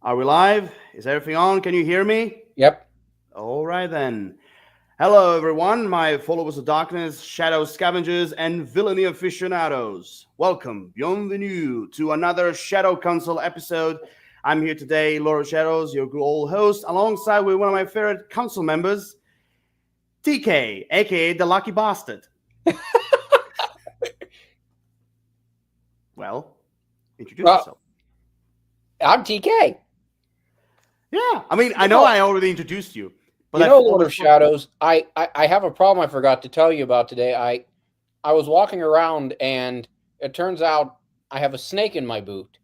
Are we live? Is everything on? Can you hear me? Yep. All right then. Hello, everyone, my followers of darkness, shadow scavengers, and villainy aficionados. Welcome, bienvenue to another Shadow Council episode. I'm here today, Lord of Shadows, your good old host, alongside with one of my favorite council members, TK, aka the Lucky Bastard. Well, introduce Well, yourself. I'm TK. Yeah, I mean, I You know know, I already introduced you, but you I've know, Lord always of Shadows. I have a problem I forgot to tell you about today. I was walking around and it turns out I have a snake in my boot.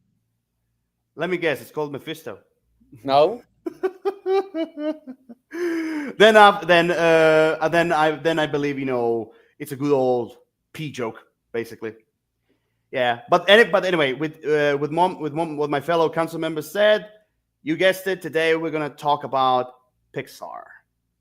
let me guess, it's called Mephisto. No, Then I believe it's a good old P joke basically. Yeah, but anyway, with what my fellow council members said, you guessed it. Today we're gonna talk about Pixar,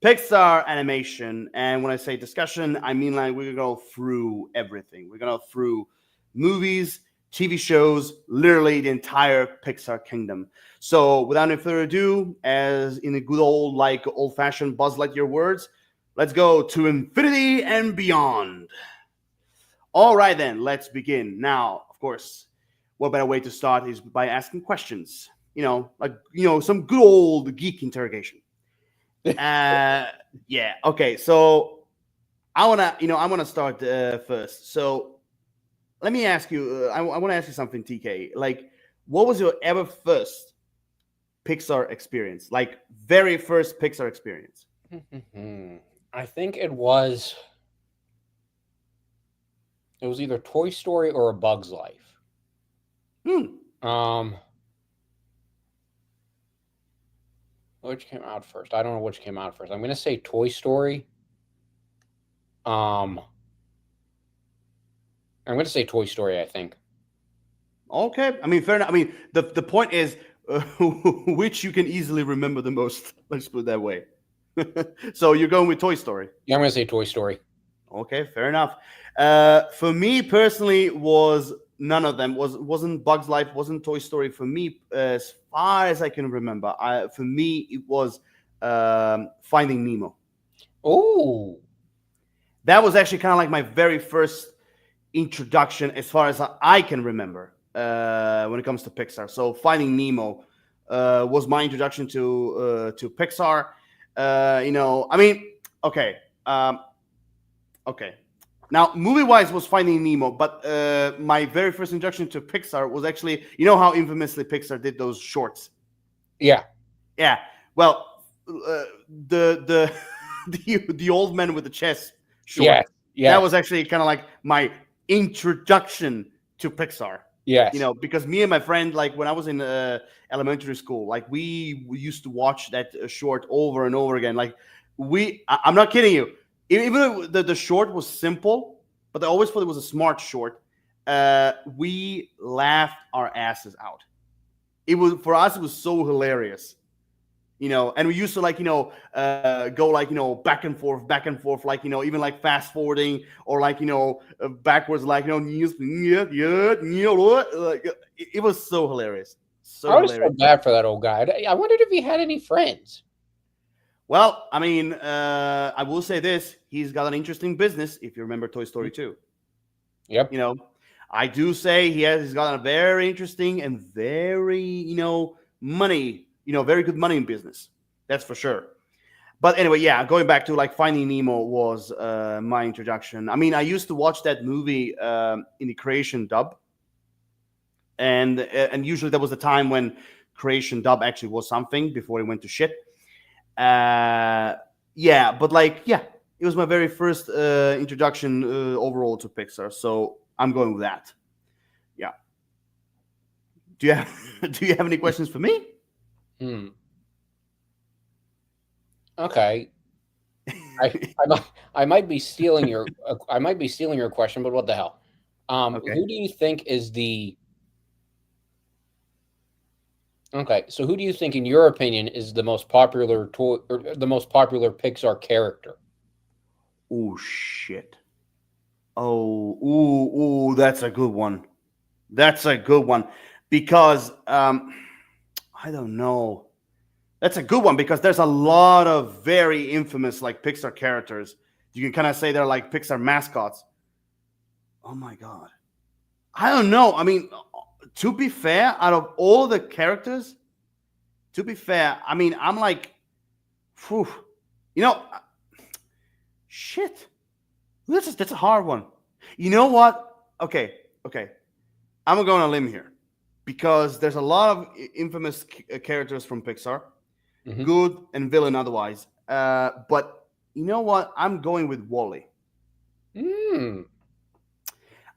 Pixar animation, and when I say discussion, I mean like we're gonna go through everything. We're gonna go through movies, TV shows, literally the entire Pixar kingdom. So without any further ado, as in a good old old fashioned Buzz Lightyear words, let's go to infinity and beyond. All right, then, let's begin. Now, of course, what better way to start is by asking questions. Some good old geek interrogation. Yeah. Okay. So I wanna start first. So let me ask you. I want to ask you something, TK. Like, what was your ever first Pixar experience? Like, very first Pixar experience. I think it was either Toy Story or A Bug's Life. Hmm. Um, which came out first? I don't know which came out first. I'm gonna say Toy Story. Um, I'm gonna say Toy Story. I think. Okay. I mean, fair enough. I mean, the point is which you can easily remember the most. Let's put it that way. So you're going with Toy Story. Yeah, I'm gonna say Toy Story. Okay, fair enough. For me personally, was none of them. Wasn't Bugs Life, wasn't Toy Story. For me, as far as I can remember, for me it was Finding Nemo. Oh, That was actually kind of like my very first introduction, as far as I can remember, when it comes to Pixar. So Finding Nemo was my introduction to Pixar. I mean, okay. Okay. Now, movie wise was Finding Nemo, but my very first introduction to Pixar was actually, how infamously Pixar did those shorts. yeah. Yeah. Well, the the old man with the chest short. Yes. That Yes. was actually kind of like my introduction to Pixar. Yes. Because me and my friend, like when I was in elementary school, like we used to watch that short over and over again. Like I'm not kidding you. Even though the short was simple, but I always thought it was a smart short. We laughed our asses out. It was, for us, it was so hilarious. And we used to go back and forth, like even like fast forwarding or like backwards, like like it was so hilarious, I so always hilarious. felt bad for that old guy. I wondered if he had any friends. Well, I mean, I will say this: he's got an interesting business. If you remember Toy Story 2, Yep. I do say he's got a very interesting and very money, very good money in business. That's for sure. But anyway, yeah, going back to like Finding Nemo was my introduction. I mean, I used to watch that movie in the Creation dub, and usually that was the time when Creation dub actually was something before it went to shit. Yeah, but it was my very first introduction overall to Pixar, so I'm going with that. Yeah. Do you have Do you have any questions for me? Hmm. Okay. I might be stealing your question, but what the hell? Okay. Who do you think is the okay? So who do you think, in your opinion, is the most popular toy or the most popular Pixar character? Oh shit. Oh, ooh, that's a good one. That's a good one because I don't know. That's a good one because there's a lot of very infamous like Pixar characters. You can kind of say they're like Pixar mascots. Oh my god. I don't know. I mean, to be fair, out of all the characters, to be fair, I mean, I'm like, whew, you know, shit. That's a hard one. You know what? Okay, okay. I'm gonna go on a limb here because there's a lot of infamous characters from Pixar, Hmm. good and villain otherwise. But you know what? I'm going with Wally. Mm.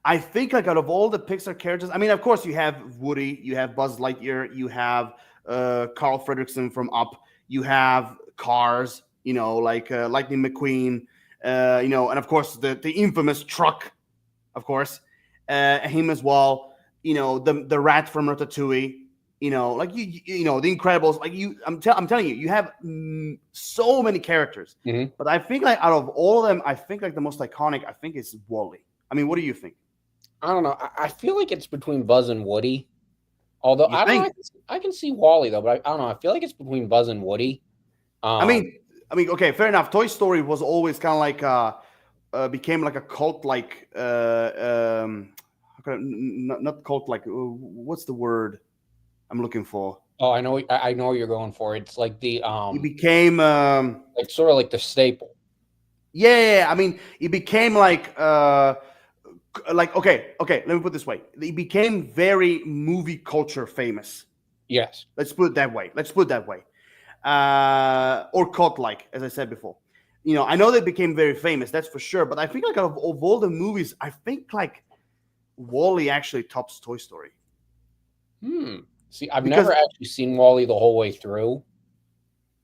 I think like out of all the Pixar characters, I mean, of course you have Woody, you have Buzz Lightyear, you have Carl Fredricksen from Up, you have Cars, like Lightning McQueen, and of course the infamous truck, of course, him as well. The rat from Ratatouille. Like the Incredibles. Like I'm telling you, you have so many characters. Hmm. But I think like out of all of them, I think like the most iconic, I think is Wally. I mean, what do you think? I don't know. I feel like it's between Buzz and Woody. Although You I don't know, think? I can see Wally though, but I don't know. I feel like it's between Buzz and Woody. I Um, mean, okay, fair enough. Toy Story was always kind of like became like a cult, like how can not cult, like what's the word I'm looking for? oh, I know what you're going for. It's like It became like sort of like the staple. yeah. I mean, it became like okay. Let me put it this way: it became very movie culture famous. Yes. Let's put it that way. Or cult like, as I said before. I know they became very famous, that's for sure. But I think like of all the movies, I think like Wally actually tops Toy Story Hmm. See, I've never because actually seen Wally the whole way through.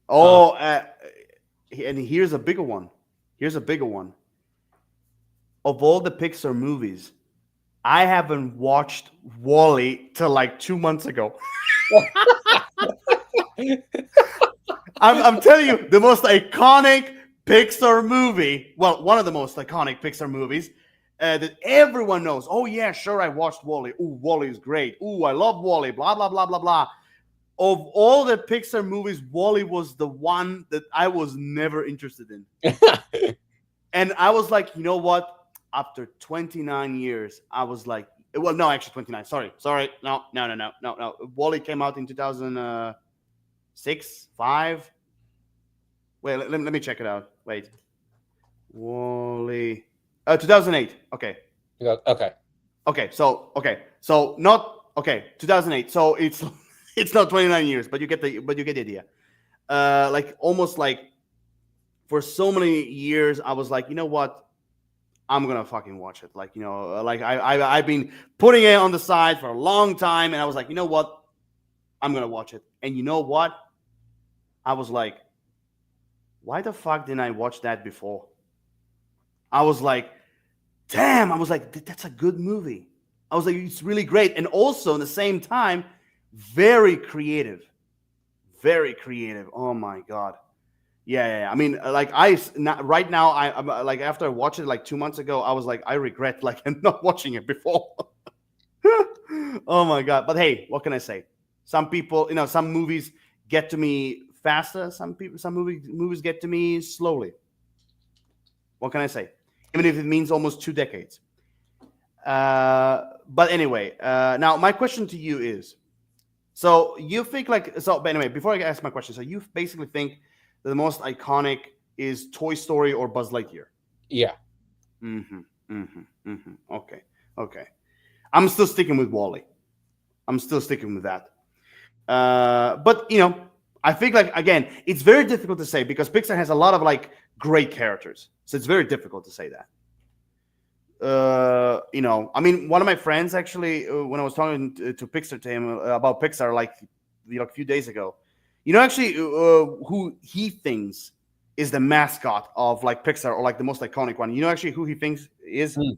Uh, oh, and here's a bigger one. Here's a bigger one. Of all the Pixar movies, I haven't watched Wally till like 2 months ago. I'm telling you, the most iconic Pixar movie. Well, one of the most iconic Pixar movies that everyone knows. Oh yeah, sure, I watched Wally. Ooh, Wally is great. Ooh, I love Wally. Blah blah blah blah blah. Of all the Pixar movies, Wally was the one that I was never interested in. And I was like, you know what? After 29 years, I was like, well, no, actually 29. Sorry. No. Wally came out in 2006, 5. Wait, let me check it out. Wait. Wally. 2008. Okay. okay. So not okay. 2008. So it's it's not 29 years, but you get the idea. Like almost like for so many years, I was like, you know what? I'm gonna fucking watch it. Like like I've been putting it on the side for a long time, and I was like, you know what? I'm gonna watch it. And you know what? I was like, why the fuck didn't I watch that before? I was like, damn. I was like, that's a good movie. I was like, it's really great, and also in the same time, very creative, very creative. Oh my god. Yeah. I mean, like right now, I'm like after I watched it like 2 months ago, I was like, I regret like not watching it before. Oh my god! But hey, what can I say? Some people, some movies get to me faster. Some movies get to me slowly. What can I say? Even if it means almost 2 decades. But anyway, now my question to you is: so you think like so? But anyway, before I ask my question, so you basically think that the most iconic is Toy Story or Buzz Lightyear? Yeah. Okay, okay. I'm still sticking with Wally. I'm still sticking with that. But I think like again, it's very difficult to say because Pixar has a lot of like great characters, so it's very difficult to say that. I mean, one of my friends actually, when I was talking to Pixar to him about Pixar, like a few days ago, actually, who he thinks is the mascot of like Pixar or like the most iconic one. Actually, who he thinks is Hmm.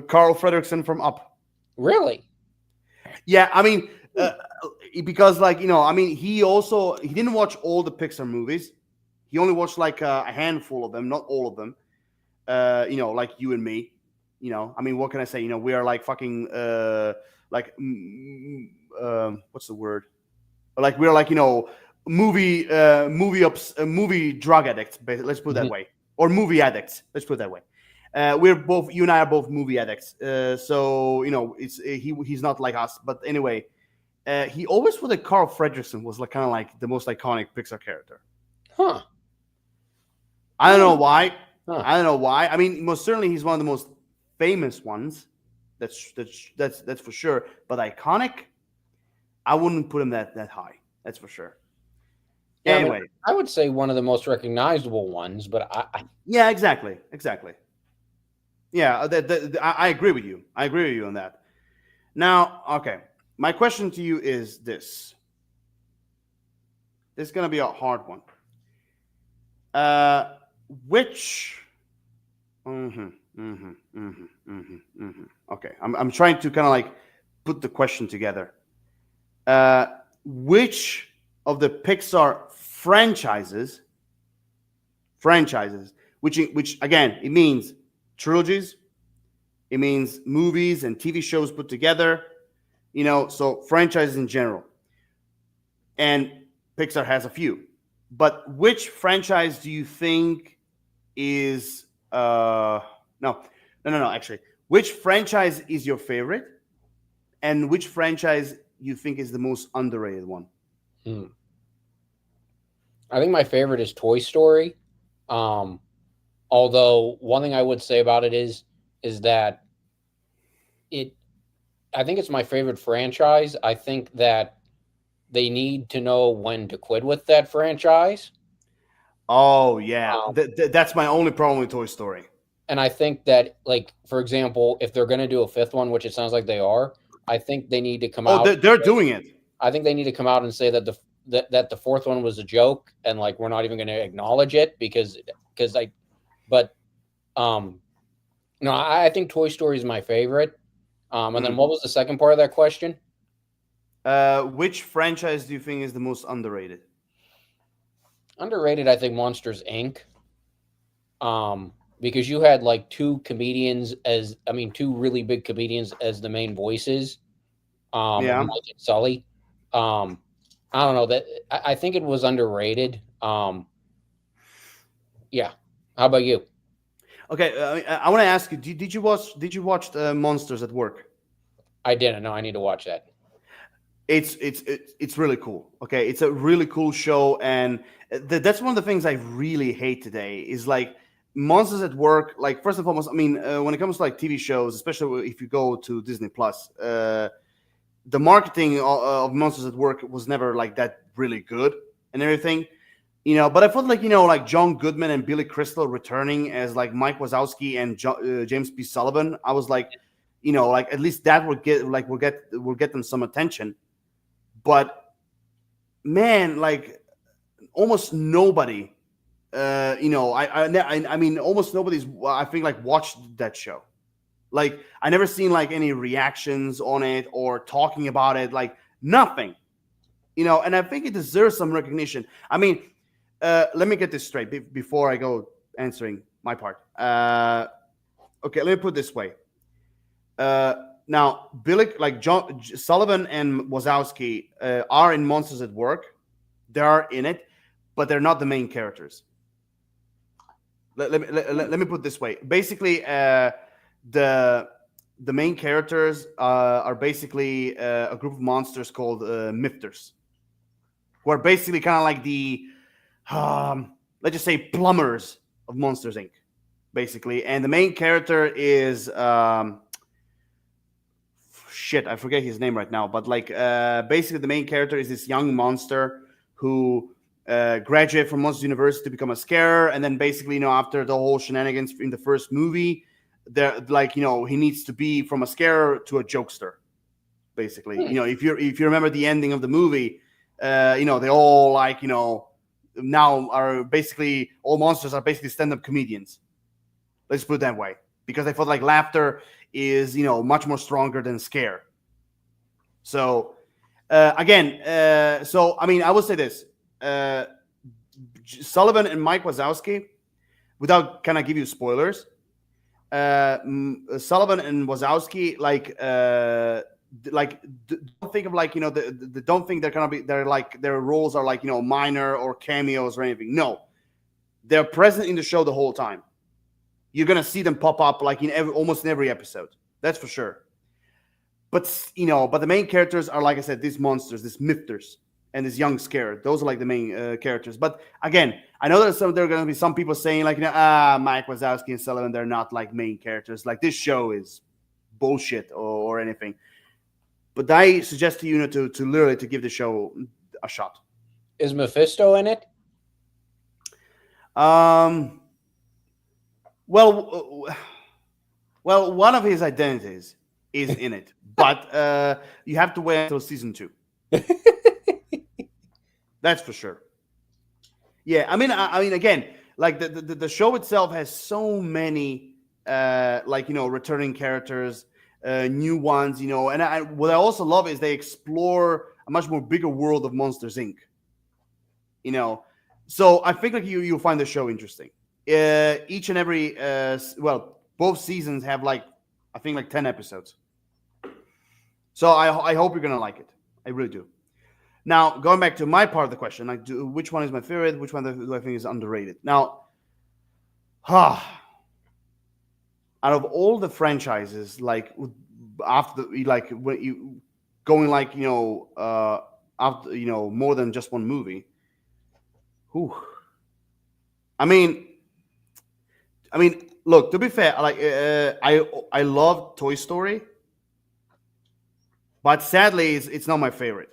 Carl Fredricksen from Up. Really? Yeah, I mean, because like I mean, he didn't watch all the Pixar movies. He only watched like a handful of them, not all of them. Like you and me. I mean, what can I say? We are like fucking like what's the word? Like we're like movie drug addicts. Let's put it that Mhm. way, or movie addicts. Let's put it that way. We're both you and I are both movie addicts. So it's he's not like us. But anyway, he always thought that Carl Fredricksen was like kind of like the most iconic Pixar character. Huh. I don't know why. Huh. I don't know why. I mean, most certainly he's one of the most famous ones. That's for sure. But iconic, I wouldn't put him that high. That's for sure. Yeah, Anyway, I would say one of the most recognizable ones, but yeah, exactly. Yeah, I agree with you. I agree with you on that. Now, okay, my question to you is this. This is gonna be a hard one. Uh, which? Okay, I'm trying to kind of like put the question together. Which of the Pixar franchises, which again, it means trilogies, it means movies and TV shows put together, so franchises in general. And Pixar has a few. But which franchise do you think is no, actually. Which franchise is your favorite? And which franchise you think is the most underrated one? hmm. I think my favorite is Toy Story. Um, Although one thing I would say about it is that it I think it's my favorite franchise. I think that they need to know when to quit with that franchise. Oh yeah, Um, that's my only problem with Toy Story. and I think that, like, for example, if they're going to do a fifth one, which it sounds like they are, I think they need to come Oh, out. they're doing it. I think they need to come out and say that the fourth one was a joke, and like we're not even going to acknowledge it because I. But um, no, I think Toy Story is my favorite. And then Mhm. what was the second part of that question? Which franchise do you think is the most underrated? Underrated, I think Monsters Inc. Because you had like two really big comedians as the main voices, of Yeah. Mike and Sully. Um, I don't know that I think it was underrated. Yeah. How about you? Okay. I want to ask you. Did you watch Monsters at Work? I didn't know. I need to watch that. It's really cool. Okay, it's a really cool show, and that's one of the things I really hate today is like Monsters at Work. Like first and foremost, I mean, when it comes to like TV shows, especially if you go to Disney Plus, the marketing of Monsters at Work was never like that really good and everything. But I felt like like John Goodman and Billy Crystal returning as like Mike Wazowski and James P. Sullivan. I was like, like at least that would get them some attention. But man, like almost nobody, I mean, almost nobody's. I think like watched that show. Like I never seen like any reactions on it or talking about it. Like nothing. And I think it deserves some recognition. I mean, let me get this straight before I go answering my part. Okay, let me put it this way. Now, Billy, like John Sullivan and Wazowski are in Monsters at Work. They are in it, but they're not the main characters. Let me put it this way. Basically, the main characters are basically a group of monsters called Mifters, who are basically kind of like the let's just say plumbers of Monsters Inc. Basically, and the main character is shit, I forget his name right now, but like basically the main character is this young monster who graduated from Monsters University to become a scarer, and then basically after the whole shenanigans in the first movie, they're like he needs to be from a scarer to a jokester. Basically, if you remember the ending of the movie, they all like now are basically all monsters are basically stand-up comedians. Let's put it that way, because I felt like laughter is much more stronger than scare. So again, so I mean, I will say this: Sullivan and Mike Wazowski, without kind of give you spoilers, Sullivan and Wazowski, like don't think of like don't think they're gonna be they're like their roles are like minor or cameos or anything. No, they're present in the show the whole time. You're gonna see them pop up like in almost in every episode. That's for sure. But but the main characters are, like I said, these monsters, these mifters, and this young scare. Those are like the main characters. But again, I know there are going to be some people saying like, Mike Wazowski and Sullivan, they're not like main characters. Like this show is bullshit or anything. But I suggest to you, to literally to give the show a shot. Is Mephisto in it? Well, one of his identities is in it, but you have to wait until season 2. That's for sure. Yeah, I mean, again, like the show itself has so many returning characters, new ones, and what I also love is they explore a much more bigger world of Monsters Inc. So I think like you'll find the show interesting. Each and every both seasons have like I think like 10 episodes. So I hope you're gonna like it. I really do. Now, going back to my part of the question, like, which one is my favorite? Which one do I think is underrated? Now, out of all the franchises, like after like when you going like after more than just one movie. Whew. I mean, look. To be fair, like I love Toy Story, but sadly, it's not my favorite.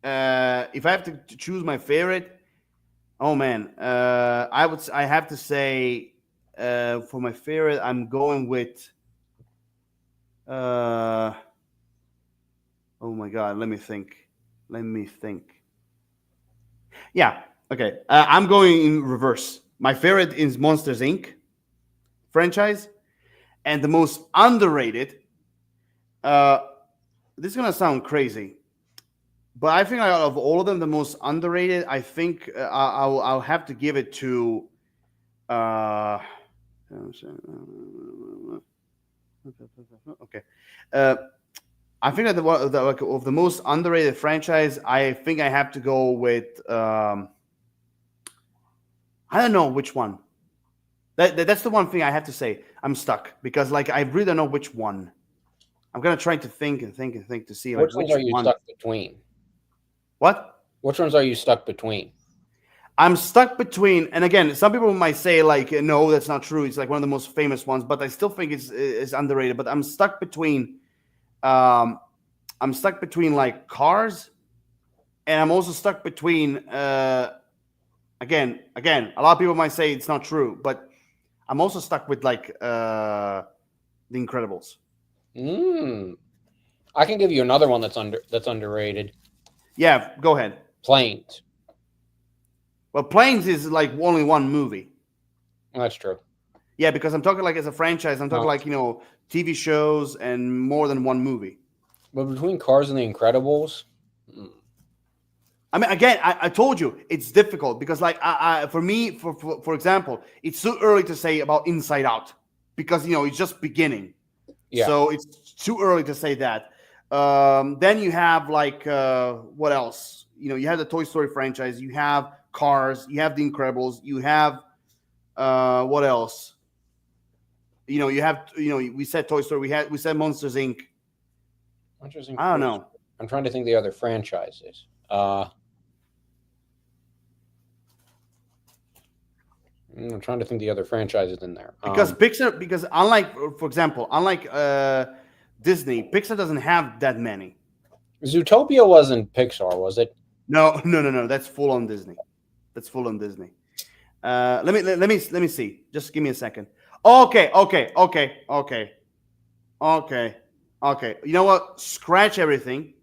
If I have to choose my favorite, oh man, I have to say for my favorite, I'm going with. Oh my God, let me think. Yeah, okay. I'm going in reverse. My favorite is Monsters Inc. franchise, and the most underrated. This is gonna sound crazy. But I think out of all of them, the most underrated, I think I'll have to give it to. Okay. I think that of the most underrated franchise, I think I have to go with. I don't know which one. That's the one thing I have to say. I'm stuck because like I really don't know which one. I'm gonna try to think to see like Which ones are you stuck between? What? Which ones are you stuck between? I'm stuck between, and again, some people might say like, no, that's not true. It's like one of the most famous ones, but I still think it's underrated. But I'm stuck between, like Cars, and I'm also stuck between, again, a lot of people might say it's not true, but I'm also stuck with like The Incredibles. I can give you another one that's underrated. Yeah, go ahead. Planes. Well, Planes is like only one movie. That's true. Yeah, because I'm talking like as a franchise. I'm talking like TV shows and more than one movie. But between Cars and The Incredibles, I mean, again, I told you it's difficult because like for me, for example, it's too early to say about Inside Out because it's just beginning. Yeah. So it's too early to say that. Then you have like what else? You have the Toy Story franchise. You have Cars. You have The Incredibles. You have what else? You have we said Toy Story. We said Monsters Inc. I don't know. I'm trying to think the other franchises. I'm trying to think the other franchises in there because Pixar. Because unlike Disney, Pixar doesn't have that many. Zootopia wasn't Pixar, was it? No. That's full on Disney. Let me see. Just give me a second. Okay. You know what? Scratch everything.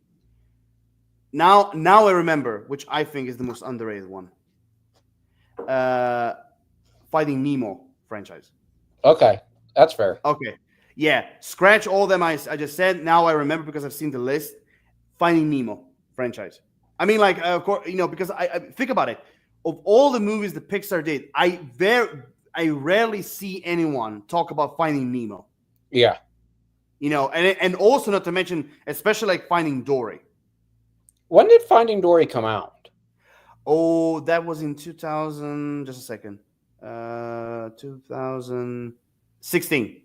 Now I remember which I think is the most underrated one. Finding Nemo franchise. Okay, that's fair. Okay. Yeah, scratch all them I just said. Now I remember because I've seen the list. Finding Nemo franchise. I mean, like, of course, because I think about it. Of all the movies that Pixar did, I rarely see anyone talk about Finding Nemo. Yeah. and also not to mention, especially like Finding Dory. When did Finding Dory come out? Oh, that was in 2000. Just a second. 2016.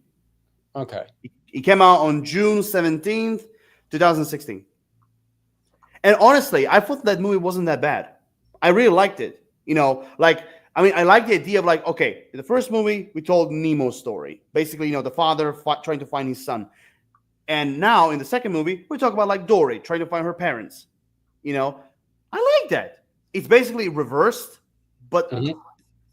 Okay. It came out on June 17th, 2016. And honestly, I thought that movie wasn't that bad. I really liked it. Like, I mean, I like the idea of like, okay, in the first movie we told Nemo's story, basically, the father trying to find his son, and now in the second movie we talk about like Dory trying to find her parents. I like that. It's basically reversed, but Mhm.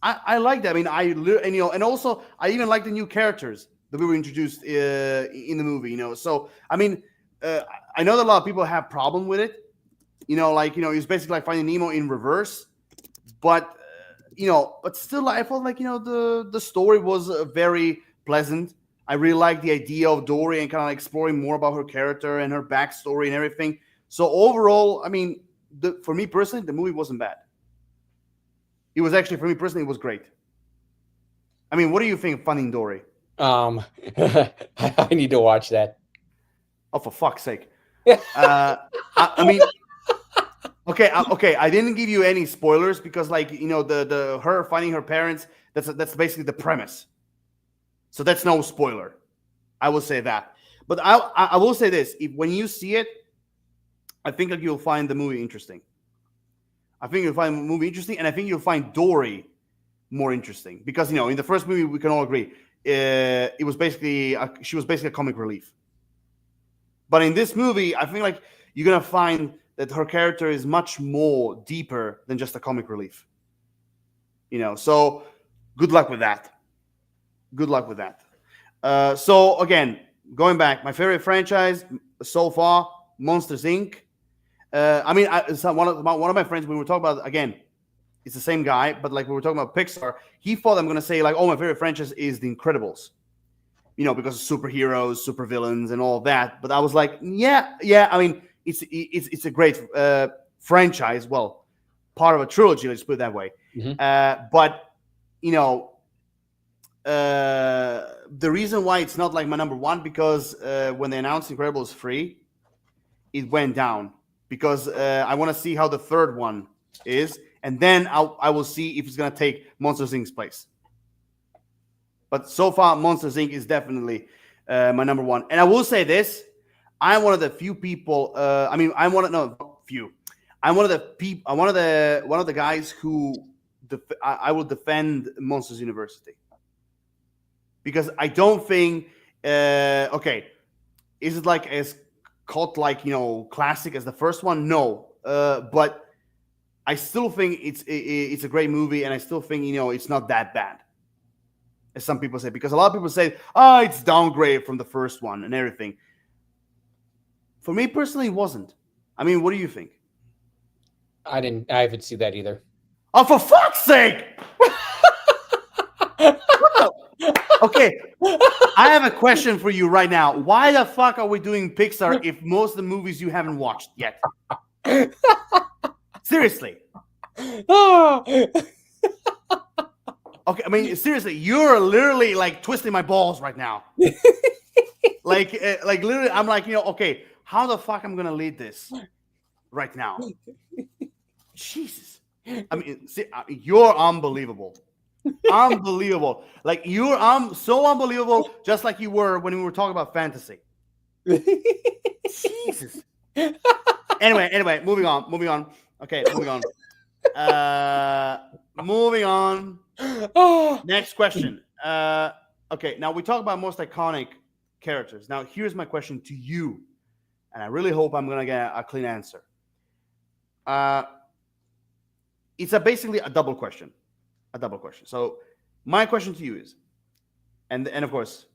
I like that. I mean, and also I even like the new characters that we were introduced in the movie. So I mean, I know that a lot of people have problem with it. It's basically like Finding Nemo in reverse, but but still, I felt like the story was very pleasant. I really like the idea of Dory and kind of exploring more about her character and her backstory and everything. So overall, I mean, for me personally, the movie wasn't bad. It was actually, for me personally, it was great. I mean, what do you think of Finding Dory? Um, I need to watch that. Oh, for fuck's sake! Uh, I mean, okay. I didn't give you any spoilers because, like, the her finding her parents. That's basically the premise. So that's no spoiler. I will say that. But I will say this: if when you see it, I think like you'll find the movie interesting. I think you'll find the movie interesting, and I think you'll find Dory more interesting because in the first movie we can all agree it was basically she was basically a comic relief. But in this movie, I think like you're gonna find that her character is much more deeper than just a comic relief. So good luck with that. Good luck with that. So again, going back, my favorite franchise so far, Monsters Inc. I mean, one of my friends, we were talking about again. It's the same guy, but like we were talking about Pixar, he thought I'm gonna say like, oh, my favorite franchise is The Incredibles, because of superheroes, supervillains, and all of that. But I was like, yeah. I mean, it's a great franchise. Well, part of a trilogy. Let's put it that way. Mhm. But you know, the reason why it's not like my number one because when they announced Incredibles 3, it went down because I want to see how the third one is, and then I will see if it's gonna take Monsters Inc.'s place. But so far, Monsters Inc. is definitely my number one. And I will say this: I'm one of the few people. I mean, I'm one of no few. I'm one of the people. I'm one of the guys who I will defend Monsters University because I don't think. Okay, is it like as cult like classic as the first one? No, but I still think it's a great movie, and I still think it's not that bad as some people say, because a lot of people say, oh, it's downgraded from the first one and everything. For me personally, it wasn't. I mean, what do you think? I haven't seen that either. Oh, for fuck's sake! What the? Okay, I have a question for you right now. Why the fuck are we doing Pixar if most of the movies you haven't watched yet? Seriously. Ah! Okay, I mean, seriously, you're literally like twisting my balls right now. like literally, I'm like, okay, how the fuck I'm gonna lead this right now? Jesus. I mean, see, you're unbelievable. Unbelievable. Like you're so unbelievable, just like you were when we were talking about fantasy. Jesus. Anyway, moving on. Okay, moving on. Moving on. Ah! Next question. Okay, now we talk about most iconic characters. Now, here's my question to you, and I really hope I'm gonna get a clean answer. Uh, it's basically a double question. A double question. So, my question to you is, and of course,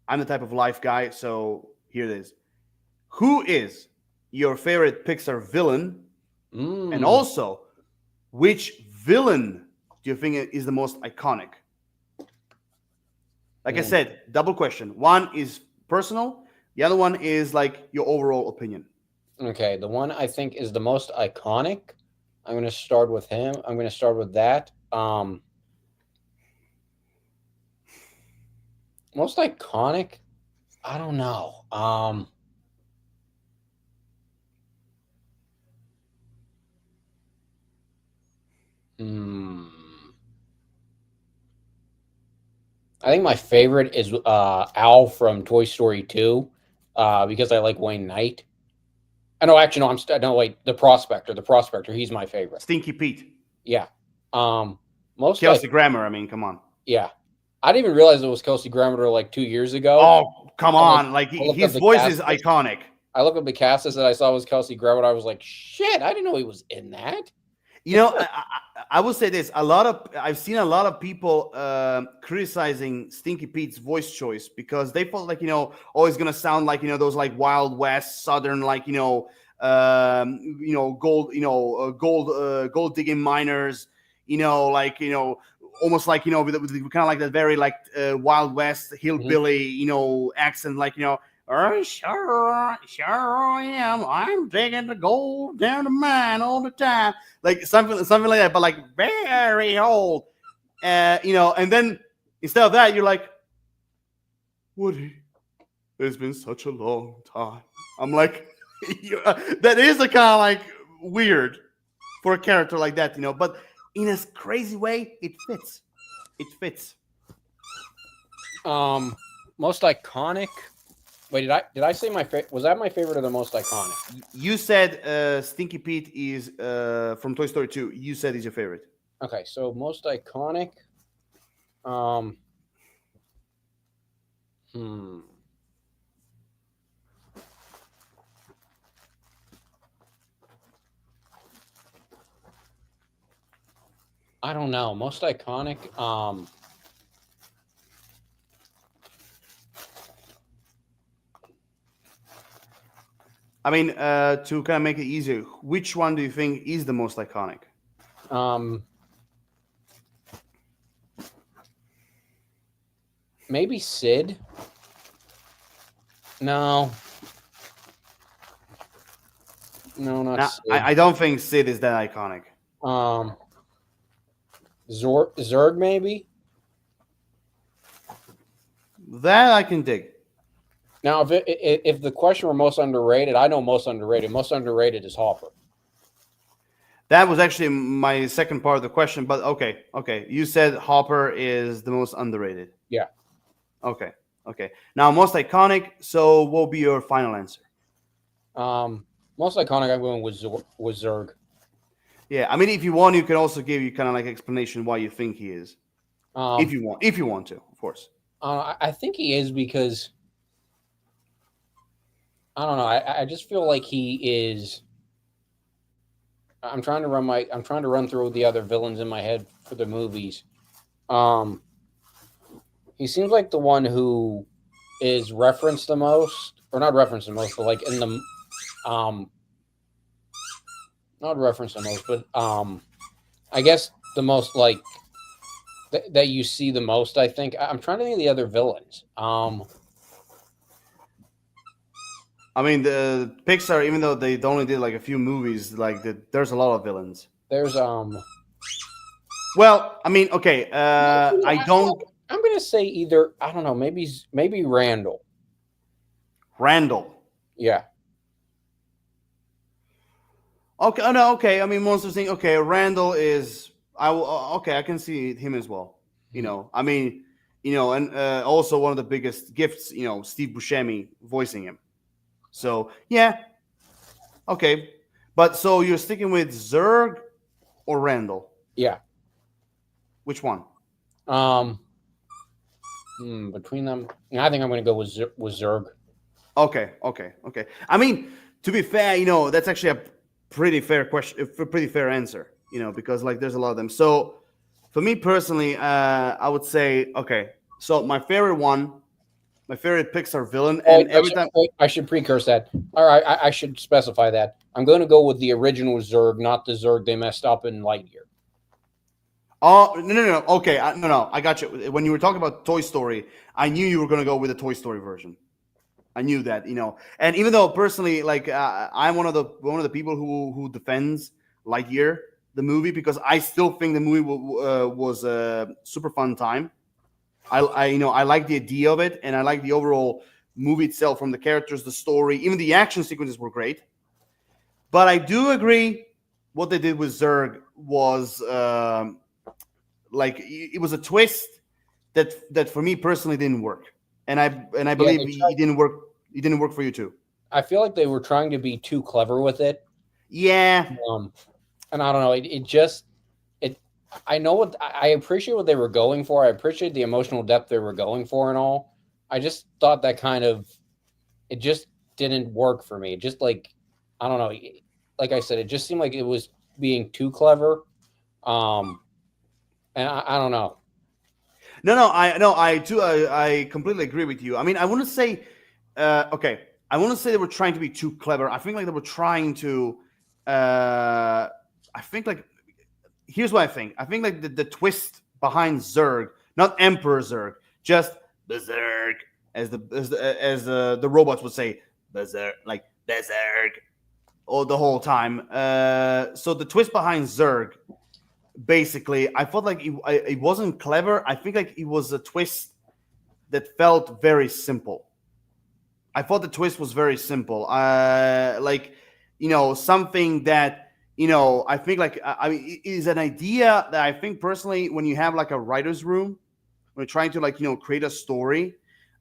I'm the type of life guy, so here it is. Who is your favorite Pixar villain, and Mm. also which villain do you think is the most iconic? Like I Mm. said, double question. One is personal. The other one is like your overall opinion. Okay, the one I think is the most iconic. I'm going to start with him. I'm going to start with that. Most iconic. I don't know. Hmm. I think my favorite is Al from Toy Story 2, because I like Wayne Knight. No, actually, no. No, wait. The Prospector. The Prospector. He's my favorite. Stinky Pete, Yeah. Um. Most I Kelsey Grammer. I mean, come on. Yeah. I didn't even realize it was Kelsey Grammer like 2 years ago. Oh, come And like on! Like I looked up his the voice cast is list. iconic. I looked up the cast list that I saw was Kelsey Grammer. I was like, shit! I didn't know he was in that. You know, I will say this: I've seen a lot of people criticizing Stinky Pete's voice choice because they felt like oh, he's gonna sound like those like Wild West Southern like gold gold digging miners, like almost like with kind of like that very like Wild West Mhm. hillbilly accent like oh, sure I am. I'm digging the gold down the mine all the time, like something like that, but like very old, And then instead of that, you're like, Woody, it's been such a long time. I'm like, that is a kind of like weird for a character like that, But in a crazy way, it fits. It fits. Most iconic. Wait, did I say my favorite? Was that my favorite or the most iconic? You said Stinky Pete is from Toy Story 2. You said he's your favorite. Okay, so most iconic. Um. Hmm. I don't know. Most iconic. I mean, to kind of make it easier, which one do you think is the most iconic? Um. Maybe Sid. No. No, not Now, Sid. I don't think Sid is that iconic. Um. Zurg maybe. That I can dig. Now, if the question were most underrated, I know most underrated. Most underrated is Hopper. That was actually my second part of the question, but okay. You said Hopper is the most underrated. Yeah. Okay. Now, most iconic. So, what will be your final answer? Most iconic, I'm going with Zurg. Yeah, I mean, if you want, you can also give you kind of like explanation why you think he is, Um, if you want to, of course. I think he is because I don't know. I just feel like he is. I'm trying to run through the other villains in my head for the movies. Um, he seems like the one who is referenced the most, or not referenced the most, but like in the not referenced the most, but I guess the most like that you see the most. I think I'm trying to think of the other villains. I mean, the Pixar, even though they only did like a few movies, like there's a lot of villains. There's Well, I mean, okay, actually, I don't. I'm gonna say either I don't know, maybe Randall. Randall. Yeah. Okay, oh, no, okay. I mean, Monsters Inc. Okay, Randall is. I will. Okay, I can see him as well. I mean, and also one of the biggest gifts. Steve Buscemi voicing him. So yeah, okay. But so you're sticking with Zurg or Randall? Yeah. Which one? Um. Between them, I think I'm gonna go with Zurg. Okay. I mean, to be fair, that's actually a pretty fair question, a pretty fair answer. Because like there's a lot of them. So for me personally, I would say okay. So my favorite one, my favorite Pixar villain, Oh, and every time. I should precurse that. All right, I should specify that. I'm going to go with the original Zurg, not the Zurg they messed up in Lightyear. Oh no. Okay, no. I got you. When you were talking about Toy Story, I knew you were going to go with the Toy Story version. I knew that, And even though personally, like I'm one of the people who defends Lightyear the movie because I still think the movie was a super fun time. I like the idea of it, and I like the overall movie itself, from the characters, the story, even the action sequences were great. But I do agree, what they did with Zurg was like it was a twist that for me personally didn't work, and I Yeah, believe he didn't work. He didn't work for you too. I feel like they were trying to be too clever with it. Yeah. Um, and I don't know. It just it. I know what I appreciate what they were going for. I appreciate the emotional depth they were going for and all. I just thought that kind of it just didn't work for me. Just like I don't know. Like I said, it just seemed like it was being too clever. Um, and I don't know. No, I too, I completely agree with you. I mean, I want to say, okay, I want to say they were trying to be too clever. I think like they were trying to, I think like, here's what I think. I think like the twist behind Zurg, not Emperor Zurg, just Berserk, as the robots would say, Berserk, like Berserk, all the whole time. So the twist behind Zurg, basically, I felt like it wasn't clever. I think like it was a twist that felt very simple. I thought the twist was very simple. Like, something that, I think like, I mean, it is an idea that I think personally, when you have like a writer's room, when you're trying to like, create a story,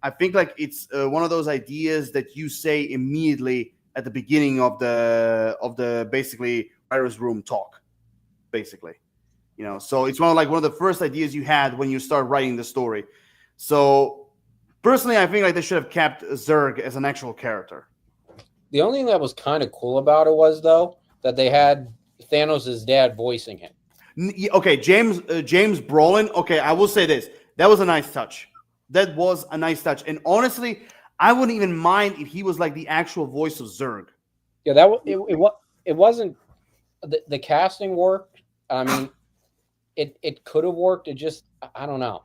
I think like it's one of those ideas that you say immediately at the beginning of the basically writer's room talk, basically. So it's one of the first ideas you had when you start writing the story. So personally, I think like they should have kept Zurg as an actual character. The only thing that was kind of cool about it was though that they had Thanos' dad voicing him. Okay, James Brolin. Okay, I will say this: that was a nice touch. That was a nice touch, and honestly, I wouldn't even mind if he was like the actual voice of Zurg. Yeah, it wasn't the casting worked. I mean, it could have worked. It just I don't know.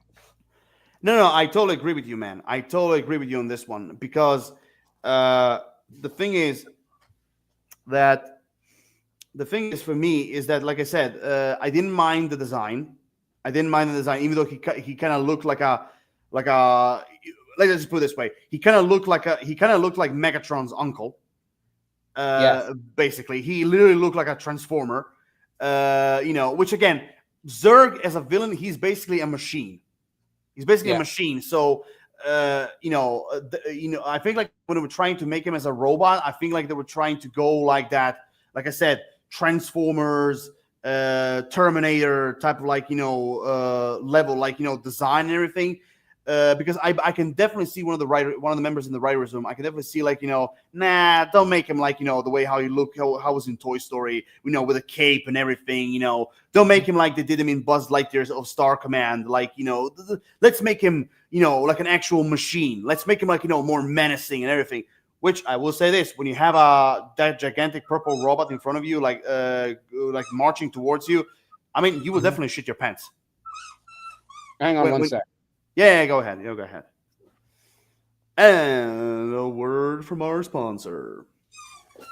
No, I totally agree with you, man. I totally agree with you on this one because the thing is that for me is that, like I said, I didn't mind the design. I didn't mind the design, even though he kind of looked like a like a. Let's just put it this way: he kind of looked like Megatron's uncle. Yes. Basically, he literally looked like a transformer. Which again, Zurg as a villain, he's basically a machine. He's basically a Yeah. machine. So, I think like when they were trying to make him as a robot, I think like they were trying to go like that. Like I said, Transformers, Terminator type of like level, like design and everything. Because I can definitely see one of the members in the writers' room. I can definitely see like nah, don't make him like the way how he looked, how was in Toy Story, with a cape and everything. Don't make him like they did him in Buzz Lightyear's of Star Command. Like let's make him like an actual machine. Let's make him like more menacing and everything. Which I will say this: when you have that gigantic purple robot in front of you, like marching towards you, I mean, you will definitely shit your pants. Hang on one sec. Yeah, go ahead. Go ahead. And a word from our sponsor.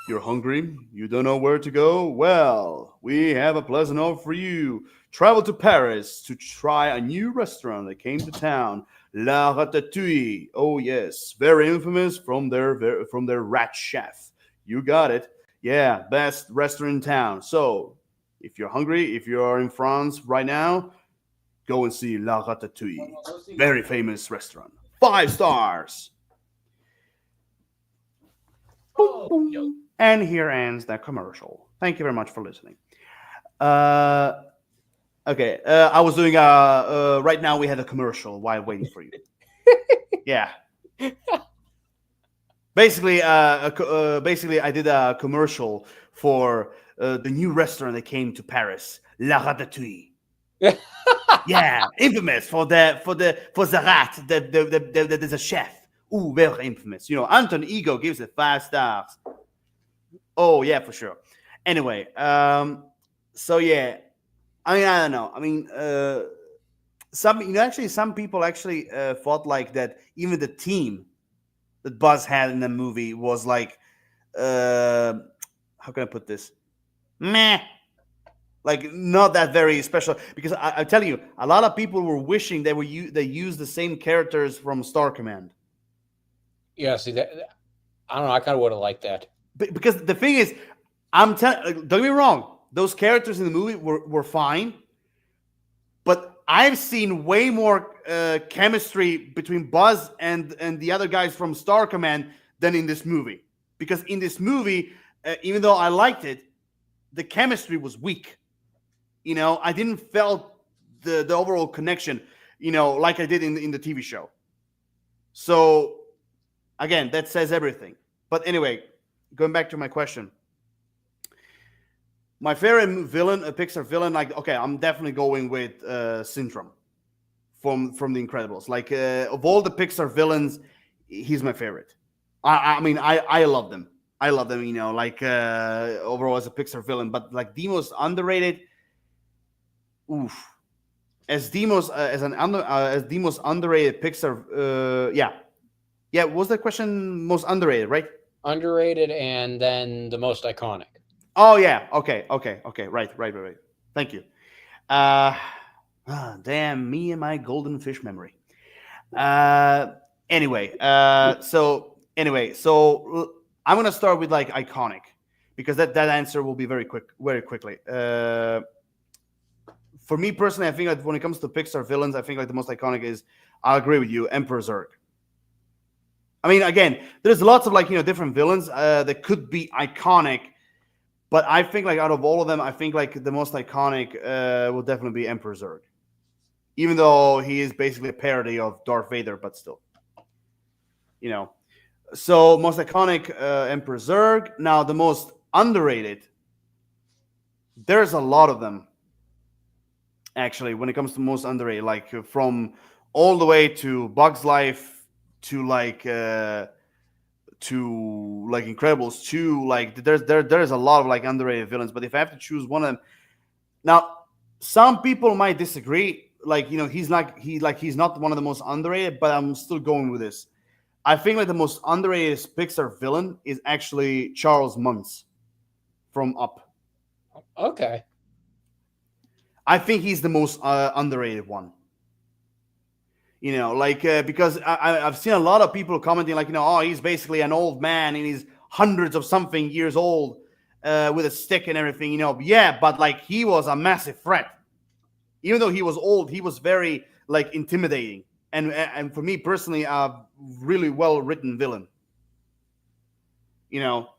You're hungry? You don't know where to go? Well, we have a pleasant offer for you. Travel to Paris to try a new restaurant that came to town, La Ratatouille. Oh yes, very infamous from their rat chef. You got it. Yeah, best restaurant in town. So, if you're hungry, if you're in France right now, go and see La Ratatouille. Very famous restaurant. 5 stars. Boom, boom. And here ends the commercial. Thank you very much for listening. Okay. I was doing right now we had a commercial while waiting for you. Yeah. Basically, I did a commercial for the new restaurant that came to Paris, La Ratatouille. Yeah, infamous for the rat. That is a chef. Ooh, very infamous. Anton Ego gives it 5 stars. Oh yeah, for sure. Anyway, so yeah, I mean, I don't know. I mean, some people actually thought like that. Even the team that Buzz had in the movie was like, how can I put this? Meh. Like not that very special, because I tell you, a lot of people were wishing they used the same characters from Star Command. Yeah, see that I don't know. I kind of would have liked that. Because the thing is, I'm telling. Don't get me wrong; those characters in the movie were fine, but I've seen way more chemistry between Buzz and the other guys from Star Command than in this movie. Because in this movie, even though I liked it, the chemistry was weak. I didn't felt the overall connection. Like I did in the TV show. So again, that says everything. But anyway, going back to my question, my favorite villain, a Pixar villain, like okay, I'm definitely going with Syndrome from The Incredibles. Like of all the Pixar villains, he's my favorite. I mean, I love them. I love them. Like overall as a Pixar villain, but like the most underrated. Oof. As the most as the most underrated Pixar. Yeah. Was the question most underrated, right? Underrated and then the most iconic. Oh yeah. Okay. Right. Thank you. Uh, damn me and my golden fish memory. Uh, so I'm gonna start with like iconic because that answer will be very quickly. For me personally, I think that when it comes to Pixar villains, I think like the most iconic is I agree with you, Emperor Zurg. I mean, again, there's lots of like different villains that could be iconic, but I think like out of all of them, I think like the most iconic will definitely be Emperor Zurg, even though he is basically a parody of Darth Vader, but still, you know. So most iconic Emperor Zurg. Now the most underrated. There's a lot of them actually when it comes to most underrated, like from all the way to Bugs Life to like Incredibles 2. Like there's a lot of like underrated villains, but if I have to choose one of them, now some people might disagree. Like he's not one of the most underrated, but I'm still going with this. I think like the most underrated Pixar villain is actually Charles Muntz from Up. Okay. I think he's the most underrated one. Like because I've seen a lot of people commenting like, oh, he's basically an old man and he's hundreds of something years old with a stick and everything. Yeah, but like he was a massive threat. Even though he was old, he was very like intimidating. And for me personally, a really well written villain. You know,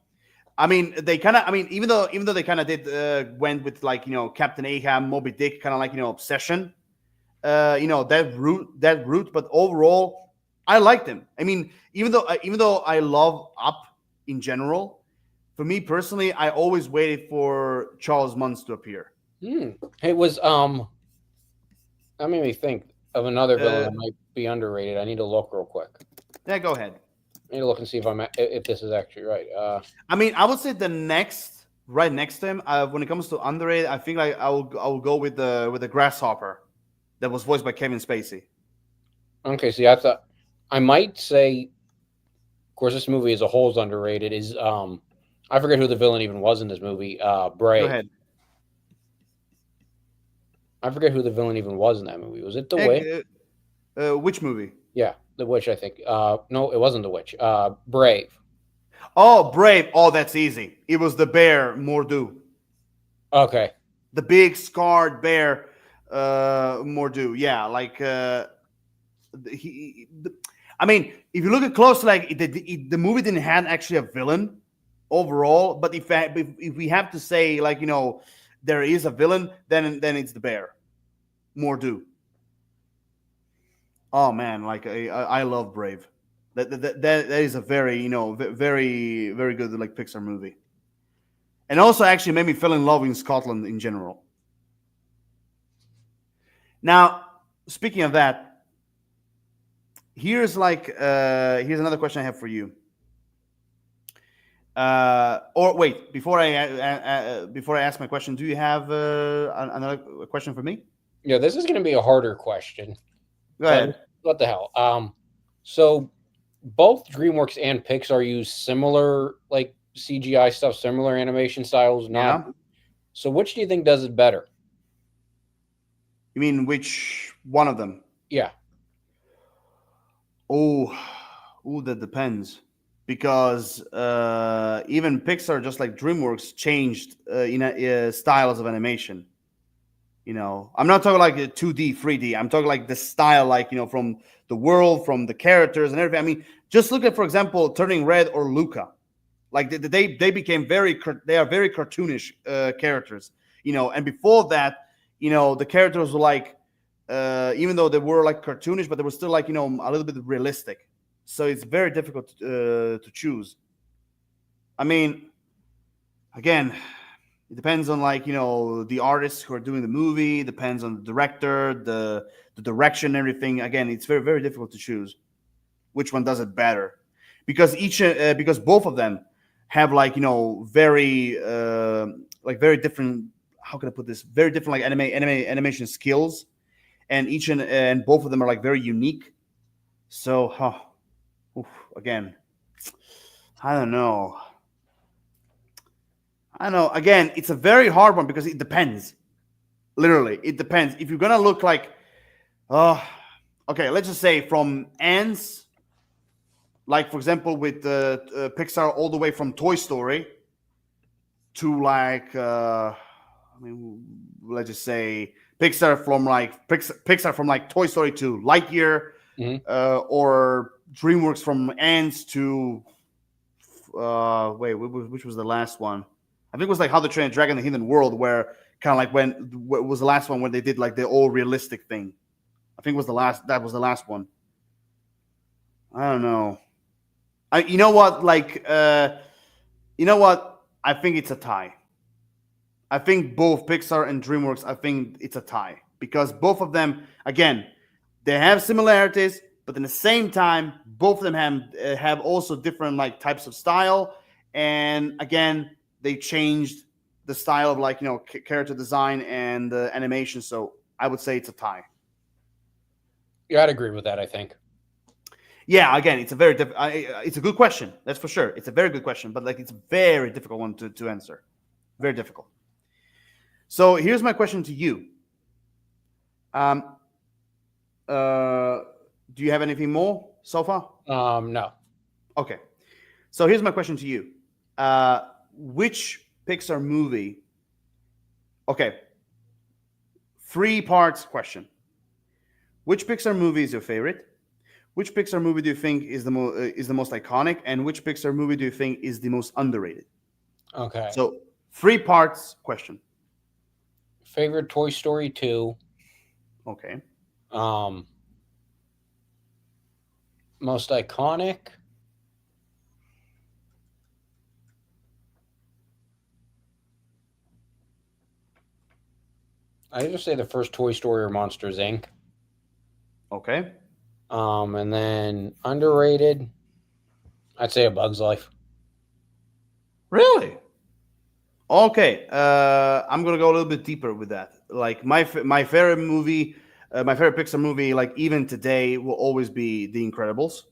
I mean, they kind of. I mean, even though they kind of did went with like Captain Ahab, Moby Dick, kind of like obsession. That route, but overall, I liked him. I mean, even though I love Up in general, for me personally, I always waited for Charles Muntz to appear. It was that made me think of another villain Uh, that might be underrated. I need to look real quick. yeah, go ahead. I need to look and see if this is actually right. I mean, I would say the next, right next to him, when it comes to underrated, I think like I will go with the grasshopper that was voiced by Kevin Spacey. Okay, see, I thought I might say. Of course, this movie as a whole is underrated. Is I forget who the villain even was in this movie. Go Brave. ahead. I forget who the villain even was in that movie. Was it the witch? Which movie? Yeah, the witch. I think. No, it wasn't the witch. Brave. Oh, Brave. Oh, that's easy. It was the bear, Mordu. Okay. The big scarred bear, Mordu. Yeah, like he. I mean, if you look at close, like the movie didn't have actually a villain overall. But if we have to say like there is a villain, then it's the bear, Mordu. Oh man, like I love Brave. That is a very very very good like Pixar movie, and also actually made me fall in love in Scotland in general. Now, speaking of that, here's another question I have for you. Or wait, before I ask my question, do you have another question for me? Yeah, this is going to be a harder question. Go But ahead. what the hell? So both DreamWorks and Pixar use similar like CGI stuff, similar animation styles. Not Yeah. so. Which do you think does it better? You mean which one of them? Yeah. Oh, Ooh, that depends. Because even Pixar, just like DreamWorks, changed styles of animation. I'm not talking like a 2D, 3D. I'm talking like the style, like from the world, from the characters and everything. I mean, just look at, for example, Turning Red or Luca. Like they became they are very cartoonish characters. And before that, the characters were like, even though they were like cartoonish, but they were still like a little bit realistic. So it's very difficult to choose. I mean, again, it depends on like the artists who are doing the movie. Depends on the director, the direction, everything. Again, it's very very difficult to choose which one does it better, because both of them have like very like very different. How can I put this? Very different like animation skills, and and both of them are like very unique. So, again, I don't know. I don't know. Again, it's a very hard one because it depends. Literally, it depends. If you're gonna look like, uh, okay, let's just say from ants, like for example with Pixar, all the way from Toy Story to like, I mean, let's just say Pixar from like Toy Story to Lightyear, or DreamWorks from ants to wait, which was the last one? I think it was like How to Train a Dragon: The Hidden World, where kind of like when was the last one when they did like the all realistic thing. I think it was the last. That was the last one. I don't know. You know what? Like, you know what? I think it's a tie. I think both Pixar and DreamWorks. I think it's a tie because both of them, again, they have similarities, but in the same time, both of them have also different like types of style, and again, they changed the style of like character design and animation. So I would say it's a tie. Yeah, I'd agree with that. I think. Yeah, again, it's it's a good question. That's for sure. It's a very good question, but like it's a very difficult one to answer. Very difficult. So here's my question to you. Um, do you have anything more so far? No. Okay. So here's my question to you. Which Pixar movie? Okay. 3 parts question. Which Pixar movie is your favorite? Which Pixar movie do you think is the most iconic, and which Pixar movie do you think is the most underrated? Okay. So 3 parts question. Favorite Toy Story 2. Okay. Most iconic. I just say the first Toy Story or Monsters Inc. Okay. And then underrated, I'd say A Bug's Life. Really? Okay. I'm gonna go a little bit deeper with that. Like my favorite movie, my favorite Pixar movie, like even today, will always be The Incredibles.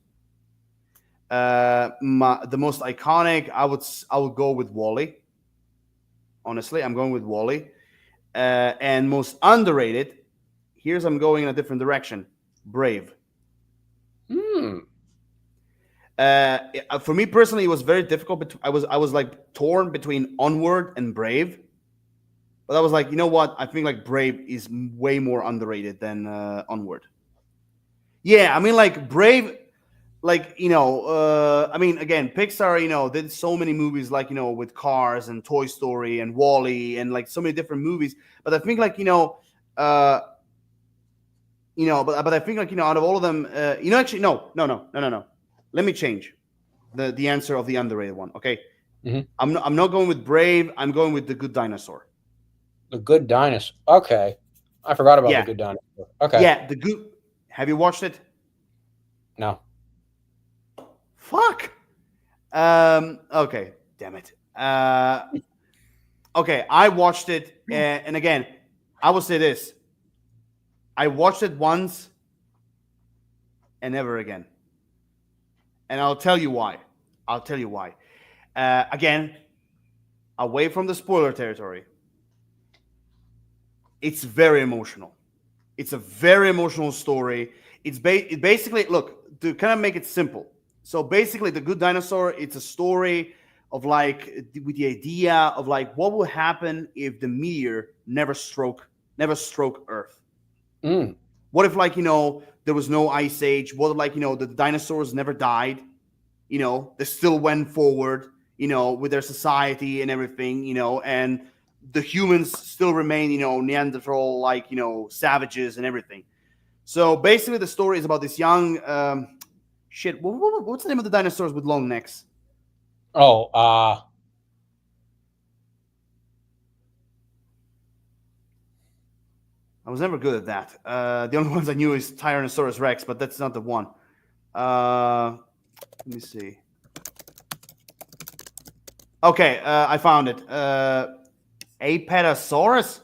The most iconic, I would go with Wally. Honestly, I'm going with Wally. And most underrated, here's I'm going in a different direction. Brave. Hmm. For me personally, it was very difficult. But I was like torn between Onward and Brave. But I was like, you know what? I think like Brave is way more underrated than Onward. Yeah, I mean like Brave, like I mean again, Pixar, did so many movies like with Cars and Toy Story and Wall-E and like so many different movies. But I think like uh, but I think like out of all of them, actually no. Let me change the answer of the underrated one. Okay, Mm-hmm. I'm not going with Brave. I'm going with The Good Dinosaur. The Good Dinosaur. Okay. I forgot about The Yeah, Good Dinosaur. Okay. yeah. The good. Have you watched it? No. Fuck. Okay. Damn it. Okay. I watched it, and again, I will say this: I watched it once and never again, and I'll tell you why. I'll tell you why. Again, away from the spoiler territory, it's very emotional. It's a very emotional story. It basically, look, to kind of make it simple. So basically, The Good Dinosaur, it's a story of like with the idea of like what would happen if the meteor never struck Earth. Mm. What if like there was no ice age? What if like the dinosaurs never died? They still went forward. With their society and everything. And the humans still remain Neanderthal like savages and everything. So basically, the story is about this young shit. What's the name of the dinosaurs with long necks? Oh, I was never good at that. The only ones I knew is Tyrannosaurus Rex, but that's not the one. Let me see. Okay, I found it. Apatosaurus,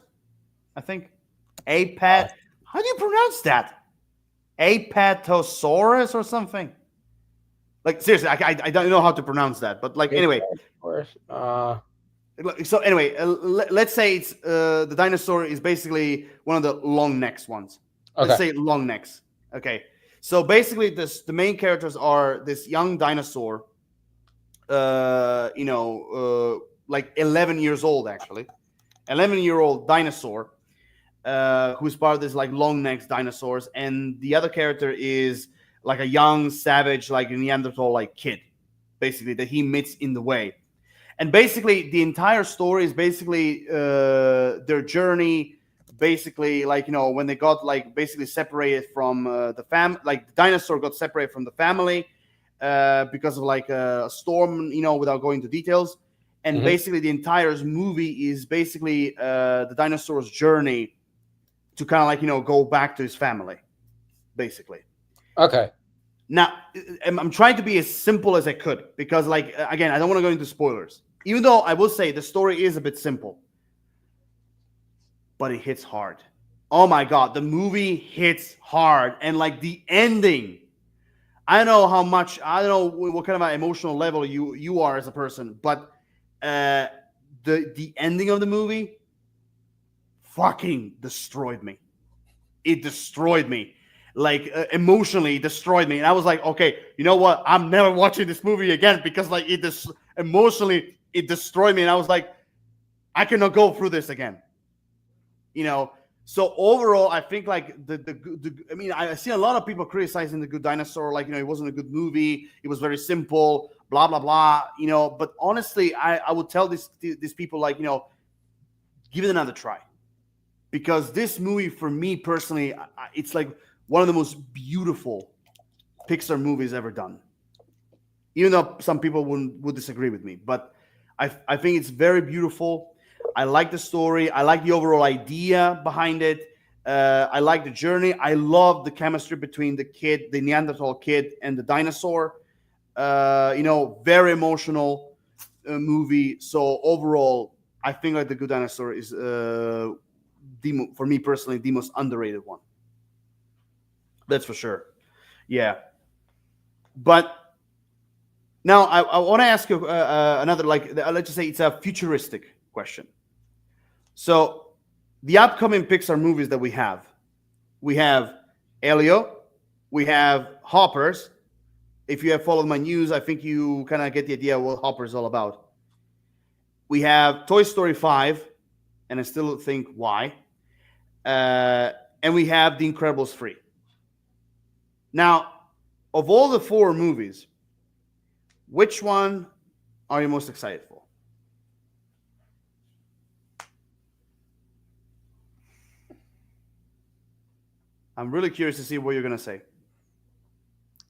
I think. Apat. How do you pronounce that? Apatosaurus or something? Like seriously, I don't know how to pronounce that. But like anyway. of course. So anyway, let's say it's the dinosaur is basically one of the long necks ones. Okay. Let's say long necks. Okay. So basically, the main characters are this young dinosaur. Like 11 years old actually, 11-year-old dinosaur, who's part of this like long necks dinosaurs, and the other character is like a young savage, like a Neanderthal like kid, basically that he meets in the way. And basically, the entire story is basically their journey. Basically, like when they got like basically separated from the like the dinosaur got separated from the family because of like a storm. Without going into details. And basically, the entire movie is basically the dinosaur's journey to kind of like go back to his family, basically. Okay. Now, I'm trying to be as simple as I could because, like, again, I don't want to go into spoilers. Even though I will say the story is a bit simple, but it hits hard. Oh my God, the movie hits hard. And like the ending, I don't know how much, I don't know what kind of an emotional level you are as a person, but the ending of the movie fucking destroyed me. It destroyed me. Like emotionally destroyed me. And I was like, okay, you know what? I'm never watching this movie again because like emotionally it destroyed me. And I was like, I cannot go through this again. So overall, I think like I mean, I see a lot of people criticizing The Good Dinosaur, like it wasn't a good movie, it was very simple, blah blah blah. But honestly, I would tell these people like give it another try, because this movie for me personally, it's like one of the most beautiful Pixar movies ever done. Even though some people would disagree with me, but I think it's very beautiful. I like the story. I like the overall idea behind it. I like the journey. I love the chemistry between the Neanderthal kid, and the dinosaur. Very emotional movie. So overall, I think like The Good Dinosaur is, for me personally, the most underrated one. That's for sure. Yeah. But now I want to ask you another, like, let's just say it's a futuristic question. So the upcoming Pixar movies that we have Elio, we have Hoppers. If you have followed my news, I think you kind of get the idea of what Hopper is all about. We have Toy Story 5, and I still think why. And we have The Incredibles 3. Now, of all the 4 movies, which one are you most excited for? I'm really curious to see what you're going to say.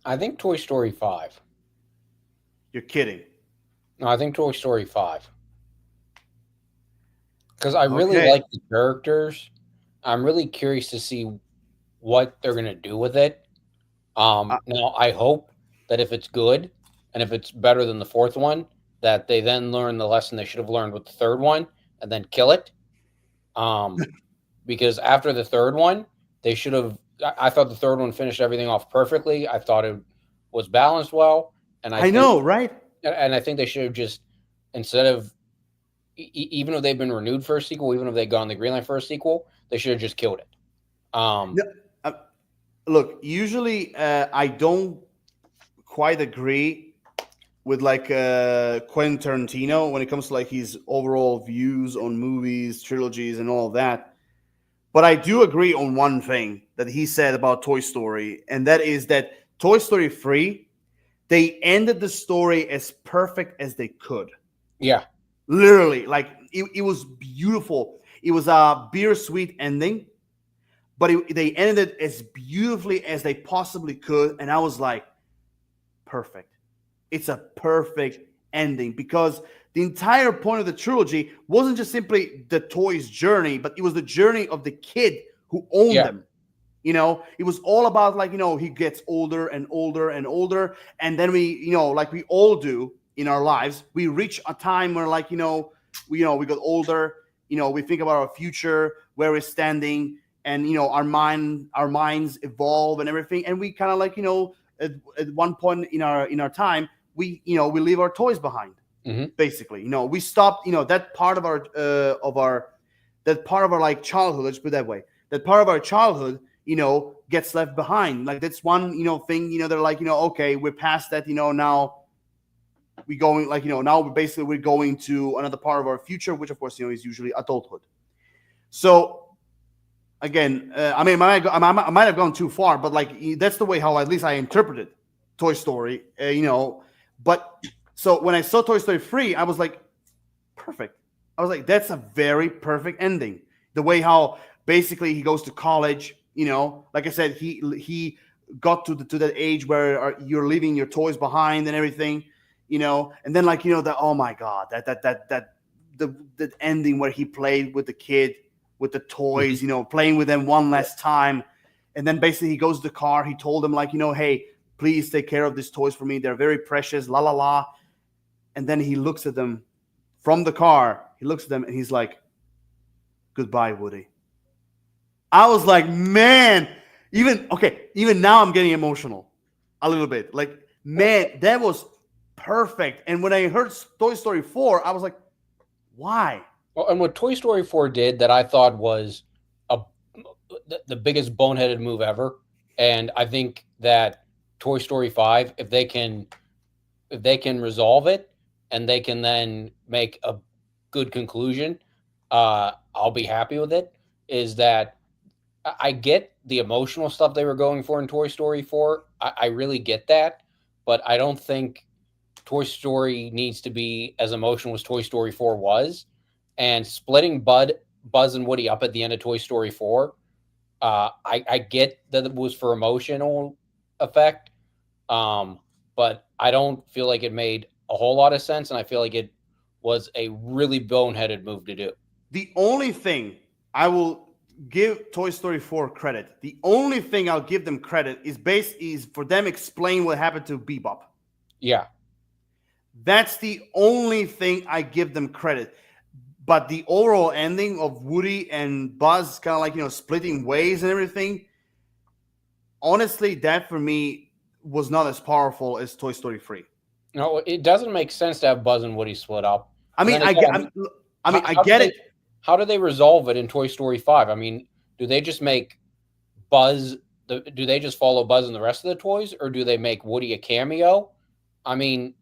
I think Toy Story 5. You're kidding. No, I think Toy Story 5. Because I really like the characters. I'm really curious to see what they're going to do with it. Now, I hope that if it's good and if it's better than the 4th one, that they then learn the lesson they should have learned with the 3rd one and then kill it. Because after the 3rd one, they should have. I thought the 3rd one finished everything off perfectly. I thought it was balanced well, and I know, right? And I think they should have just, instead of, even if they've been renewed for a sequel, even if they gone the green light for a sequel, they should have just killed it. Look, usually I don't quite agree with like Quentin Tarantino when it comes to like his overall views on movies, trilogies, and all of that. But I do agree on one thing that he said about Toy Story, and that is that Toy Story 3, they ended the story as perfect as they could. Yeah. Literally, like it was beautiful. It was a bittersweet ending, but they ended it as beautifully as they possibly could. And I was like, perfect. It's a perfect ending because the entire point of the trilogy wasn't just simply the toy's journey, but it was the journey of the kid who owned Yeah. them. It was all about like, he gets older and older and older. And then we, like we all do in our lives, we reach a time where like, we got older, we think about our future, where we're standing, and, our minds evolve and everything. And we kind of like, at one point in our time, we leave our toys behind, basically. We stopped, that part of our like childhood, let's put it that way, that part of our childhood, gets left behind. Like that's one, thing, they're like, okay, we're past that, now we going like, now we're going to another part of our future, which of course, is usually adulthood. So again, I mean, I might have gone too far, but like that's the way how at least I interpreted Toy Story, But so when I saw Toy Story 3, I was like, perfect. I was like, that's a very perfect ending. The way how basically he goes to college, like I said, he got to that age where you're leaving your toys behind and everything, and then like the oh my god, the ending where he played with the kid with the toys, playing with them one last time, and then basically he goes to the car. He told them like, hey, please take care of these toys for me. They're very precious. La la la. And then he looks at them from the car. He looks at them and he's like, goodbye, Woody. I was like, man, even now I'm getting emotional a little bit. Like, man, that was perfect. And when I heard Toy Story 4, I was like, why? Well, and what Toy Story 4 did that I thought was a the biggest boneheaded move ever, and I think that Toy Story 5, if they can resolve it and they can then make a good conclusion, I'll be happy with it. Is that I get the emotional stuff they were going for in Toy Story 4. I really get that, but I don't think Toy Story needs to be as emotional as Toy Story 4 was. And splitting Buzz and Woody up at the end of Toy Story 4, I get that it was for emotional effect, but I don't feel like it made a whole lot of sense, and I feel like it was a really boneheaded move to do. The only thing I will give Toy Story 4 credit, the only thing I'll give them credit is for them explain what happened to Bebop. Yeah. That's the only thing I give them credit. But the overall ending of Woody and Buzz kind of like, splitting ways and everything, honestly, that for me was not as powerful as Toy Story 3. No, it doesn't make sense to have Buzz and Woody split up. I mean, I get it. How do they resolve it in Toy Story 5? I mean, do they just make Buzz? Do they just follow Buzz and the rest of the toys, or do they make Woody a cameo? I mean,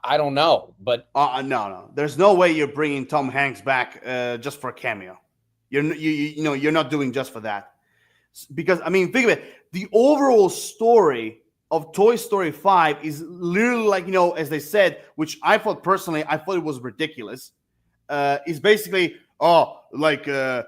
I don't know, but no. There's no way you're bringing Tom Hanks back just for a cameo. You're not doing just for that. Because I mean, think of it. The overall story of Toy Story 5 is literally like, as they said, which I thought it was ridiculous. Is basically the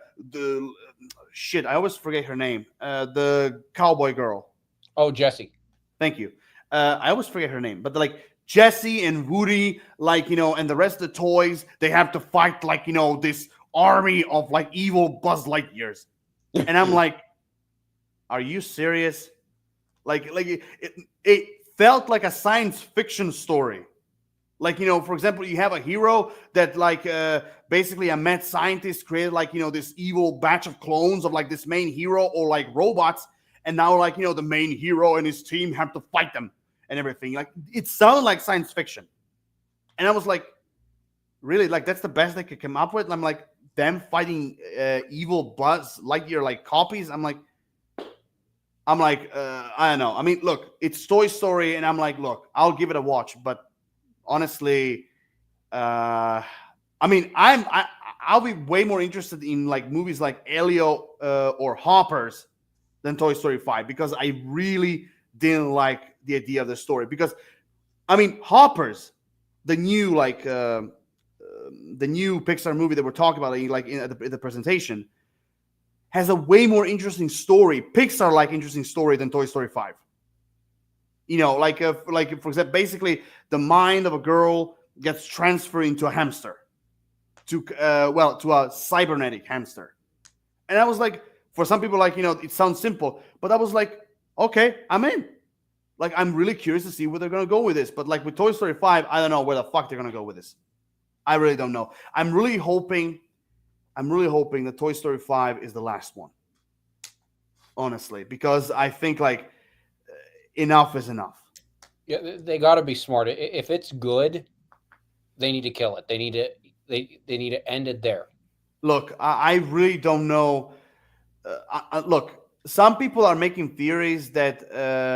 shit. I always forget her name. The cowboy girl. Oh, Jessie. Thank you. I always forget her name, but like Jessie and Woody, like, and the rest of the toys, they have to fight like, this army of like evil Buzz Lightyears. And I'm like, are you serious? Like it felt like a science fiction story. Like, for example, you have a hero that like basically a mad scientist created like, this evil batch of clones of like this main hero or like robots. And now like, the main hero and his team have to fight them and everything. Like it sounded like science fiction. And I was like, really? Like that's the best they could come up with? And I'm like, them fighting evil Buzz Lightyear like copies? I'm like, I'm like, I don't know. I mean, look, it's Toy Story, and I'm like, look, I'll give it a watch, but honestly, I mean, I'll be way more interested in like movies like Elio or Hoppers than Toy Story 5 because I really didn't like the idea of the story. Because I mean, Hoppers, the new the new Pixar movie that we're talking about, like in the presentation, has a way more interesting story, Pixar like interesting story than Toy Story 5. You know, like for example, basically the mind of a girl gets transferred into a hamster, to to a cybernetic hamster. And I was like, for some people, like, it sounds simple, but I was like, okay, I'm in. Like, I'm really curious to see where they're gonna go with this. But like with Toy Story 5, I don't know where the fuck they're gonna go with this. I really don't know. I'm really hoping that Toy Story 5 is the last one. Honestly, because I think like enough is enough. Yeah, they got to be smart. If it's good, they need to kill it. They need to end it there. Look, I really don't know. Look, some people are making theories that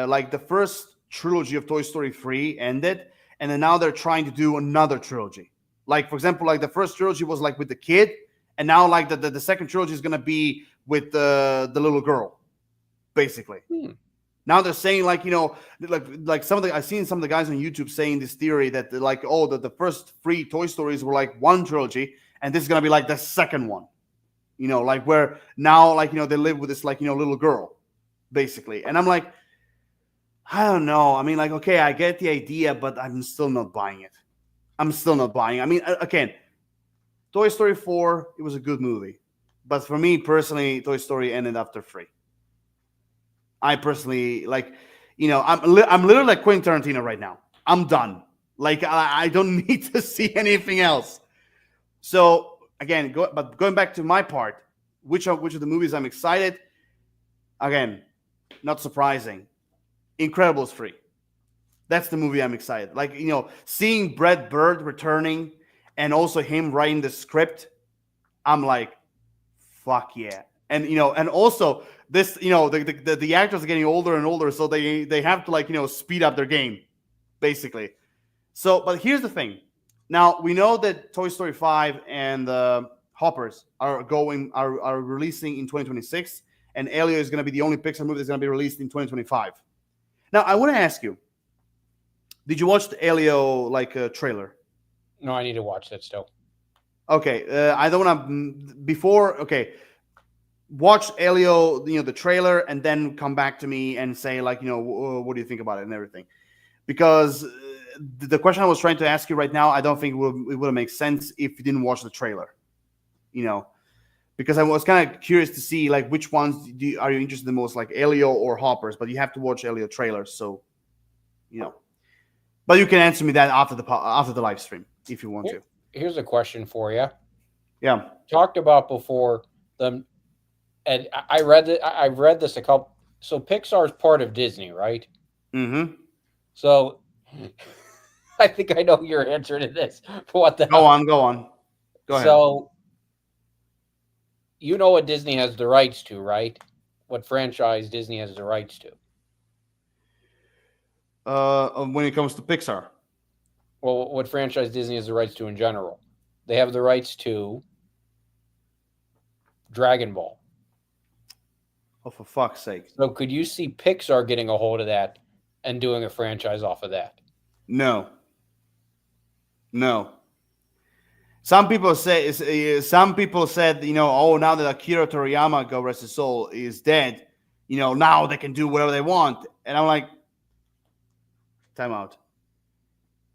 like the first trilogy of Toy Story 3 ended, and then now they're trying to do another trilogy. Like, for example, like the first trilogy was like with the kid, and now like the second trilogy is gonna be with the little girl, basically. Now they're saying like, like some of the I've seen some of the guys on YouTube saying this theory that like, oh, the first three Toy Stories were like one trilogy, and this is gonna be like the second one. Like where now, like, they live with this, like, little girl, basically. And I'm like, I don't know. I mean, like, okay, I get the idea, but I'm still not buying it. I'm still not buying it. I mean, again, Toy Story 4, it was a good movie. But for me personally, Toy Story ended after 3. I personally, like, I'm literally like Quentin Tarantino right now. I'm done. Like, I don't need to see anything else. So again, going back to my part, which of the movies I'm excited? Again, not surprising. Incredibles 3. That's the movie I'm excited. Like, seeing Brad Bird returning and also him writing the script, I'm like, fuck yeah. And and also this, the actors are getting older and older, so they have to, like, speed up their game, basically. So, but here's the thing. Now we know that Toy Story 5 and Hoppers are releasing in 2026, and Elio is going to be the only Pixar movie that's going to be released in 2025. Now I want to ask you, did you watch the Elio trailer? No, I need to watch that still. Okay, I don't want to before. Okay, watch Elio, the trailer, and then come back to me and say, like, what do you think about it and everything, because the question I was trying to ask you right now, I don't think it would make sense if you didn't watch the trailer. Because I was kind of curious to see, like, which ones are you interested in the most, like Elio or Hoppers, but you have to watch Elio trailers, so But you can answer me that after the live stream if you want to. Here's a question for you. Yeah. Talked about before them, and I read this a couple. So Pixar is part of Disney, right? Mm-hmm. So I think I know your answer to this. What the Go hell? on. Go ahead. So you know what Disney has the rights to, right? What franchise Disney has the rights to? When it comes to Pixar. Well, what franchise Disney has the rights to in general? They have the rights to Dragon Ball. Oh, for fuck's sake. So could you see Pixar getting a hold of that and doing a franchise off of that? No. Some people said, oh, now that Akira Toriyama, God rest his soul, is dead, now they can do whatever they want. And I'm like, time out.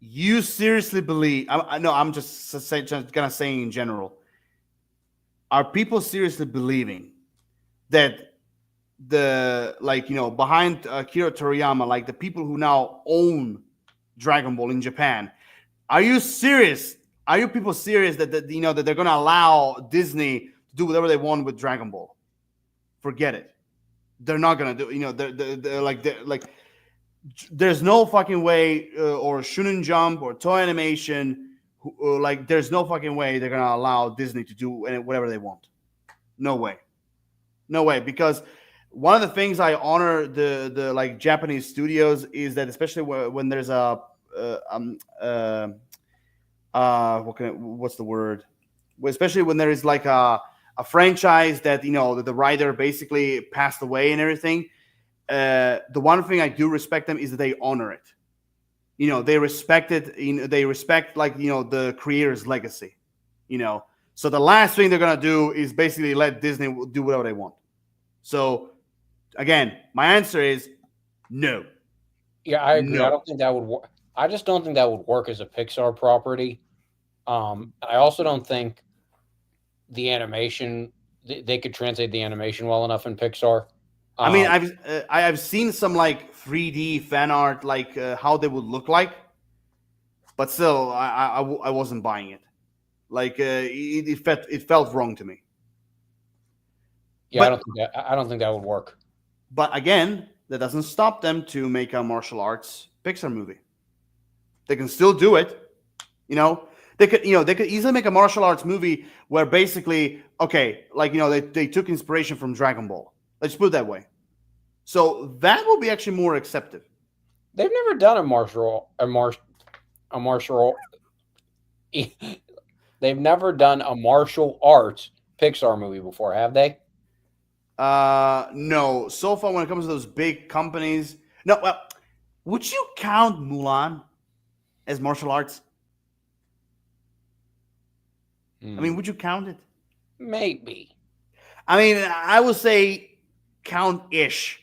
You seriously believe? I'm just gonna say in general. Are people seriously believing that behind Akira Toriyama, like the people who now own Dragon Ball in Japan, are you serious? Are you people serious that that they're gonna allow Disney to do whatever they want with Dragon Ball? Forget it. They're not gonna do. They're like. There's no fucking way, or Shonen Jump or Toei Animation, there's no fucking way they're gonna allow Disney to do whatever they want. No way, because one of the things I honor the like Japanese studios is that especially when there's a what's the word? Especially when there is like a franchise that that the writer basically passed away and everything. The one thing I do respect them is that they honor it. They respect it. They respect like the creator's legacy. So the last thing they're gonna do is basically let Disney do whatever they want. So again, my answer is no. Yeah, I agree. I No. don't think that would work. I just don't think that would work as a Pixar property. I also don't think the animation they could translate the animation well enough in Pixar. I mean, Um, I've seen some like 3D fan art, like how they would look like, but still, I wasn't buying it. Like it felt wrong to me. yeah, But I don't think that would work. again, that doesn't stop them to make a martial arts Pixar movie. They can still do it. You know, they could easily make a martial arts movie where basically, okay, like they took inspiration from Dragon Ball. Let's put it that way. So that will be actually more accepted. They've never done a martial. They've never done a martial arts Pixar movie before, have they? No. So far, when it comes to those big companies, no. Well, would you count Mulan as martial arts? I mean, Hmm, would you count it? maybe. I mean, I would say count-ish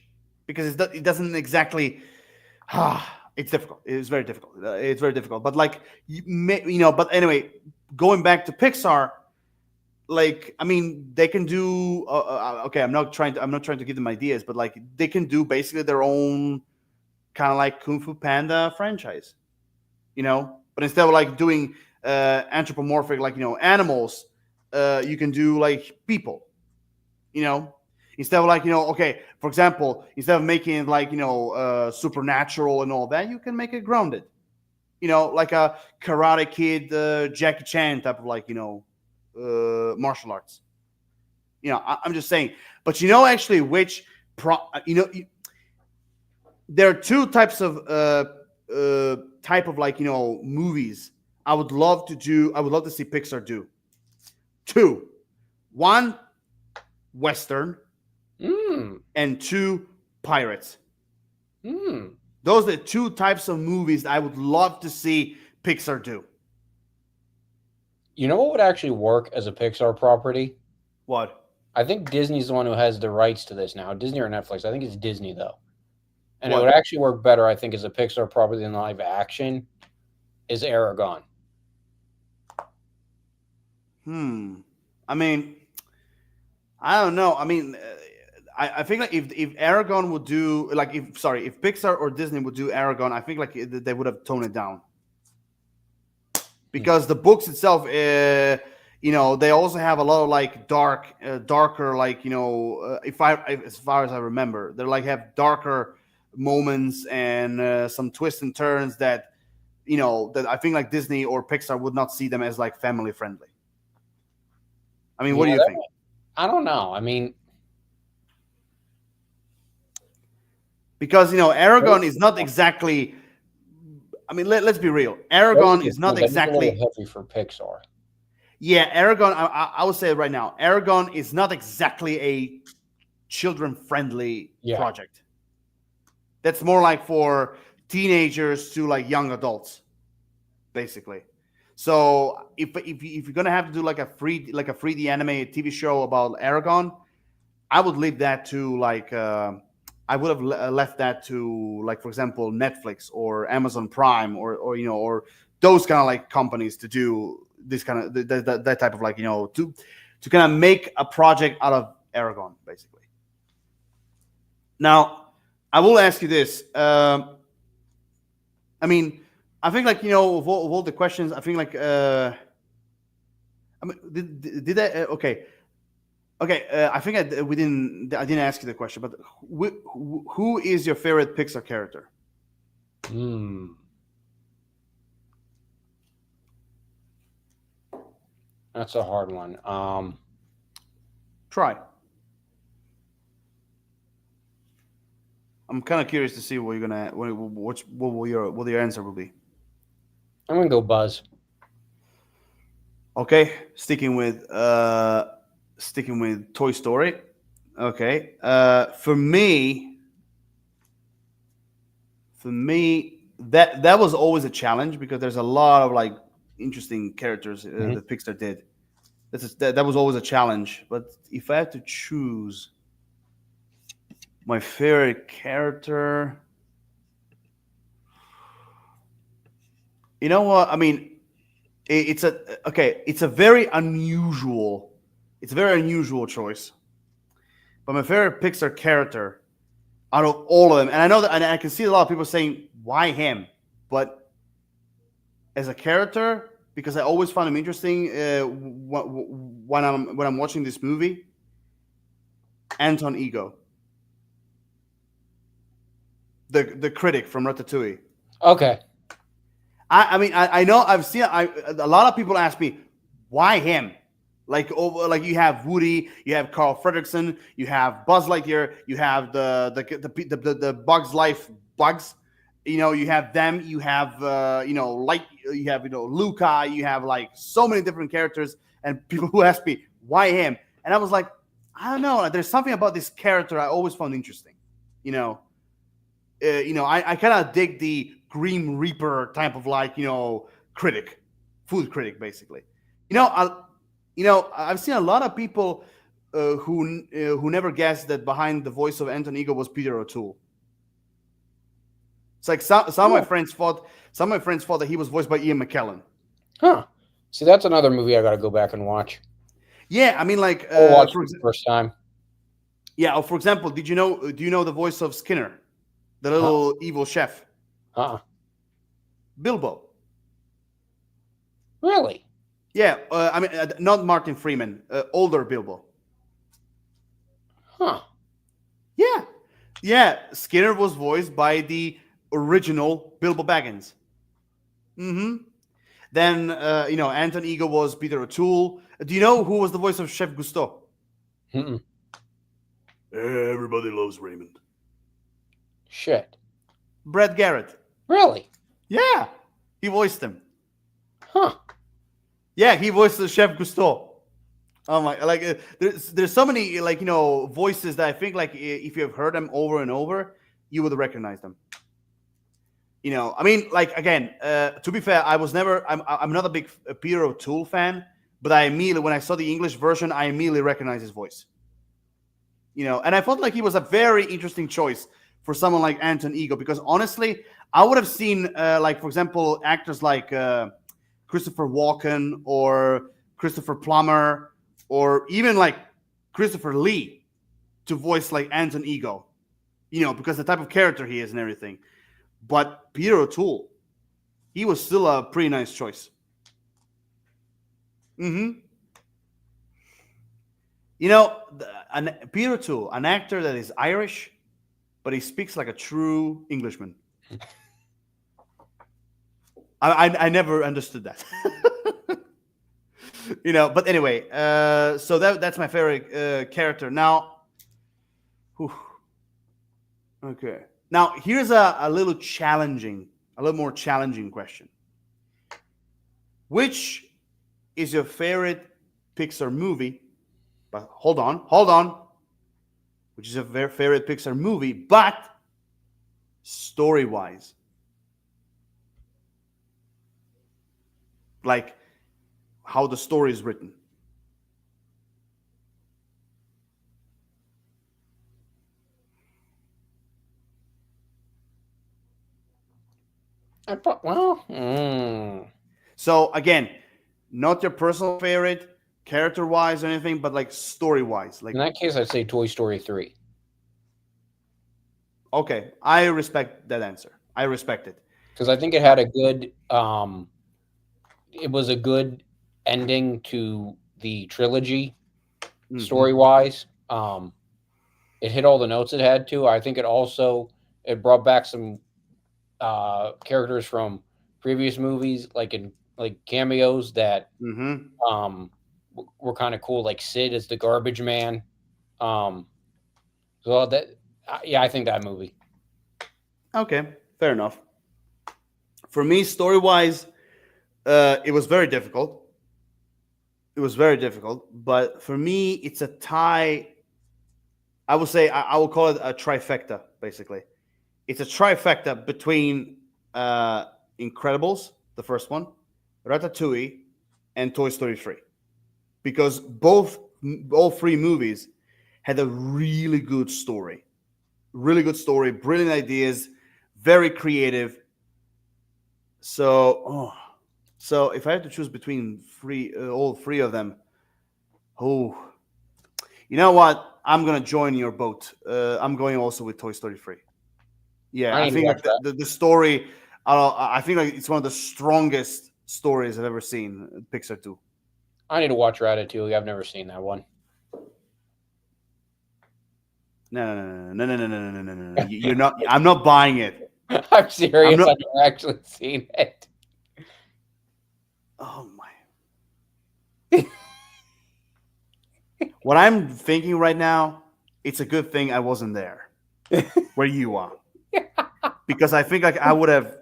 because it doesn't exactly. It's difficult. It's very difficult. It's very difficult. But like But anyway, going back to Pixar, like I mean, they can do. Okay, I'm not trying to give them ideas, but like they can do basically their own kind of like Kung Fu Panda franchise. But instead of like doing anthropomorphic like animals, you can do like people. You know, instead of like okay, for example, instead of making it like supernatural and all that, you can make it grounded. Like a Karate Kid, Jackie Chan type of like martial arts. I'm just saying. But actually, which there are two types of type of like movies I would love to see Pixar do. Two, one Western, Hmm. and two pirates. Hmm. Those are the two types of movies that I would love to see Pixar do. You know what would actually work as a Pixar property? What? I think Disney's the one who has the rights to this now. Disney or Netflix? I think it's Disney though, and it would What? actually work better. I think as a Pixar property than live action is Aragon. Hmm. I mean, I don't know. I mean, I think like if Aragon would do like if Pixar or Disney would do Aragon, I think like they would have toned it down Hmm. because the books itself, they also have a lot of like darker like as far as I remember, they like have darker moments and some twists and turns that I think like Disney or Pixar would not see them as like family friendly. I mean, what Yeah, do you think? I don't know. I mean, Because Aragon Frozen is not exactly. I mean, let's be real. Frozen Aragon is is not good. That is a little exactly. heavy for Pixar. Yeah, Aragon. I would say it right now. Aragon is not exactly a children-friendly Yeah. project. That's more like for teenagers to like young adults, basically. So if you're gonna have to do like a 3D animated TV show about Aragon, I would leave that to like I would have left that to like for example Netflix or Amazon Prime or those kind of like companies to do this kind of that type of like to kind of make a project out of Aragon basically. Now I will ask you this. I mean, I think like of all the questions, I think like I mean did I okay. Okay, I think I didn't ask you the question, but who is your favorite Pixar character? Hmm. That's a hard one. Try. I'm kind of curious to see what you're gonna what will your answer will be. I'm gonna go Buzz. Okay, sticking with Toy Story. Okay, for me that was always a challenge because there's a lot of like interesting characters Mhm. that Pixar did. That was always a challenge. But if I had to choose my favorite character, you know what? I mean, it's a okay. It's a very unusual choice. But my favorite Pixar character out of all of them, and I know that, and I can see a lot of people saying, "Why him?" But as a character, because I always found him interesting when I'm watching this movie, Anton Ego, the critic from Ratatouille. Okay. I mean, I know I've seen a lot of people ask me why him. Like you have Woody, you have Carl Fredricksen, you have Buzz Lightyear, you have the Bugs Life Bugs. You know, you have them, you have you have Luca, you have like so many different characters, and people who ask me why him, and I was like, I don't know. There's something about this character I always found interesting. You know, I kind of dig the Grim Reaper type of like critic, food critic basically. You know, I, I've seen a lot of people who never guessed that behind the voice of Anton Ego was Peter O'Toole. It's like some of my Oh. friends thought that he was voiced by Ian McKellen. Huh. See, that's another movie I got to go back and watch. Yeah, I mean, like Or watch for the first time. yeah. For example, did you know? Do you know the voice of Skinner, the Huh. little evil chef? Uh-uh. Bilbo. Really? Yeah, I mean, not Martin Freeman, older Bilbo. Huh. Yeah, yeah. Skinner was voiced by the original Bilbo Baggins. Mm-hmm. Then Anton Ego was Peter O'Toole. Do you know who was the voice of Chef Gusteau? Mm-mm. Everybody loves Raymond. Shit. Brad Garrett. Really? Yeah, he voiced him. Huh. Yeah, he voiced the Chef Gusteau. Oh my! Like there's so many like voices that I think like if you have heard them over and over, you would recognize them. I mean, like again, to be fair, I'm not a big Peter O'Toole fan, but I immediately when I saw the English version, I immediately recognized his voice. And I felt like he was a very interesting choice for someone like Anton Ego because honestly, I would have seen like for example actors like Christopher Walken or Christopher Plummer or even like Christopher Lee to voice like Anton Ego, because the type of character he is and everything. But Peter O'Toole, he was still a pretty nice choice. Mm-hmm. Peter O'Toole, an actor that is Irish, but he speaks like a true Englishman. I never understood that. But anyway, so that's my favorite character. Now, whew, okay. Now here's a little more challenging question. Which is your favorite Pixar movie? But hold on. Which is your favorite Pixar movie, but story-wise, like how the story is written. So again, not your personal favorite, character-wise or anything, but like story-wise. Like in that case, I'd say Toy Story 3. Okay, I respect that answer. I respect it. Because I think it had a good it was a good ending to the trilogy story wise. It hit all the notes it had to. I think it brought back some characters from previous movies, like cameos that were kind of cool, like Sid as the garbage man. So yeah, I think that movie. Okay, fair enough. For me, story wise, it was very difficult. It was very difficult, but for me, it's a tie. I would say I will call it a trifecta. Basically, it's a trifecta between uh, Incredibles, the first one, Ratatouille, and Toy Story 3, because all three movies had a really good story, brilliant ideas, very creative. So, so if I had to choose between all three of them, oh, you know what? I'm gonna join your boat. I'm going also with Toy Story 3. Yeah, I I need to think watch like that. the story. I think like it's one of the strongest stories I've ever seen. Pixar do. I need to watch Ratatouille. I've never seen that one. No, no, no, no, no, no, no, no, no, no, no. You're not. I'm not buying it. I'm I'm serious. not. I've never actually seen it. Oh my. What I'm thinking right now, it's a good thing I wasn't there where you are, because I think like I would have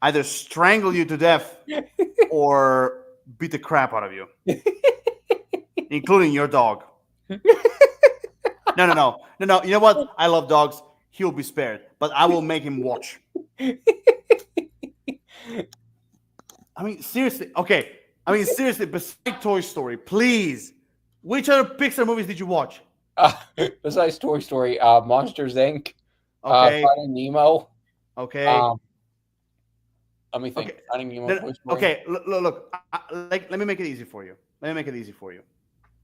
either strangled you to death or beat the crap out of you, including your dog. No, no, no, no, no. You know what? I love dogs. He'll be spared, but I will make him watch. I mean, seriously. Okay. I mean, seriously. Besides Toy Story, please. Which other Pixar movies did you watch? Uh, Besides Toy Story, Monsters Inc., Okay. Finding Nemo. Okay. Um, Let me think. Okay. Finding Nemo, No, Toy Story. okay. Look. Like, let me make it easy for you. Let me make it easy for you.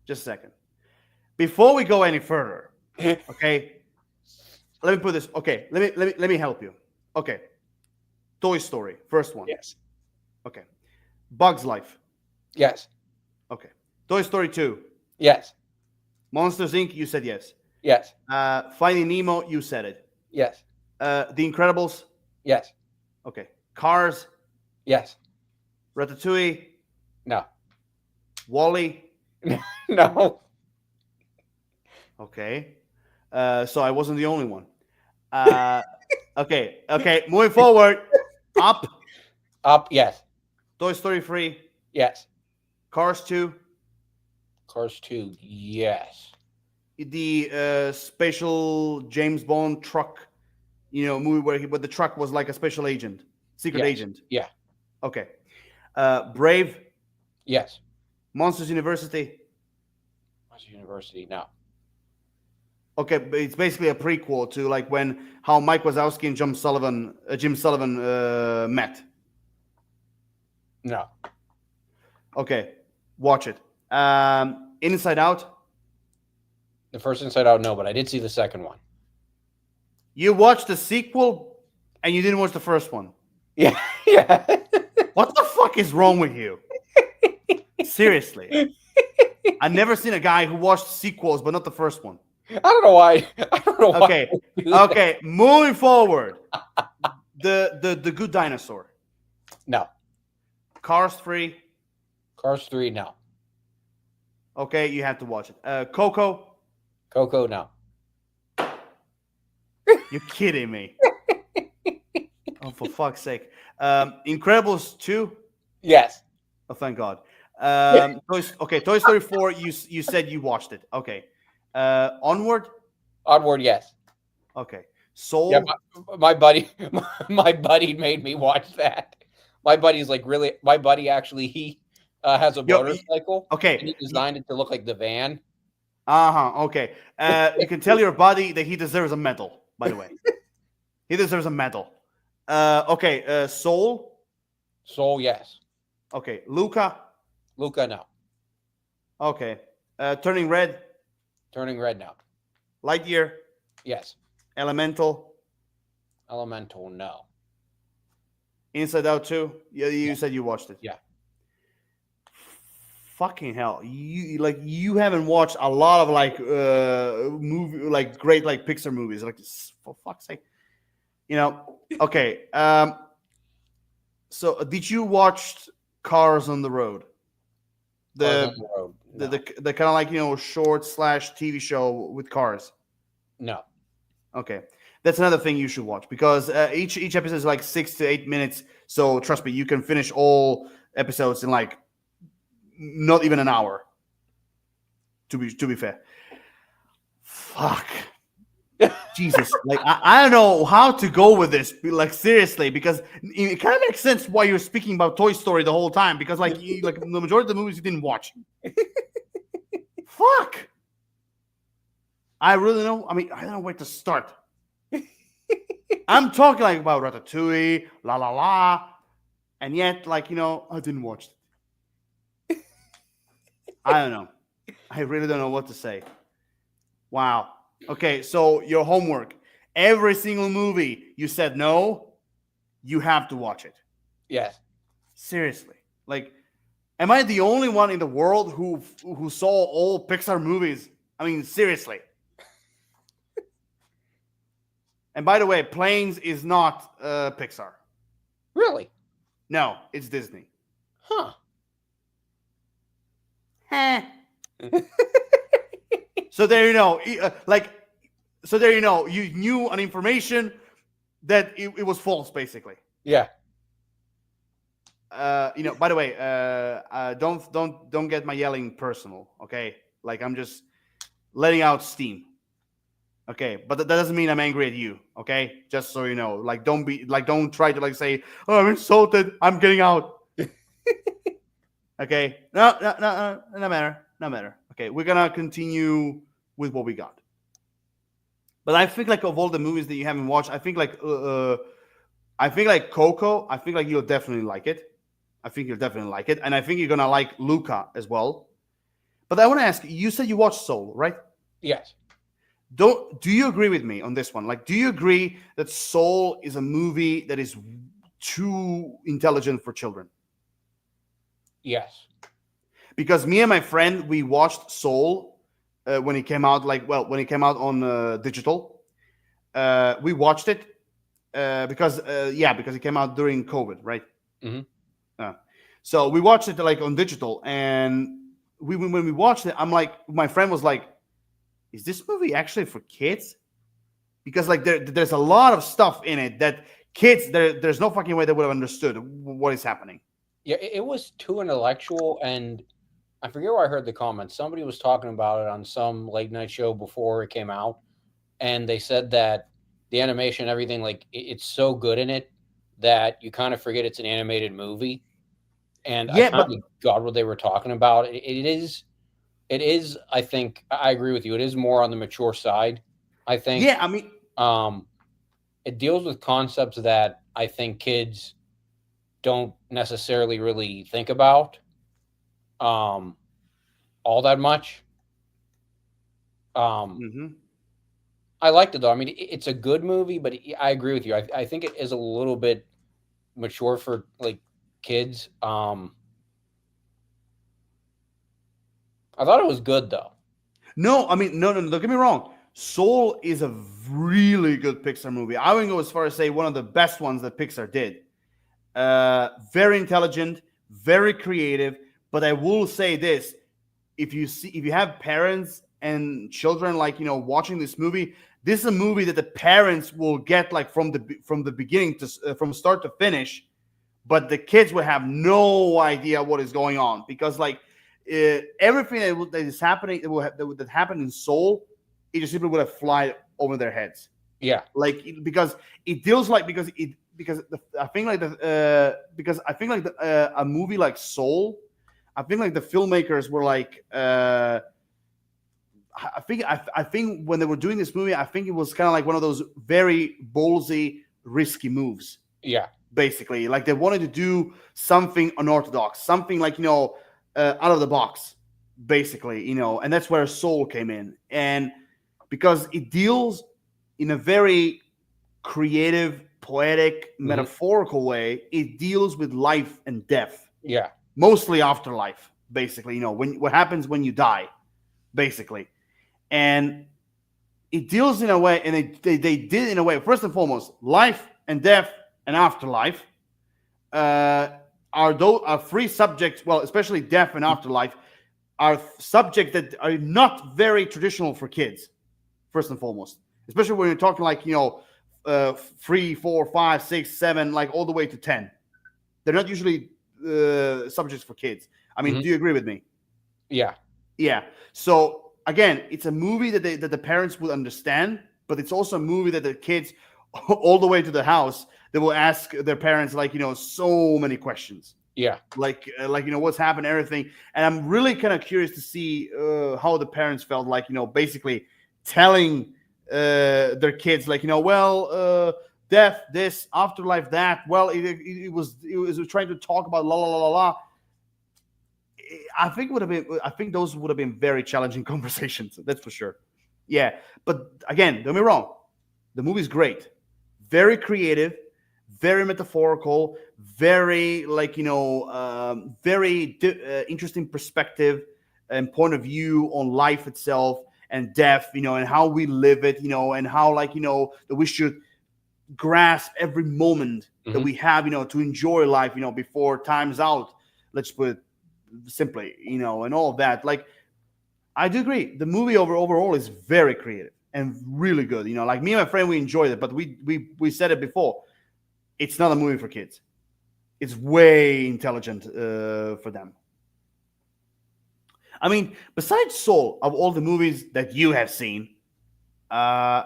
Just a second. Before we go any further, okay. Let me put this. Okay. Let me help you. Okay. Toy Story, first one. Yes. Okay. Bugs Life. Yes. Okay. Toy Story 2. Yes. Monsters Inc. You said yes. Yes. Finding Nemo. You said it. Yes. The Incredibles. Yes. Okay. Cars. Yes. Ratatouille. No. Wally. No. Okay. So I wasn't the only one. Okay. Okay. Moving forward. Up. Up. Yes. Toy Story 3. Yes. Cars 2. Cars 2. Yes. The special James Bond truck, movie where the truck was like a special agent, secret Yes. agent. Yeah. Okay. Brave. Yes. Monsters University. Monsters University. No. Okay, but it's basically a prequel to like how Mike Wazowski and Jim Sullivan met. No. Okay, watch it. Inside Out. The first Inside Out, no, but I did see the second one. You watched the sequel, and you didn't watch the first one. Yeah. Yeah. What the fuck is wrong with you? Seriously, I've never seen a guy who watched sequels but not the first one. I don't know why. I don't know why. Okay, okay. Moving forward, the Good Dinosaur. No. Cars 3. Cars 3, no. Okay, you have to watch it. Coco. Coco, no. You're kidding me. Oh, for fuck's sake. Incredibles 2. Yes. Oh, thank God. Toy Story 4. You said you watched it. Okay. Onward. Onward, yes. Okay. Soul. Yeah, my buddy, my buddy made me watch that. My buddy's like really. My buddy actually he has a motorcycle. Okay. And he designed it to look like the van. Okay. You can tell your buddy that he deserves a medal. By the way, he deserves a medal. Okay. Soul. Soul, yes. Okay. Luca. Luca, no. Okay. Turning Red. Turning Red, no. Lightyear. Yes. Elemental. Elemental, no. Inside Out 2. Yeah, you said you watched it. Yeah. Fucking hell. You haven't watched a lot of like movie like great like Pixar movies. Like, for fuck's sake. Okay. So did you watch Cars on the Road? Cars on the Road. No. The kind of like short / TV show with cars. No. Okay. That's another thing you should watch because each episode is like 6 to 8 minutes. So trust me, you can finish all episodes in like not even an hour. To be fair, fuck. Jesus, like I don't know how to go with this. Like seriously, because it kind of makes sense why you're speaking about Toy Story the whole time. Because like the majority of the movies you didn't watch. Fuck. I really know. I mean, I don't know where to start. I'm talking like about Ratatouille, La La La, and yet like I didn't watch it. I don't know. I really don't know what to say. Wow. Okay, so your homework. Every single movie you said no, you have to watch it. Yes. Seriously. Like, am I the only one in the world who saw all Pixar movies? I mean, seriously. And by the way, Planes is not Pixar. Really? No, it's Disney. Huh. So there you know, so there you know, you knew an information that it was false, basically. Yeah. By the way, don't get my yelling personal, okay? Like I'm just letting out steam, okay? But that doesn't mean I'm angry at you, okay? Just so you know, like don't try to like say, oh, I'm insulted, I'm getting out. Okay, no matter. Okay, we're gonna continue with what we got. But I think like of all the movies that you haven't watched, I think like Coco. I think like you'll definitely like it. And I think you're gonna like Luca as well. But I want to ask you said you watched Soul, right? Yes. Do you agree with me on this one? Like, do you agree that Soul is a movie that is too intelligent for children? Yes. Because me and my friend, we watched Soul when it came out. When it came out on digital, we watched it because it came out during COVID, right? Mm-hmm. So we watched it like on digital, and when we watched it, I'm like, my friend was like, "Is this movie actually for kids?" Because like there's a lot of stuff in it that kids there's no fucking way they would have understood what is happening. Yeah, it was too intellectual, and I forget where I heard the comments. Somebody was talking about it on some late night show before it came out, and they said that the animation, everything, like it's so good in it that you kind of forget it's an animated movie. And I kind of got what they were talking about. It is. I think I agree with you. It is more on the mature side. I think. Yeah, I mean, it deals with concepts that I think kids don't necessarily really think about all that much. I liked it though. I mean, it's a good movie, but I agree with you. I think it is a little bit mature for like kids. I thought it was good though. No, I mean, no, don't get me wrong. Soul is a really good Pixar movie. I wouldn't go as far as say one of the best ones that Pixar did. Very intelligent, very creative. But I will say this: if you have parents and children watching this movie, this is a movie that the parents will get like from the beginning to from start to finish, but the kids will have no idea what is going on because like everything that is happening that happened in Soul, it just simply would have fly over their heads. Yeah, like because it deals like I think like a movie like Soul, I think like the filmmakers were like I think when they were doing this movie, I think it was kind of like one of those very ballsy, risky moves. Yeah, basically, like they wanted to do something unorthodox, something like out of the box, basically, and that's where Soul came in, and because it deals in a very creative, poetic, metaphorical way, it deals with life and death. Yeah, mostly afterlife, basically. What happens when you die, basically. And it deals in a way, and they did in a way, first and foremost, life and death and afterlife are three subjects, well, especially death and afterlife, are subjects that are not very traditional for kids, first and foremost. Especially when you're talking like, three, four, five, six, seven, like all the way to 10. They're not usually subjects for kids. I mean, Mhm. do you agree with me? Yeah. Yeah. So again, it's a movie that the parents would understand, but it's also a movie that the kids, all the way to the house, they will ask their parents like so many questions, Yeah. like what's happened, everything. And I'm really kind of curious to see how the parents felt, like basically telling their kids like well death this, afterlife that. Well, it was trying to talk about la la la la la. I think it would have been. I think those would have been very challenging conversations. That's for sure. Yeah, but again, don't be wrong. The movie's great, very creative, very metaphorical, very very interesting perspective and point of view on life itself and death. And how we live it. And how that we should grasp every moment that Hmm. we have. To enjoy life. Before time's out. Let's put it simply, and all of that. Like, I do agree. The movie overall is very creative and really good. Like me and my friend, we enjoyed it, but we said it before. It's not a movie for kids. It's way intelligent for them. I mean, besides Soul, of all the movies that you have seen, uh,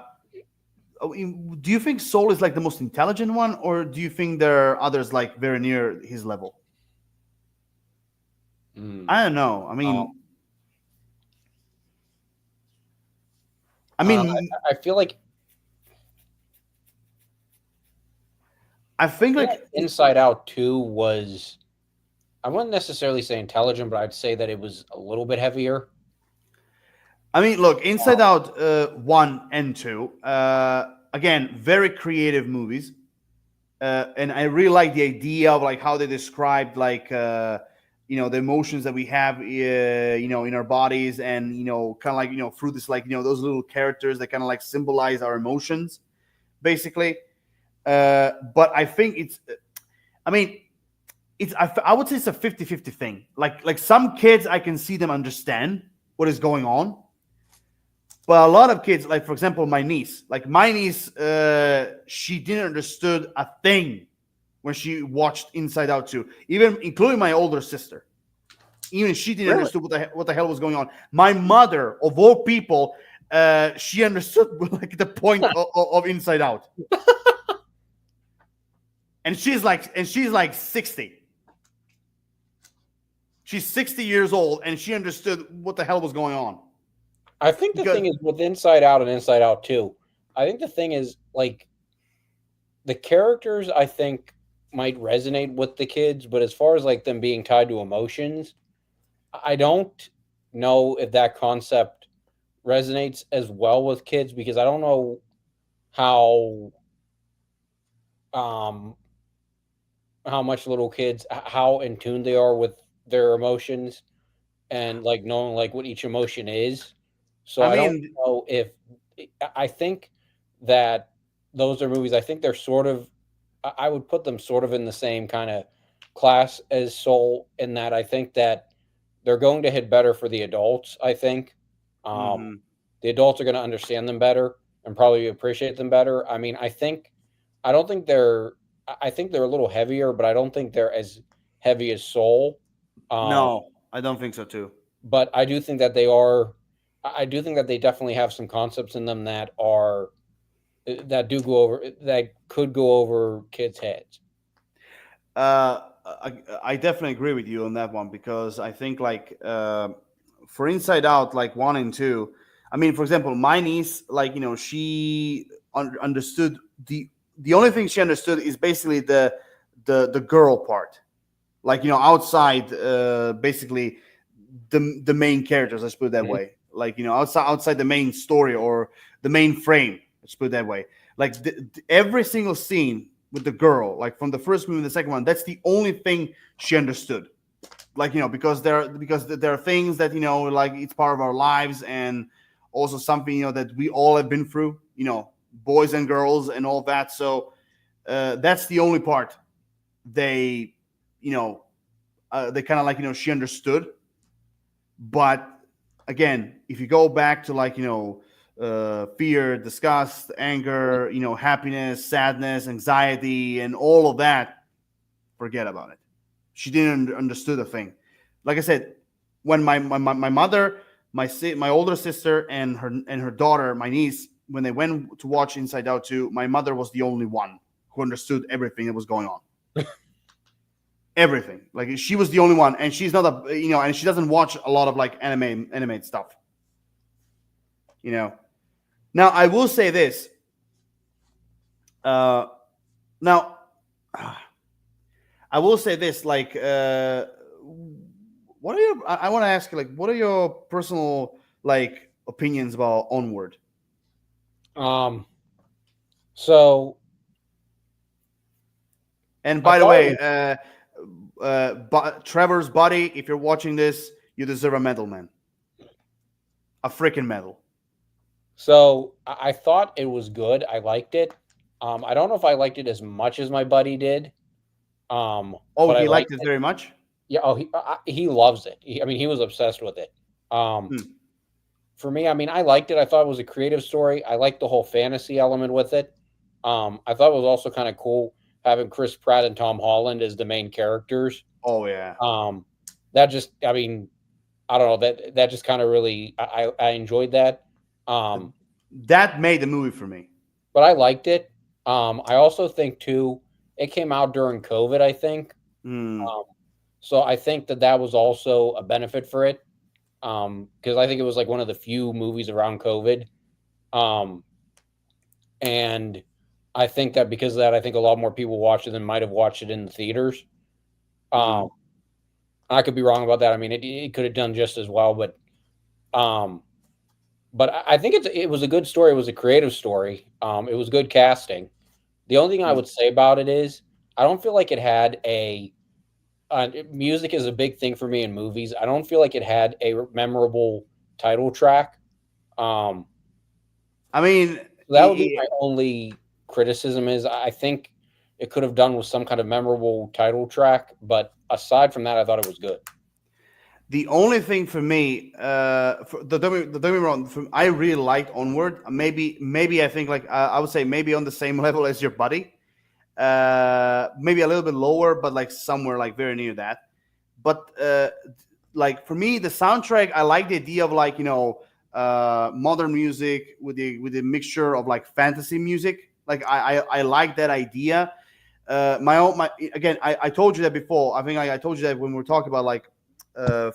do you think Soul is like the most intelligent one, or do you think there are others like very near his level? Mm. I don't know. I Um, mean, I I, mean, I feel like I think like Inside Out 2 was, I wouldn't necessarily say intelligent, but I'd say that it was a little bit heavier. I mean, look, Inside Out 1 and 2, again, very creative movies. And I really like the idea of like how they described like, the emotions that we have, in our bodies, and, kind of like, through this, like, those little characters that kind of like symbolize our emotions, basically. But I think I mean, I would say it's a 50-50 thing. Like some kids, I can see them understand what is going on, but a lot of kids, like for example, my niece, she didn't understood a thing when she watched Inside Out 2, even including my older sister. Even she didn't Really? understand what the hell was going on. My mother, of all people, she understood like the point of Inside Out, and she's like 60. She's 60 years old, and she understood what the hell was going on. I think the Because thing is with Inside Out and Inside Out 2, I think the thing is like the characters I think might resonate with the kids, but as far as like them being tied to emotions, I don't know if that concept resonates as well with kids because I don't know how um how much little kids how in tune they are with their emotions and like knowing like what each emotion is. So I I don't mean, know if I think that those are movies. I think they're sort of I would put them sort of in the same kind of class as Soul in that I think that they're going to hit better for the adults. I think mhm. the adults are going to understand them better and probably appreciate them better. I mean, I don't think I think they're a little heavier, but I don't think they're as heavy as Soul. Um, No, I don't think so too. but I do think that they are. I do think that they definitely have some concepts in them that are that do go over that could go over kids' heads. I definitely agree with you on that one, because I think like for Inside Out, like 1 and 2. I mean, for example, my niece, like she understood the only thing she understood is basically the girl part, like outside basically the main characters. Let's put it that Mhm. way. Like outside the main story or the main frame. Let's put it that way. Like every single scene with the girl, like from the first movie and the second one, that's the only thing she understood. Like because there are things that like it's part of our lives, and also something that we all have been through. Boys and girls and all that. So that's the only part they you know they kind of like she understood. But again, if you go back to like fear, disgust, anger, happiness, sadness, anxiety, and all of that. Forget about it. She didn't understood a thing. Like I said, when my mother, my older sister, and her daughter, my niece, when they went to watch Inside Out 2, my mother was the only one who understood everything that was going on. Everything. Like she was the only one, and she's not and she doesn't watch a lot of like animated stuff. Now I will say this. Now I will say this. Like, what are your? I want to ask you, like, what are your personal like opinions about Onward? So, And I by the thought way, it was, Trevor's buddy, if you're watching this, you deserve a medal, man. A freaking medal. I thought it was good. I liked it. I don't know if I liked it as much as my buddy did. Oh, But I he liked liked it it. very much. Yeah. Oh, he loves it. I mean, he was obsessed with it. Um, Hmm. for me, I mean, I liked it. I thought it was a creative story. I liked the whole fantasy element with it. I thought it was also kind of cool having Chris Pratt and Tom Holland as the main characters. Oh yeah. Um, that just, I mean, I don't know, that just kind of really, I enjoyed that. Um, That made the movie for me. but I liked it. I also think too, it came out during COVID, I think. Hmm. Um, so I think that was also a benefit for it. Because I think it was like one of the few movies around COVID. Um, and I think that because of that, I think a lot more people watched it than might have watched it in the theaters. Hmm. Um, I could be wrong about that. I mean, it could have done just as well, um, but I think it was a good story. It was a creative story. It was good casting. The only thing I Hmm. would say about it is I don't feel like it had music is a big thing for me in movies. I don't feel like it had a memorable title track. Um, I mean, so that would be my only criticism is I think it could have done with some kind of memorable title track, but aside from that, I thought it was good. the only thing for me, don't get me wrong, I really liked Onward. Maybe I think like I would say maybe on the same level as your buddy, maybe a little bit lower, but like somewhere like very near that. But like for me, the soundtrack, I like the idea of like modern music with the mixture of like fantasy music. Like I like that idea. My again, I told you that before. I think I told you that when we were talking about like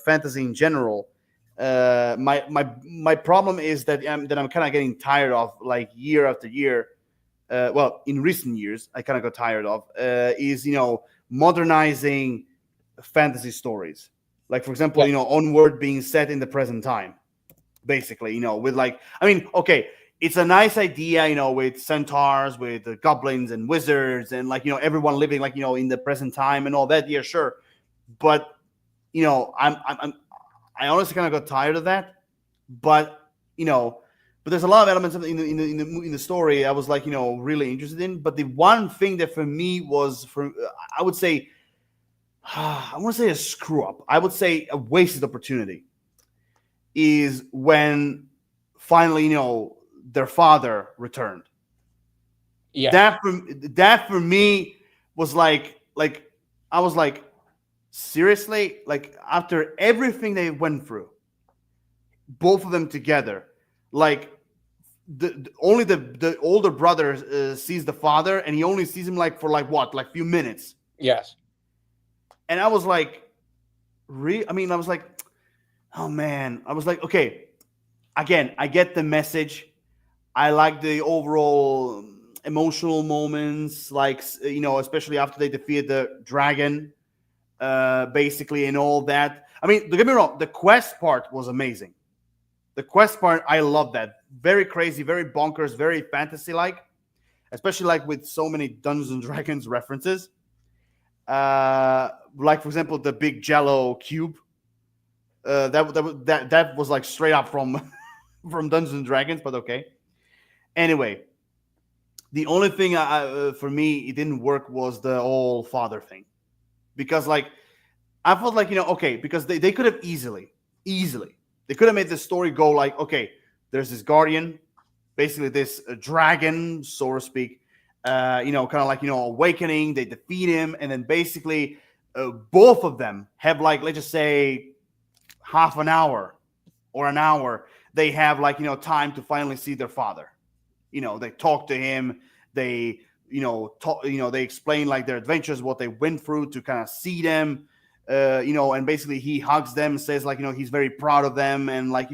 fantasy in general. My problem is that I'm kind of getting tired of like year after year. Well, in recent years, I kind of got tired of is modernizing fantasy stories. Like for example, Yeah. Onward being set in the present time, basically. With like, I mean, okay, it's a nice idea, with centaurs, with the goblins and wizards, and like everyone living like in the present time and all that. Yeah, sure, but I honestly kind of got tired of that. But but there's a lot of elements of in the story I was like really interested in. But the one thing that for me was I would say I want to say a screw up. I would say a wasted opportunity is when finally their father returned. Yeah. That for me was like I was like, seriously, like after everything they went through, both of them together, like only the older brother sees the father, and he only sees him like for like what, like few minutes. Yes. And I was like, I was like, oh man, I was like, okay, again, I get the message. I like the overall emotional moments, like especially after they defeated the dragon, basically, and all that. I mean, don't get me wrong, the quest part was amazing. The quest part, I love that. Very crazy, very bonkers, very fantasy like, especially like with so many Dungeons and Dragons references. Like for example, the big Jello cube. That was like straight up from from Dungeons and Dragons, but okay. Anyway, the only thing for me it didn't work was the whole father thing, because like I felt like okay, because they could have easily they could have made the story go like, okay, there's this guardian, basically this dragon, so to speak. Kind of like awakening. They defeat him, and then basically both of them have like let's just say half an hour or an hour. They have like time to finally see their father. They talk to him. They talk. They explain like their adventures, what they went through to kind of see them. And basically he hugs them, says like he's very proud of them, and like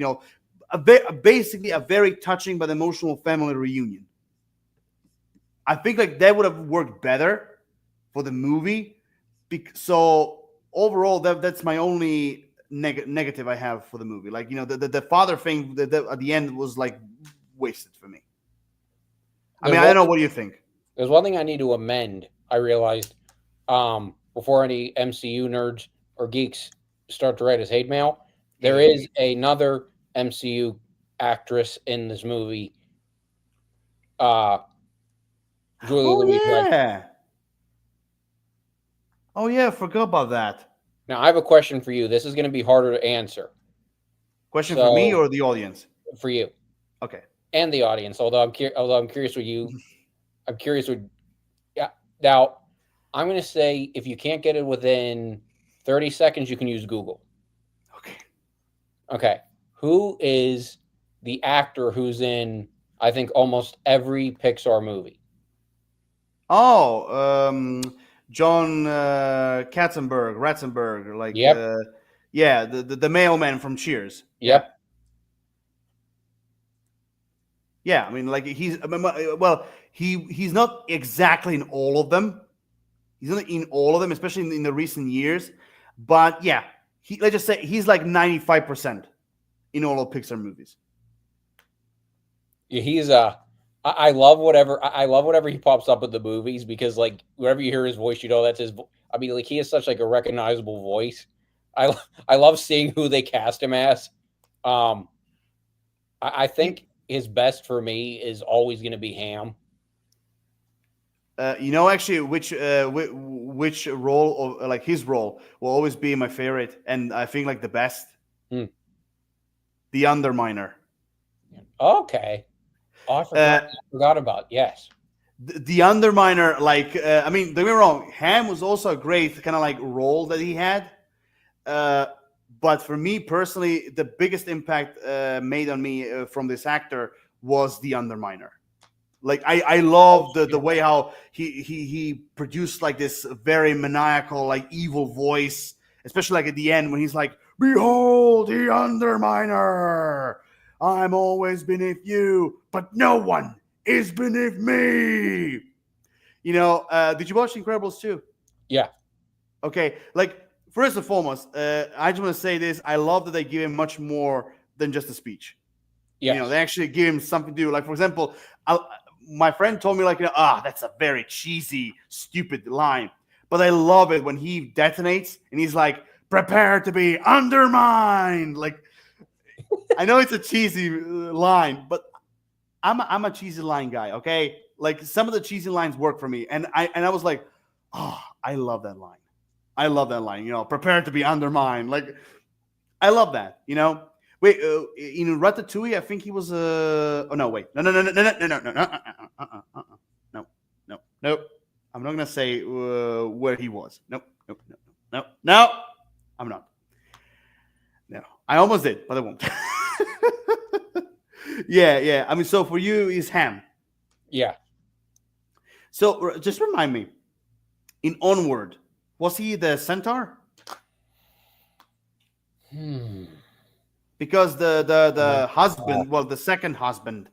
basically a very touching but emotional family reunion. I think like that would have worked better for the movie. So overall, that's my only negative I have for the movie. Like the father thing at the end was like wasted for me. I mean, I don't know. What do you think? There's one thing I need to amend. I realized before any MCU nerds or geeks start to write us hate mail, there is another MCU actress in this movie. Julie Louis Dreyfus. Oh yeah, I forgot about that. Now I have a question for you. This is going to be harder to answer. Question for me or the audience? For you. Okay. And the audience. Although I'm curious with you. I'm curious with. Yeah. Now, I'm going to say if you can't get it within 30 seconds, you can use Google. Okay. Okay. Who is the actor who's in, I think, almost every Pixar movie? Oh, John Ratzenberg, like yep. The mailman from Cheers. Yep. Yeah, I mean, like he's not exactly in all of them. He's not in all of them, especially in the recent years. But yeah, let's just say he's like 95% in all of Pixar movies. Yeah, he's I love whatever he pops up in the movies because like whenever you hear his voice, that's his. I mean, like he has such like a recognizable voice. I love seeing who they cast him as. I think his best for me is always going to be Ham. Actually, which role of like his role will always be my favorite, and I think like the best. The Underminer. Okay. Oh, I forgot about. Yes. The Underminer, like, I mean, don't get me wrong, Ham was also a great kind of like role that he had. But for me personally, the biggest impact made on me from this actor was the Underminer. Like, I love the way how he produced like this very maniacal, like evil voice, especially like at the end when he's like, "Behold the Underminer! I'm always beneath you, but no one is beneath me." Did you watch Incredibles 2? Yeah. Okay, like first and foremost, I just want to say this: I love that they give him much more than just a speech. Yeah, they actually give him something to do. Like for example, my friend told me like, that's a very cheesy, stupid line, but I love it when he detonates and he's like, "Prepare to be undermined." Like, I know it's a cheesy line, but I'm a cheesy line guy. Okay, like some of the cheesy lines work for me, and I was like, oh, I love that line. I love that line. Prepare to be undermined. Like, I love that. Wait, in Ratatouille, I think he was oh no, wait, no, I'm not gonna say where he was. Nope. I'm not. No, I almost did, but I won't. Yeah. I mean, so for you, is Ham. Yeah. So just remind me, in Onward, was he the centaur? Because the husband, well, the second husband,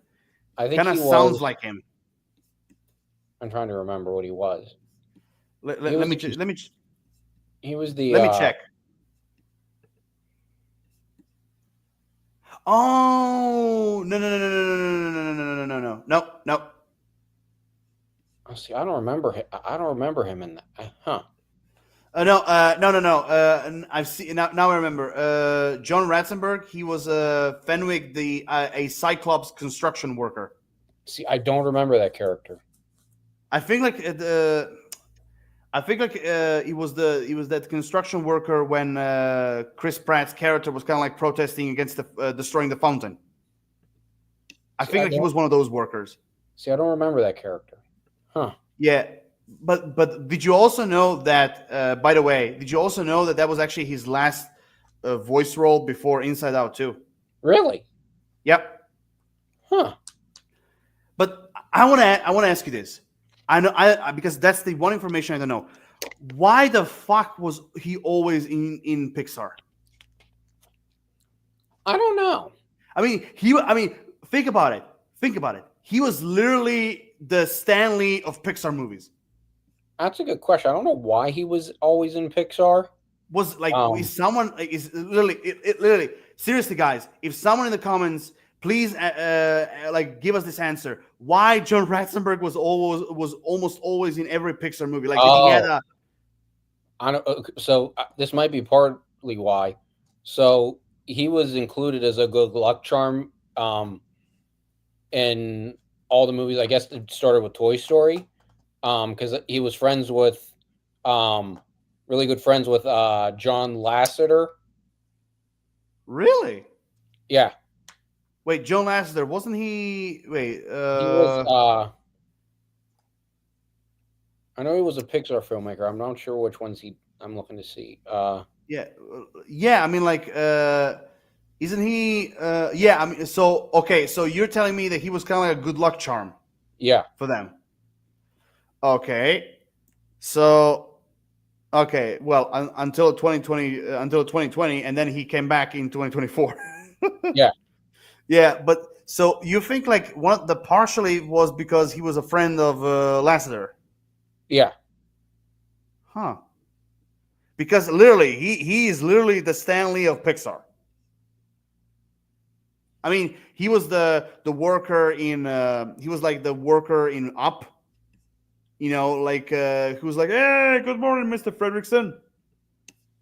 I think kind of sounds like him. I'm trying to remember what he was. Let me. He was the. Let me check. Oh no! Oh, see, I don't remember him in that. Huh. No. I've seen now. I remember. John Ratzenberg. He was Fenwick, a Cyclops construction worker. See, I don't remember that character. I think like he was that construction worker when Chris Pratt's character was kind of like protesting against destroying the fountain. I See, think like he was one of those workers. I don't remember that character. Huh. Yeah, but did you also know that? By the way, did you also know that that was actually his last voice role before Inside Out too? Really? Yep. Huh. But I want to ask you this. I know because that's the one information I don't know. Why the fuck was he always in Pixar? I don't know. I mean, think about it. Think about it. He was literally the Stanley of Pixar movies. That's a good question. I don't know why he was always in Pixar. Was like Um, is someone like, is literally it literally seriously, guys? If someone in the comments, please like give us this answer. Why John Ratzenberg was almost always in every Pixar movie? Like did he had oh, a I don't. So this might be partly why. So he was included as a good luck charm in all the movies. I guess it started with Toy Story, because he was friends with, really good friends with John Lasseter. really? Yeah, Wait, John Lasseter wasn't he? Wait, he was. I know he was a Pixar filmmaker. I'm not sure which ones he. I'm looking to see. yeah, yeah. I mean, like, isn't he? Yeah. I mean, so okay. So you're telling me that he was kind of like a good luck charm Yeah, for them? Okay. So okay. Well, until 2020, and then he came back in 2024. yeah, Yeah, but so you think like one of the partially was because he was a friend of Lasseter, yeah. huh? Because literally, he is literally the Stanley of Pixar. I mean, he was the worker in he was like the worker in Up. You know, like who was like, "Hey, good morning, Mr. Fredrickson."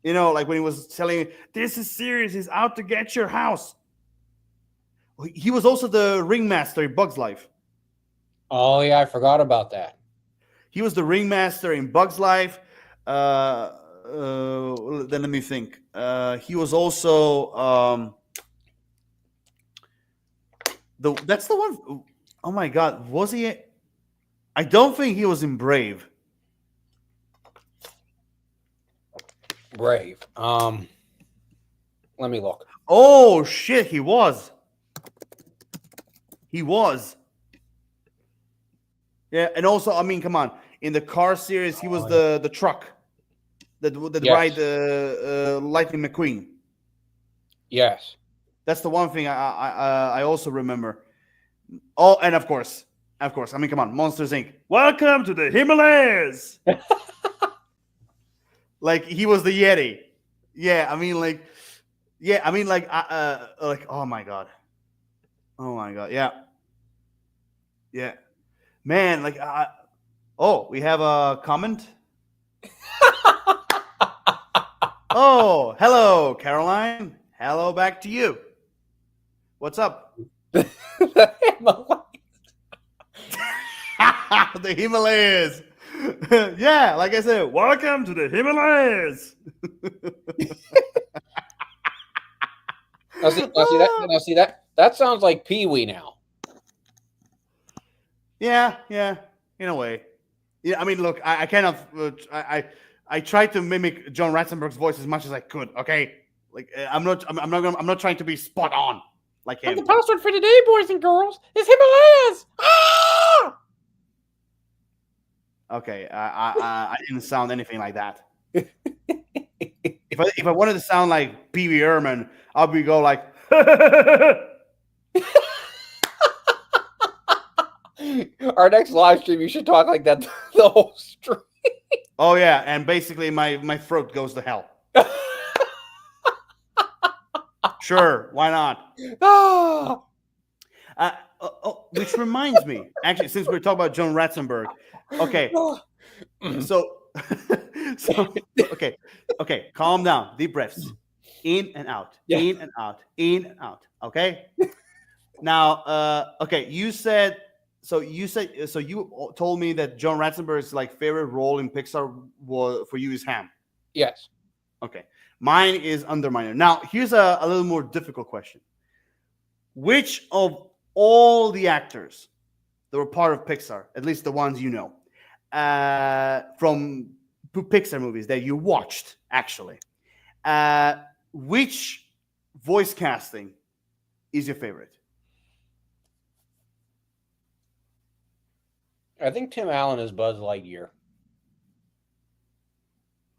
You know, like when he was telling, "This is serious. He's out to get your house." He was also the ringmaster in Bugs Life. Oh yeah, I forgot about that. He was the ringmaster in Bugs Life. Then let me think. He was also that's the one. Oh my God, was he? I don't think he was in Brave. Brave. Let me look. Oh shit, he was. He was. Yeah, and also, I mean, come on. In the Car series, he was the truck that Yes. ride Lightning McQueen. Yes. That's the one thing I also remember. Oh, and of course. I mean, come on, Monsters Inc. Welcome to the Himalayas. Like he was the Yeti. Yeah, I mean, like, like, oh my God, yeah, yeah, man, like, oh, we have a comment. Oh, hello, Caroline. Hello, back to you. What's up? The Himalayas. Yeah, like I said, welcome to the Himalayas. Now see that sounds like Pee Wee now. Yeah, in a way. Yeah, I mean, look, I cannot. I tried to mimic John Ratzenberg's voice as much as I could. Okay, like I'm not trying to be spot on like him. And the password for today, boys and girls, is Himalayas. Ah! Okay, I didn't sound anything like that. If I wanted to sound like Pee Wee Herman, I'll be go like. Our next live stream, you should talk like that the whole stream. Oh yeah, and basically my throat goes to hell. Sure, why not? Ah! Which reminds me, actually, since we're talking about John Ratzenberg, okay, so okay, calm down, deep breaths, in and out, Yeah. in and out, in and out. Okay. Now, okay, you told me that John Ratzenberg's like favorite role in Pixar was for you is Ham. Yes. Okay, mine is Underminer. Now, here's a little more difficult question. Which of all the actors that were part of Pixar, at least the ones you know, from Pixar movies that you watched, actually, which voice casting is your favorite? I think Tim Allen is Buzz Lightyear.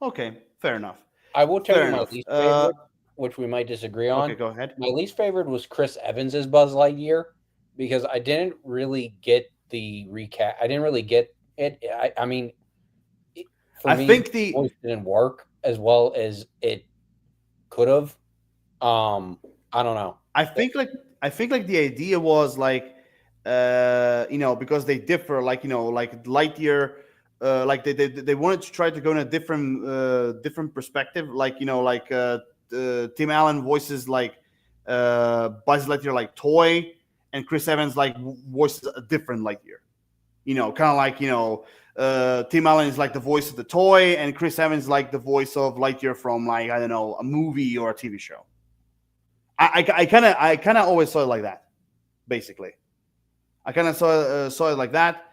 Okay, fair enough. I will tell Fair you my enough. least favorite, which we might disagree Okay, on. go ahead. My least favorite was Chris Evans as Buzz Lightyear because I didn't really get the recap. I didn't really get it. I mean, for I me, think the voice didn't work as well as it could have. I don't know. I think like the idea was like because they differ, like like Lightyear, like they wanted to try to go in a different perspective, like Tim Allen voices like Buzz Lightyear like toy, and Chris Evans like voices a different Lightyear, kind of like Tim Allen is like the voice of the toy, and Chris Evans like the voice of Lightyear from, like, I don't know, a movie or a TV show. I kind of always saw it like that, basically. I kind of saw it like that.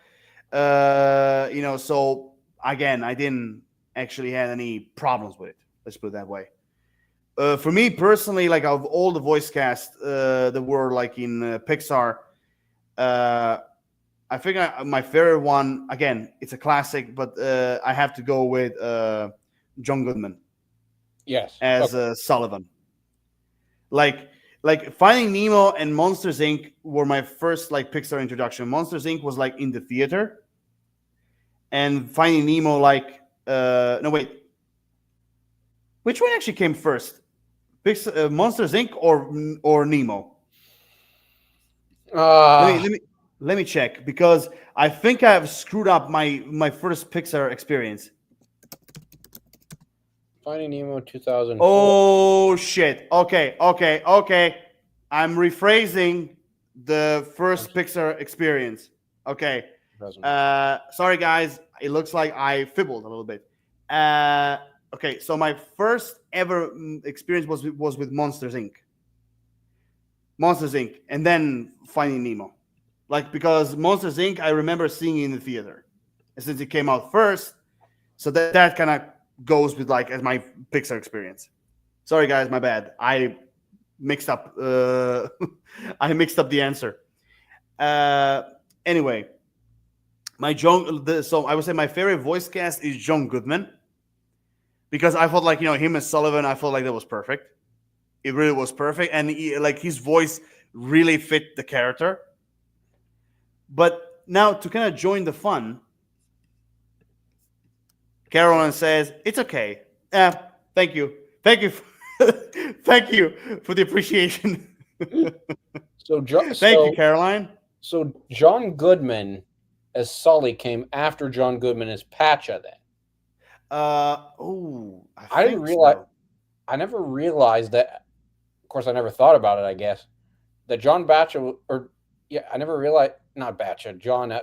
So again, I didn't actually have any problems with it. Let's put it that way. For me personally, like, of all the voice cast that were like in Pixar, I think my favorite one, again, it's a classic, but I have to go with John Goodman. Yes. As Sullivan. Like Finding Nemo and Monsters Inc. were my first like Pixar introduction. Monsters Inc. was like in the theater, and Finding Nemo no, wait, which one actually came first? Monsters Inc. or Nemo? Let me check, because I think I've screwed up my first Pixar experience. Finding Nemo 2004. Oh shit! Okay. I'm rephrasing the first Pixar experience. Okay. Sorry guys, it looks like I fibbled a little bit. Okay, so my first ever experience was with Monsters Inc. And then Finding Nemo. Like, because Monsters Inc. I remember seeing in the theater, and since it came out first, so that kind of goes with like as my Pixar experience. Sorry guys, my bad. I mixed up I mixed up the answer. Anyway, so I would say my favorite voice cast is John Goodman, because I felt like him as Sullivan, I felt like that was perfect. It really was perfect, and like his voice really fit the character. But now, to kind of join the fun, Caroline says it's okay. Thank you, thank you for the appreciation. Thank you, Caroline. So John Goodman as Sully came after John Goodman as Patcha. Then I didn't realize. So. I never realized that. Of course, I never thought about it. I guess that John Batcha, I never realized. Not Batcha, John.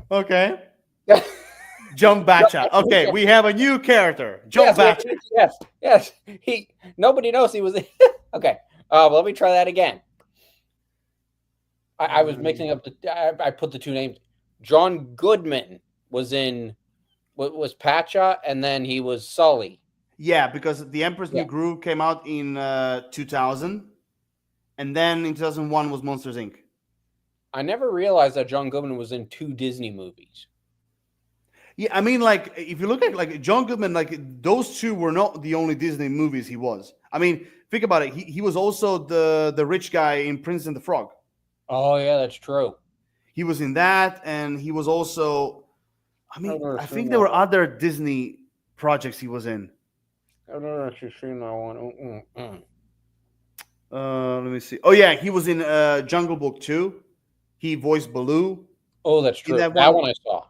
Okay. John Batcha. Okay, we have a new character. John Batcha. Yes. Nobody knows he was. Okay. Well, let me try that again. I was mixing up I put the two names. John Goodman was Patcha, and then he was Sully. Yeah, because The Emperor's New Groove came out in 2000, and then in 2001 was Monsters Inc. I never realized that John Goodman was in 2 Disney movies. Yeah, I mean, like, if you look at like John Goodman, like those 2 were not the only Disney movies he was. I mean, think about it. He was also the rich guy in Prince and the Frog. Oh yeah, that's true. He was in that, and he was also. I mean, I think there were other Disney projects he was in. I've never actually seen that one. Let me see. Oh yeah, he was in Jungle Book 2. He voiced Baloo. Oh, that's true. That one I saw.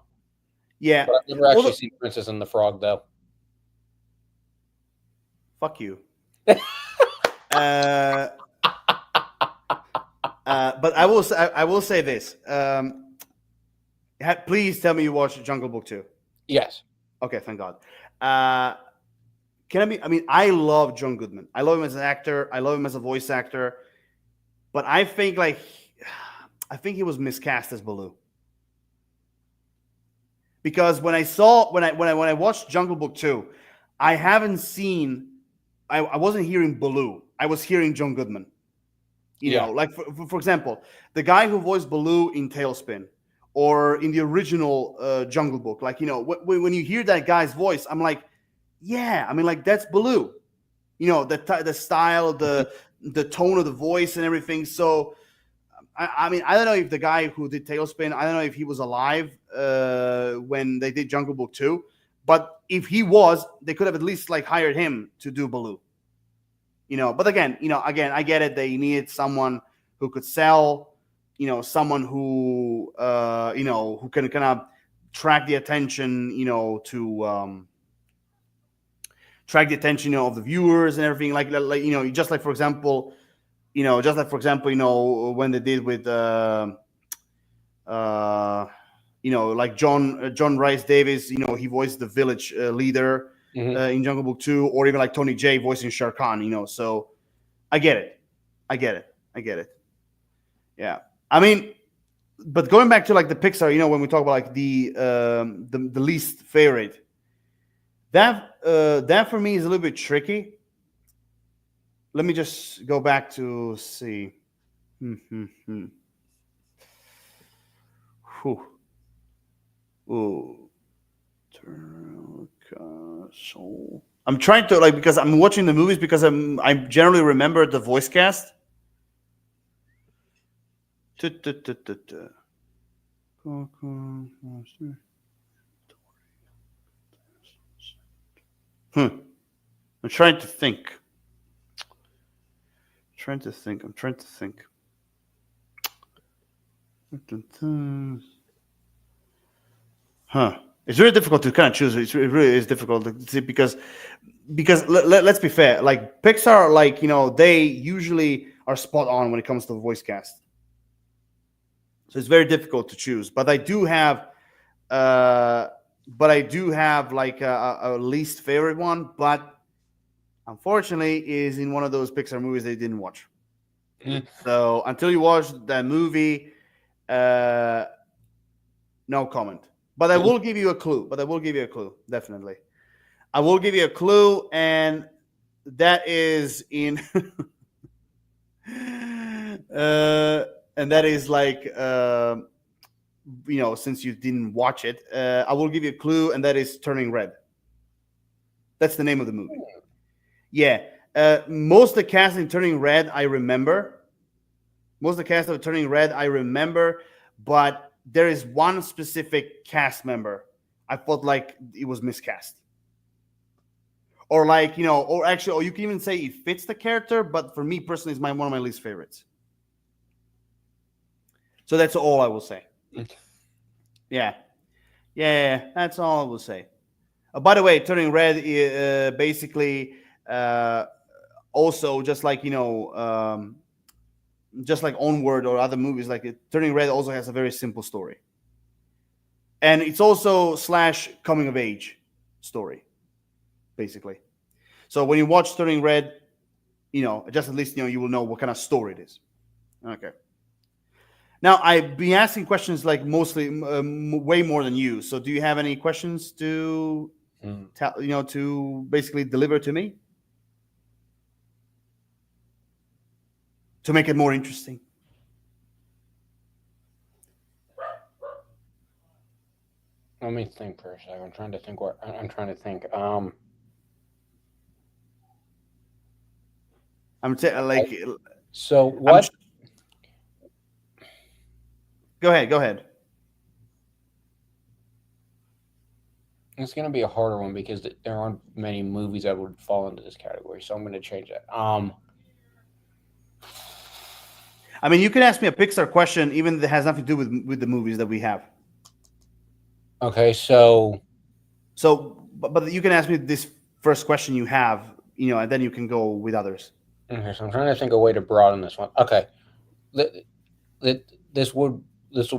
Yeah. But I've never actually seen Princess and the Frog, though. Fuck you. But I will say this. Please tell me you watched Jungle Book 2. Yes. Okay, thank God. can I be? I mean, I love John Goodman. I love him as an actor. I love him as a voice actor. But I think like I think he was miscast as Baloo. Because when I watched Jungle Book 2, I haven't seen I wasn't hearing Baloo. I was hearing John Goodman. You Yeah. know, like for example, the guy who voiced Baloo in Tailspin or in the original Jungle Book, like when you hear that guy's voice, I'm like, yeah, I mean like that's Baloo. You know, the style, the tone of the voice and everything. So I mean, I don't know if the guy who did Tailspin, I don't know if he was alive when they did Jungle Book 2, but if he was, they could have at least like hired him to do Baloo. But again, I get it. They needed someone who could sell, someone who, who can kind of track the attention, to track the attention, of the viewers and everything. Just like for example, when they did with, like John Rice Davis, he voiced the village leader in Jungle Book 2, or even like Tony Jay voicing Shere Khan. So I get it. I get it. I get it. Yeah. I mean, but going back to like the Pixar, when we talk about like the least favorite, that for me is a little bit tricky. Let me just go back to see. Whew. Ooh. Soul. I'm trying to like because I'm watching the movies because I generally remember the voice cast. I'm trying to think. I'm trying to think. Huh. It's really difficult to kind of choose. It really is difficult to see because let's be fair. Like Pixar, like they usually are spot on when it comes to the voice cast. So it's very difficult to choose. But I do have, like a least favorite one. But unfortunately, is in one of those Pixar movies they didn't watch. So until you watch that movie, no comment. But I will give you a clue. Definitely. I will give you a clue, and that is in, and that is like, since you didn't watch it, I will give you a clue, and that is Turning Red. That's the name of the movie. Yeah. Most of the cast in Turning Red, I remember. Most of the cast of Turning Red, I remember, but there is one specific cast member I felt like it was miscast. Or like, or actually, or you can even say it fits the character, but for me personally, it's one of my least favorites. So that's all I will say. Yeah. Yeah, that's all I will say. By the way, Turning Red basically also just like, just like Onward or other movies, like Turning Red also has a very simple story. And it's also / coming of age story, basically. So when you watch Turning Red, just at least, you will know what kind of story it is. Okay. Now, I've been asking questions like mostly way more than you. So do you have any questions to, to basically deliver to me? To make it more interesting? Let me think for a second. I'm trying to think like. So what? Go ahead. It's going to be a harder one because there aren't many movies that would fall into this category. So I'm going to change that. I mean, you can ask me a Pixar question, even that has nothing to do with the movies that we have. Okay, so but you can ask me this first question you have, and then you can go with others. Okay, so I'm trying to think of a way to broaden this one. Okay, this will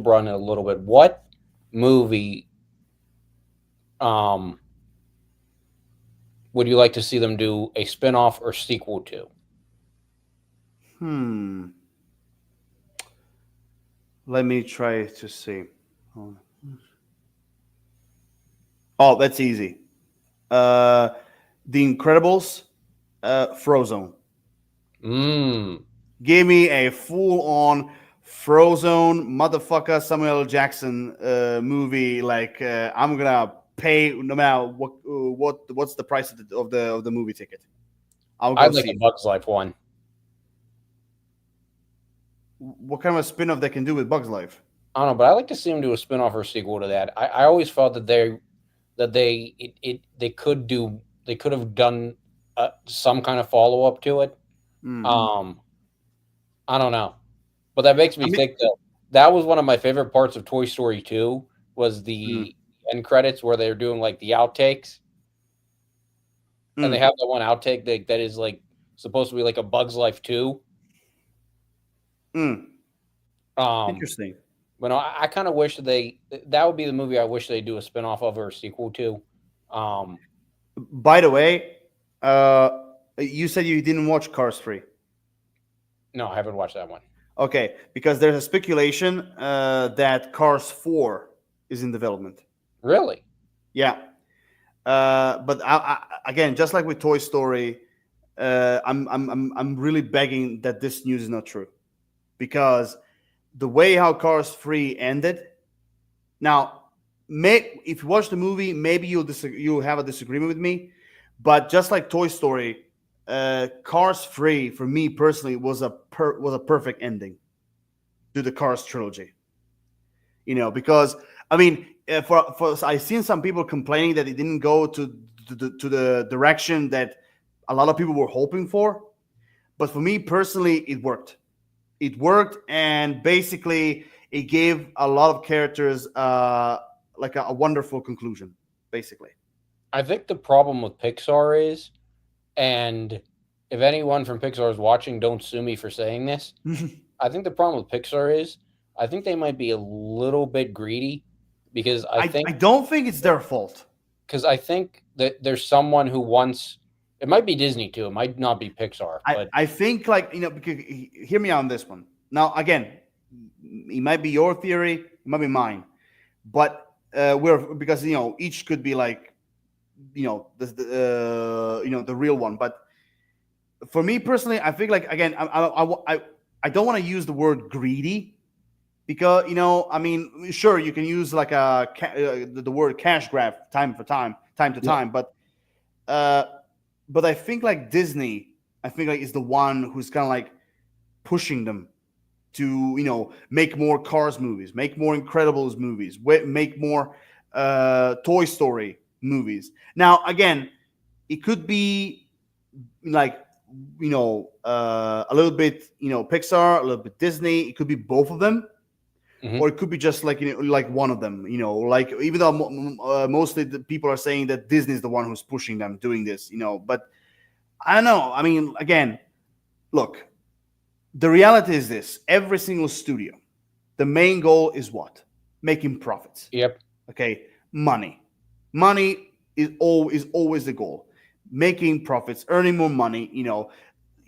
broaden it a little bit. What movie would you like to see them do a spin-off or sequel to? Hmm. Let me try to see. Oh, that's easy. Uh, The Incredibles, Frozone. Mm. Give me a full-on Frozone motherfucker Samuel L. Jackson movie. Like I'm gonna pay no matter what's the price of the movie ticket. I'll go I'd like see a it. Bugs Life one. What kind of a spin-off they can do with Bugs Life? I don't know, but I like to see them do a spin-off or sequel to that. I always felt that they could do they could have done some kind of follow-up to it. Mm. Um, I don't know, but that makes I me mean, think that that was one of my favorite parts of Toy Story 2 was mm, the end credits where they're doing like the outtakes, and they mm, have that one outtake that is like supposed to be like a Bugs Life 2. mm. Um, Interesting. but no, I kind of wish that that would be the movie I wish they do a spin-off of or a sequel to. Um, By the way, uh, you said you didn't watch Cars 3. no, I haven't watched that one. Okay, because there's a speculation that Cars 4 is in development. Really? Yeah. But again, just like with Toy Story, I'm really begging that this news is not true because the way how Cars 3 ended. Now, if you watch the movie, maybe you'll have a disagreement with me, but just like Toy Story, Cars 3 for me personally was a perfect ending to the Cars trilogy. Because I mean, for I've seen some people complaining that it didn't go to the direction that a lot of people were hoping for, but for me personally, it worked. It worked, and basically, it gave a lot of characters like a wonderful conclusion. Basically, I think the problem with Pixar is, and if anyone from Pixar is watching, don't sue me for saying this. I think the problem with Pixar is, I think they might be a little bit greedy because I don't think it's their fault. I think that there's someone who wants. It might be Disney too. It might not be Pixar, I, but I think like because hear me out on this one. Now again, it might be your theory, it might be mine, but we're because each could be like the real one. But for me personally, I think like again, I don't want to use the word greedy because I mean sure you can use like the word cash grab time to yeah. time, uh, but I think like Disney, I think like is the one who's kind of like pushing them to make more Cars movies, make more Incredibles movies, make more Toy Story movies. Now again, it could be like a little bit Pixar, a little bit Disney. It could be both of them, Hmm. or it could be just like like one of them. Like even though mostly the people are saying that Disney is the one who's pushing them doing this. But I don't know. I mean, again, look, the reality is this: every single studio, the main goal is what? Making profits. Yep. Okay, money is always the goal. Making profits, earning more money.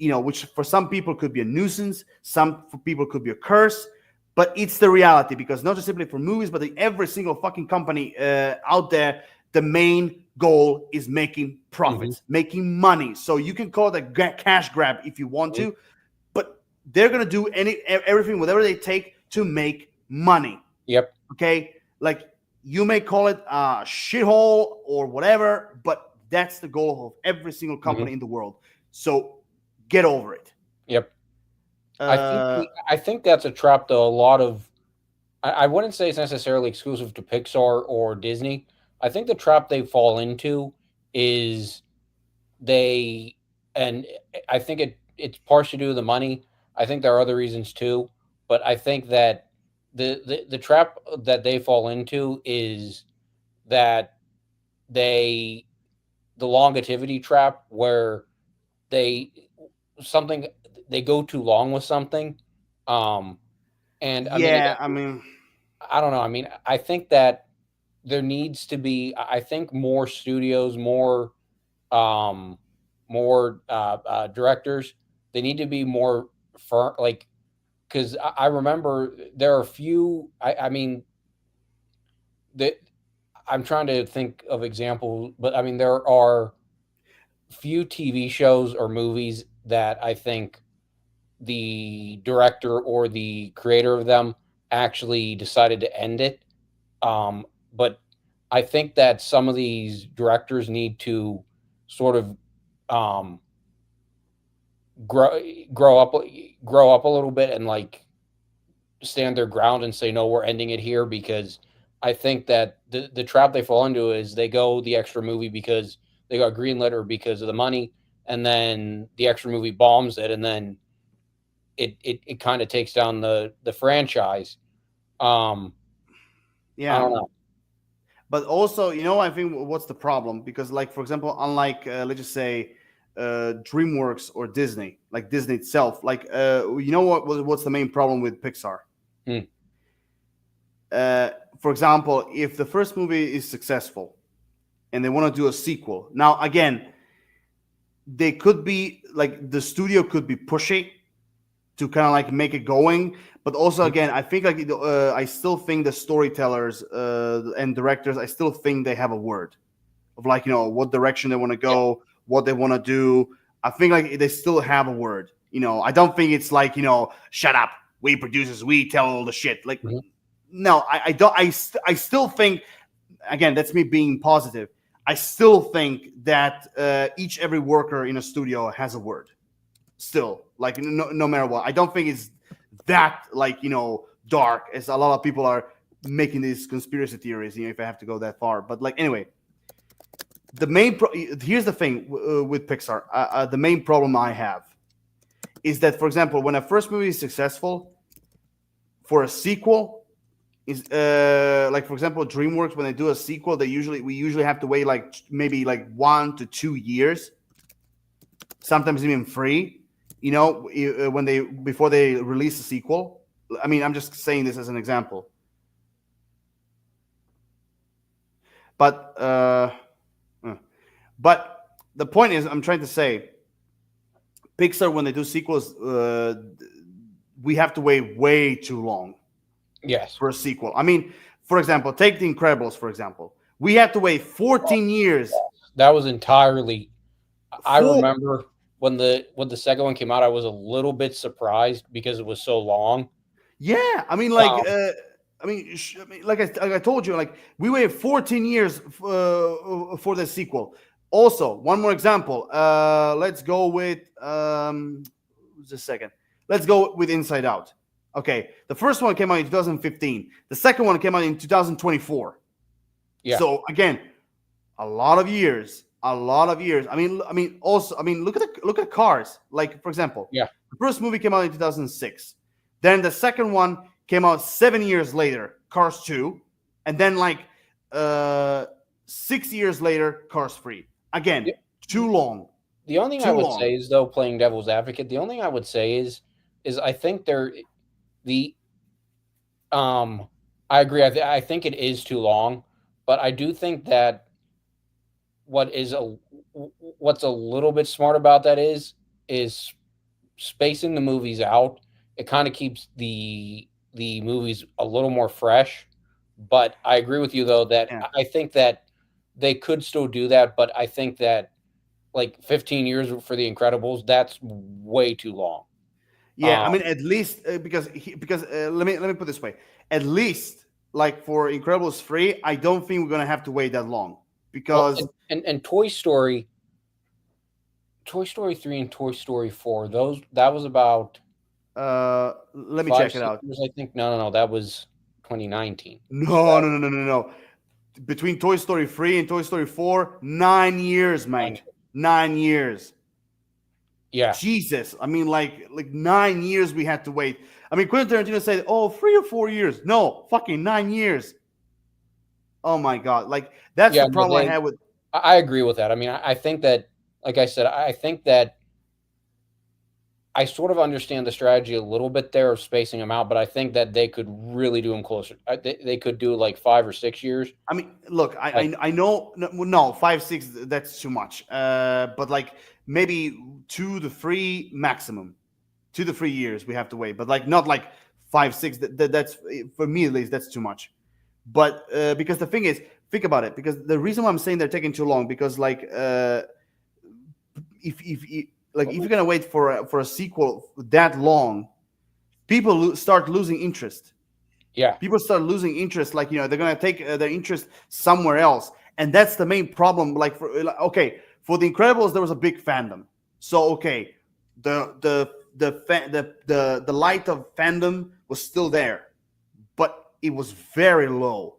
Which for some people could be a nuisance, some for people could be a curse, but it's the reality because not just simply for movies, but in every single fucking company out there, the main goal is making Hmm. profits, making money. So you can call it a cash grab if you want Hmm. to, but they're gonna do everything, whatever they take to make money. Yep. Okay, like you may call it a shithole or whatever, but that's the goal of every single Hmm. company in the world. So get over it. Yep. Uh, I think that's a trap though. A lot of I wouldn't say it's necessarily exclusive to Pixar or Disney. I think the trap they fall into is they and I think it's partially due to the money. I think there are other reasons too, but I think that the trap that they fall into is that they the longevity trap where they something they go too long with something. Um and I mean yeah, again, I mean, I don't know. I mean, I think that there needs to be I think more studios, more um, more directors. They need to be more firm, like because I remember there are a few. I mean that I'm trying to think of examples, but I mean there are few TV shows or movies that I think the director or the creator of them actually decided to end it. But I think that some of these directors need to sort of um, grow grow up a little bit and like stand their ground and say no, we're ending it here because I think that the trap they fall into is they go the extra movie because they got greenlit or because of the money, and then the extra movie bombs it, and then it kind of takes down the franchise. Um, I Yeah. don't know. But also, I think what's the problem? Because, like, for example, unlike let's just say DreamWorks or Disney, like Disney itself, like what's the main problem with Pixar? Hmm. For example, if the first movie is successful and they want to do a sequel, now again, they could be like the studio could be pushy to kind of like make it going, but also again, I think like I still think the storytellers and directors, I still think they have a word of like what direction they want to Yeah. go, what they want to do. I think like they still have a word. I don't think it's like shut up, we producers, we tell all the shit. Like Mhm. no, I don't. I still think again that's me being positive. I still think that each every worker in a studio has a word. Still, like no matter what, I don't think it's that like dark as a lot of people are making these conspiracy theories. If I have to go that far, but like anyway, here's the thing with Pixar. The main problem I have is that, for example, when a first movie is successful, for a sequel is like for example DreamWorks, when they do a sequel, we usually have to wait like maybe like 1 to 2 years, sometimes even 3. When they before they release a sequel. I mean, I'm just saying this as an example, but but the point is, I'm trying to say, Pixar, when they do sequels, we have to wait way too long Yes. for a sequel. I mean, for example, take The Incredibles, for example. We had to wait 14 years. That was entirely. I For remember when the second one came out, I was a little bit surprised because it was so long. Yeah, I mean, Um, like I told you, like we waited 14 years for the sequel. Also, one more example. Let's go with just a second. Let's go with Inside Out. Okay, the first one came out in 2015. The second one came out in 2024. yeah, So again, a lot of years. A lot of years. Also, look at Cars. Like for example, yeah, the first movie came out in 2006. Then the second one came out 7 years later, Cars 2, and then like 6 years later, Cars 3. Again, the, too long. the only thing I Too would long. say is though, playing devil's advocate, the only thing I would say is I think the um I agree. I think it is too long, but I do think that what is a what's a little bit smart about that is spacing the movies out. It kind of keeps the movies a little more fresh. But I agree with you though that Yeah. I think that they could still do that, but I think that like 15 years for The Incredibles, that's way too long. Yeah, Um, I mean, at least because let me put it this way. At least like for Incredibles 3, I don't think we're gonna have to wait that long well, because and Toy Story 3 and Toy Story 4, those that was about let me five, check it six out. years, I think. No, that was 2019. So No, that no, no, no, no, no. Between Toy Story 3 and Toy Story 4, 9 years, mate. 9 years. yeah, Jesus. I mean, like 9 years we had to wait. I mean, Quentin Tarantino said, oh, 3 or 4 years. No, fucking 9 years. Oh my God. Like, that's yeah, the no, problem I had with. I agree with that. I mean, I think that, like I said, I think that I sort of understand the strategy a little bit there of spacing them out, but I think that they could really do them closer. They could do like 5 or 6 years. I mean, look, Like, I know no 5 6 that's too much. But like maybe 2 to 3 maximum, 2 to 3 years we have to wait. But like not like 5 6. That's for me at least that's too much. But because the thing is, think about it. Because the reason why I'm saying they're taking too long because like if like if you're gonna wait for a sequel that long, people start losing interest. yeah, People start losing interest, like they're gonna take their interest somewhere else, and that's the main problem. Like okay, for the Incredibles there was a big fandom, so okay, the light of fandom was still there, but it was very low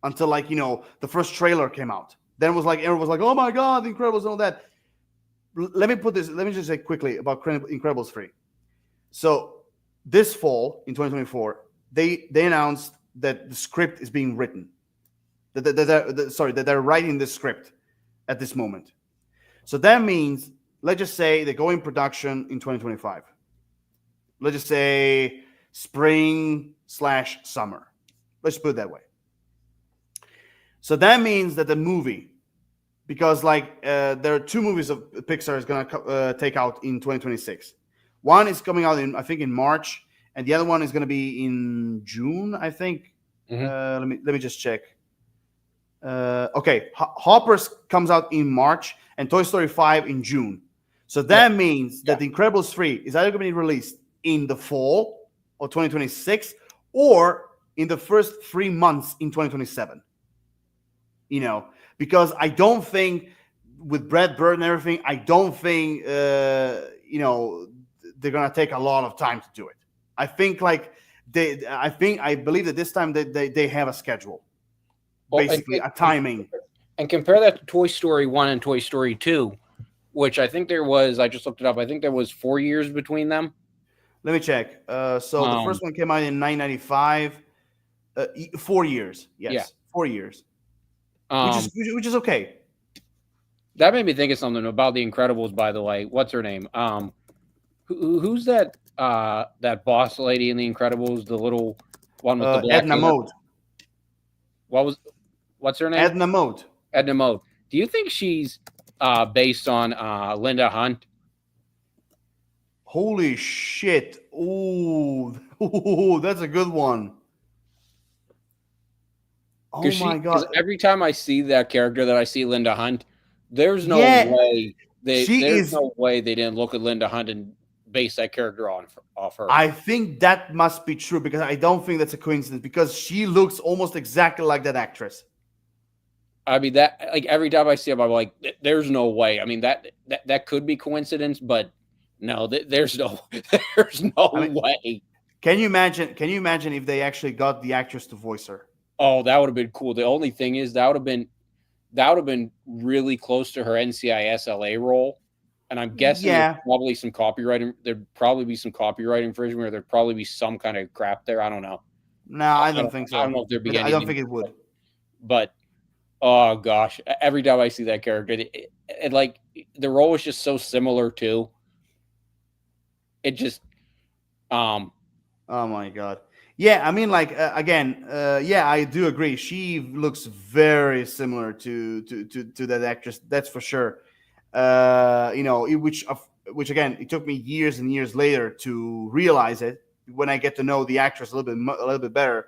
until like the first trailer came out. Then it was like everyone was like, oh my god, the Incredibles and all that. Let me just say quickly about Incredibles 3. So this fall in 2024 they announced that the script is being written. That they're writing the script at this moment. So that means, let's just say they go in production in 2025. Let's just say spring/summer. Let's put it that way. So that means that the movie, because like there are 2 movies of Pixar is gonna take out in 2026. One is coming out I think in March, and the other one is going to be in June, I think. Let me just check. Okay, Hoppers comes out in March, and Toy Story 5 in June. So that means that The Incredibles 3 is either going to be released in the fall of 2026 or in the first 3 months in 2027. Because I don't think with Brad Bird and everything, I don't think they're going to take a lot of time to do it. I think like I believe that this time they have a schedule, basically a timing. And compare that to Toy Story 1 and Toy Story 2, which I think there was, I just looked it up, I think there was 4 years between them. Let me check. So the first one came out in 1995. 4 years. Yes. Yeah. 4 years. Which is okay. That made me think of something about The Incredibles, by the way. What's her name? Who's that boss lady in The Incredibles, the little one with the black Edna Mode. What's her name? Edna Mode. Edna Mode. Do you think she's based on Linda Hunt? Holy shit. Ooh, that's a good one. Oh my god. Every time I see that character that I see Linda Hunt, there's no way no way they didn't look at Linda Hunt and base that character off her. I think that must be true because I don't think that's a coincidence because she looks almost exactly like that actress. I mean, that like every time I see him, I'm like, there's no way. I mean, that could be coincidence, but no, there's no way. Can you imagine if they actually got the actress to voice her? Oh, that would have been cool. The only thing is that would have been really close to her NCIS LA role. And I'm guessing there'd probably be some copyright infringement, or there'd probably be some kind of crap there. I don't know. No, I don't think so. I don't know if there'd be anything. I don't think it would. But oh gosh, every time I see that character, it like the role is just so similar too. It just oh my god. Yeah, I mean, like again, I do agree. She looks very similar to that actress. That's for sure. Which again, it took me years and years later to realize it when I get to know the actress a little bit better.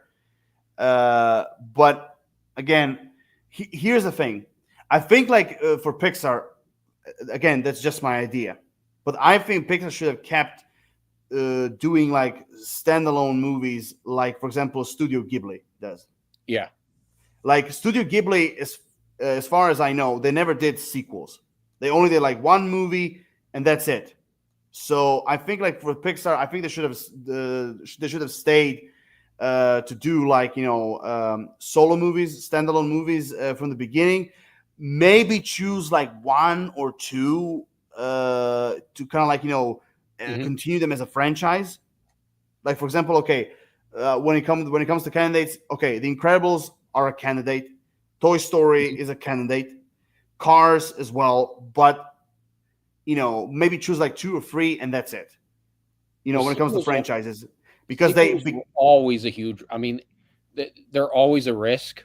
But again, here's the thing. I think like for Pixar, again, that's just my idea, but I think Pixar should have kept doing like standalone movies, like for example, Studio Ghibli does. Yeah, like Studio Ghibli is, as far as I know, they never did sequels. They only did like one movie and that's it. So I think like for Pixar, I think they should have stayed to do like solo movies, standalone movies from the beginning. Maybe choose like 1 or 2 to kind of like continue them as a franchise. Like for example, okay, when it comes to candidates, okay, The Incredibles are a candidate. Toy Story is a candidate. Cars as well, but maybe choose like 2 or 3 and that's it. Well, when it comes to sequels are franchises, because sequels were always a huge. I mean, they're always a risk.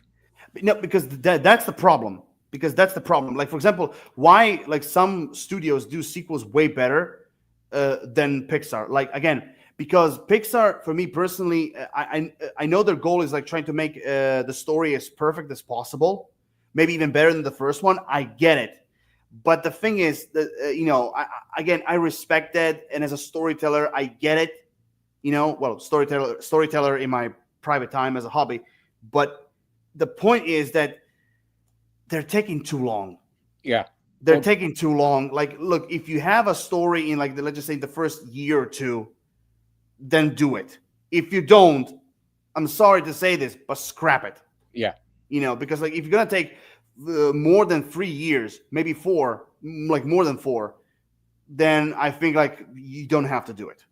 no, because that's the problem. Because that's the problem. Like for example, why like some studios do sequels way better than Pixar. Like again, because Pixar, for me personally, I know their goal is like trying to make the story as perfect as possible, maybe even better than the first one. I get it, but the thing is that again, I respect that, and as a storyteller, I get it. Well, storyteller in my private time as a hobby, but the point is that they're taking too long. Yeah. They're Well, taking too long. Like, look, if you have a story in like let's just say the first year or two, then do it. If you don't, I'm sorry to say this, but scrap it. yeah. Because like if you're gonna take more than 3 years, maybe four, like more than four, then I think like you don't have to do it.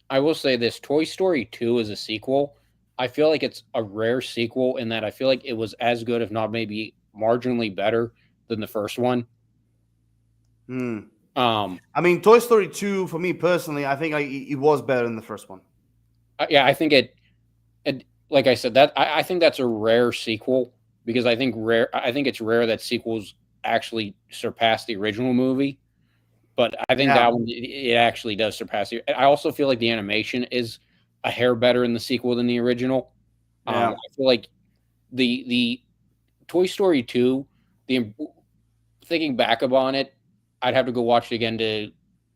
I will say this: Toy Story 2 is a sequel. I feel like it's a rare sequel in that I feel like it was as good, if not maybe marginally better than the first one. Hmm. Um, I mean, Toy Story 2, for me personally, I think it was better than the first one. yeah, I think it like I said, that I think that's a rare sequel because I think it's rare that sequels actually surpass the original movie. But I think Yeah, that one it actually does surpass it. I also feel like the animation is a hair better in the sequel than the original. yeah, I feel like the Toy Story 2, the thinking back upon it, I'd have to go watch it again to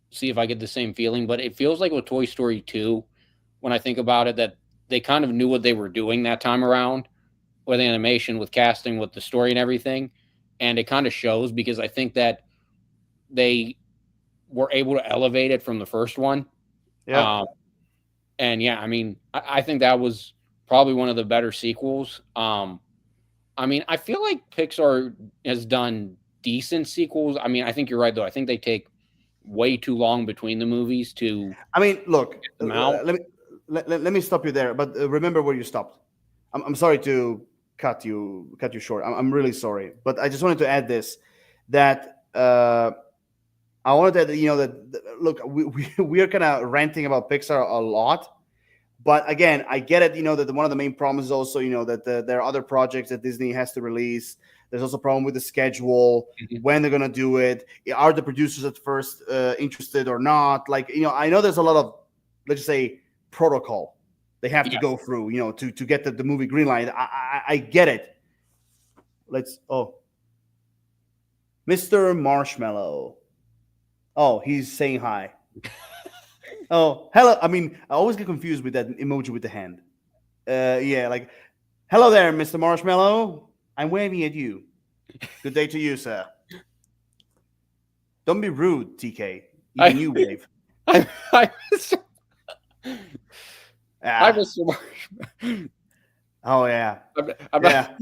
see if I get the same feeling. But it feels like with Toy Story 2, when I think about it, that they kind of knew what they were doing that time around with animation, with casting, with the story and everything. And it kind of shows because I think that they were able to elevate it from the first one. yeah. Um, and yeah, I mean, I think that was probably one of the better sequels. I mean, I feel like Pixar has done decent sequels. I mean, I think you're right though. I think they take way too long between the movies to I mean, look, get them out. let me stop you there, but remember where you stopped. I'm sorry to cut you short. I'm really sorry, but I just wanted to add this that I wanted to add, look, we are kind of ranting about Pixar a lot. But again, I get it. That one of the main problems is also, that there are other projects that Disney has to release. There's also a problem with the schedule, Mhm. when they're gonna do it. Are the producers at first interested or not? Like, I know there's a lot of, let's just say, protocol they have to Yeah. go through, to get the movie greenlight. I get it. Mr. Marshmallow. Oh, he's saying hi. Oh, hello. I mean, I always get confused with that emoji with the hand. Yeah, like, hello there, Mr. Marshmallow. I'm waving at you. Good day to you, sir. Don't be rude, TK. Even I, you wave. I, I, I Ah. miss Marshmallow. Oh yeah. I'm not, Yeah.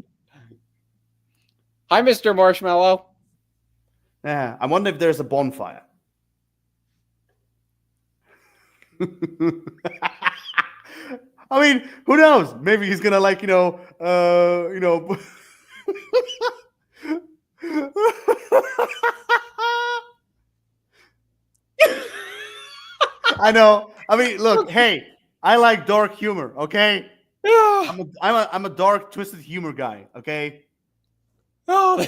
hi, Mr. Marshmallow. Yeah. I wonder if there's a bonfire. I mean, who knows? Maybe he's gonna like, I know. I mean, look, hey, I like dark humor, okay? I'm a dark, twisted humor guy, okay? Oh.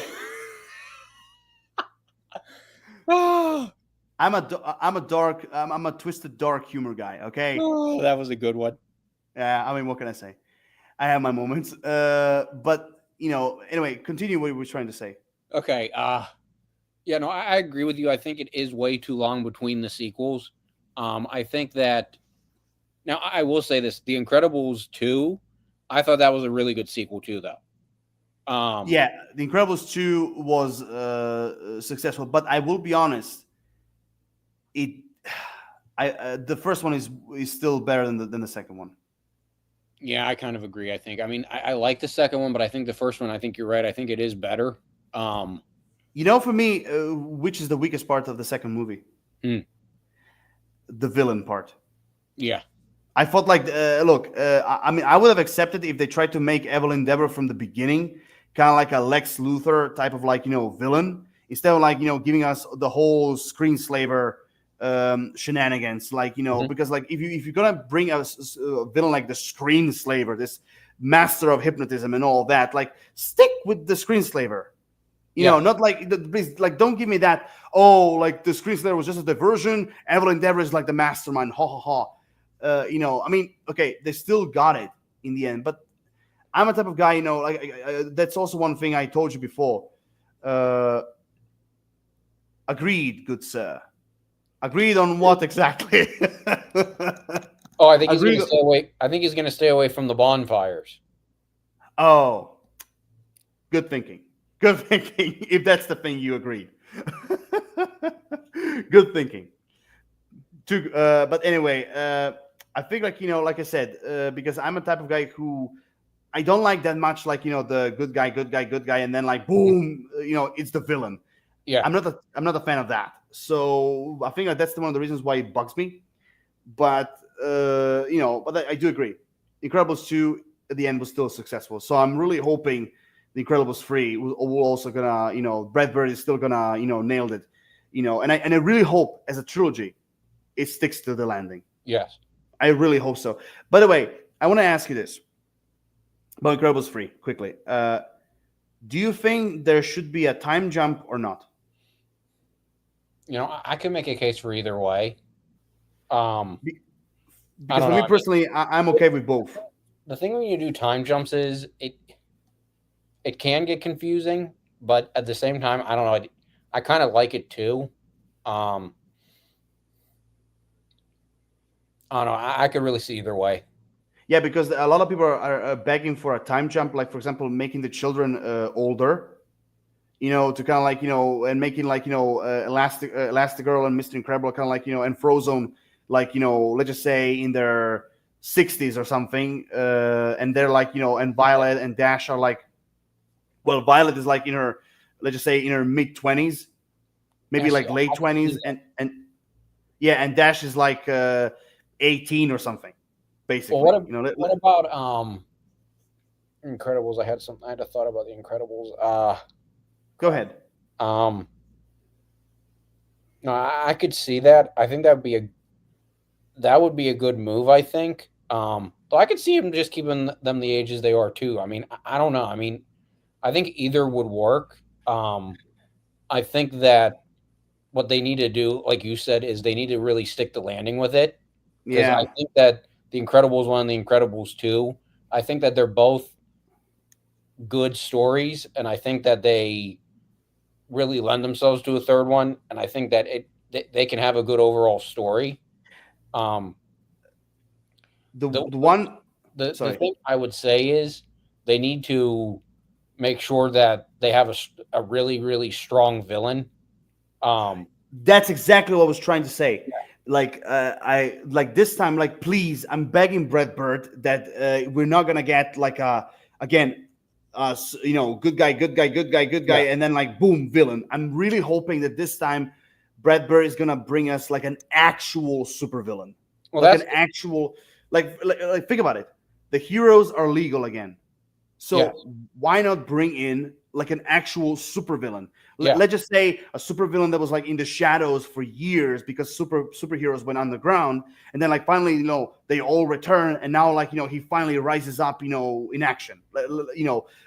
Oh. I'm a twisted dark humor guy, okay? Oh, that was a good one. Yeah, I mean, what can I say? I have my moments. But anyway, continue what you were trying to say. Okay. Yeah, no, I agree with you. I think it is way too long between the sequels. I think that now I will say this: The Incredibles 2, I thought that was a really good sequel too, though. Yeah, The Incredibles 2 was successful, but I will be honest, it the first one is still better than the second one. Yeah, I kind of agree. I think. I mean, I like the second one, but I think the first one. I think you're right. I think it is better. Um, For me, which is the weakest part of the second movie? hmm, The villain part. yeah, I felt like, look, I mean, I would have accepted if they tried to make Evelyn Dever from the beginning, kind of like a Lex Luthor type of like, villain, instead of like, giving us the whole screenslaver shenanigans, like Mhm. because like if you're gonna bring a villain like the Screenslaver, this master of hypnotism and all that, like stick with the Screenslaver. Yeah. Not like please, like don't give me that. Oh, like the Screenslaver was just a diversion. Evelyn Dever is like the mastermind. Ha ha ha. I mean, okay, they still got it in the end, but I'm a type of guy, like that's also one thing I told you before. Uh, Agreed, good sir. Agreed on what exactly? Oh, I think he's going Agreed. to stay away. I think he's going to stay away from the bonfires. Oh, good thinking. Good thinking. If that's the thing you agreed. Good thinking. But anyway, I think like like I said, because I'm a type of guy who I don't like that much, like the good guy, good guy, good guy, and then like boom, it's the villain. Yeah. I'm not a fan of that. So I think that's one of the reasons why it bugs me. But but I do agree. Incredibles 2 at the end was still successful. So I'm really hoping the Incredibles 3 will also gonna, Brad Bird is still gonna, nailed it. And I really hope as a trilogy it sticks to the landing. Yes. I really hope so. By the way, I want to ask you this about Incredibles 3 quickly. Do you think there should be a time jump or not? I can make a case for either way. Um, Be- I Because don't for know. me I mean, personally, I'm okay with both. the thing when you do time jumps is it can get confusing, but at the same time, I don't know. I kind of like it too. Um, I don't know. I could really see either way. Yeah, because a lot of people are begging for a time jump, like for example, making the children older, to kind of like and making like Elastigirl and Mr. Incredible kind of like and Frozone, like let's just say in their 60s or something, and they're like and Violet and Dash are like, well, Violet is like in her, let's just say in her mid 20s, Yeah. maybe See, like late I could see 20s, that. and yeah, and Dash is like 18 or something, Well, basically. what about Incredibles? I had a thought about the Incredibles. Go Crap. ahead. Um, no, I could see that. I think that would be a good move. I think. But I could see him just keeping them the ages they are too. I mean, I don't know. I mean, I think either would work. I think that what they need to do, like you said, is they need to really stick the landing with it because I Yeah. think that the Incredibles one and the Incredibles two, I think that they're both good stories, and I think that they really lend themselves to a third one, and I think that they can have a good overall story. Um, The the the one the sorry. thing I would say is they need to make sure that they have a really really strong villain. Um, That's exactly what I was trying to say. Like I like this time, like please, I'm begging Brett Bird that we're not gonna get like a again, good guy, good guy, good guy, good guy, yeah, and then like boom, villain. I'm really hoping that this time Brett Bird is gonna bring us like an actual supervillain, well like an that's actual like think about it. The heroes are legal again. yeah, So why not bring in like an actual supervillain? yeah. Let's just say a supervillain that was like in the shadows for years because superheroes went underground, and then like finally, they all return, and now like he finally rises up, in action.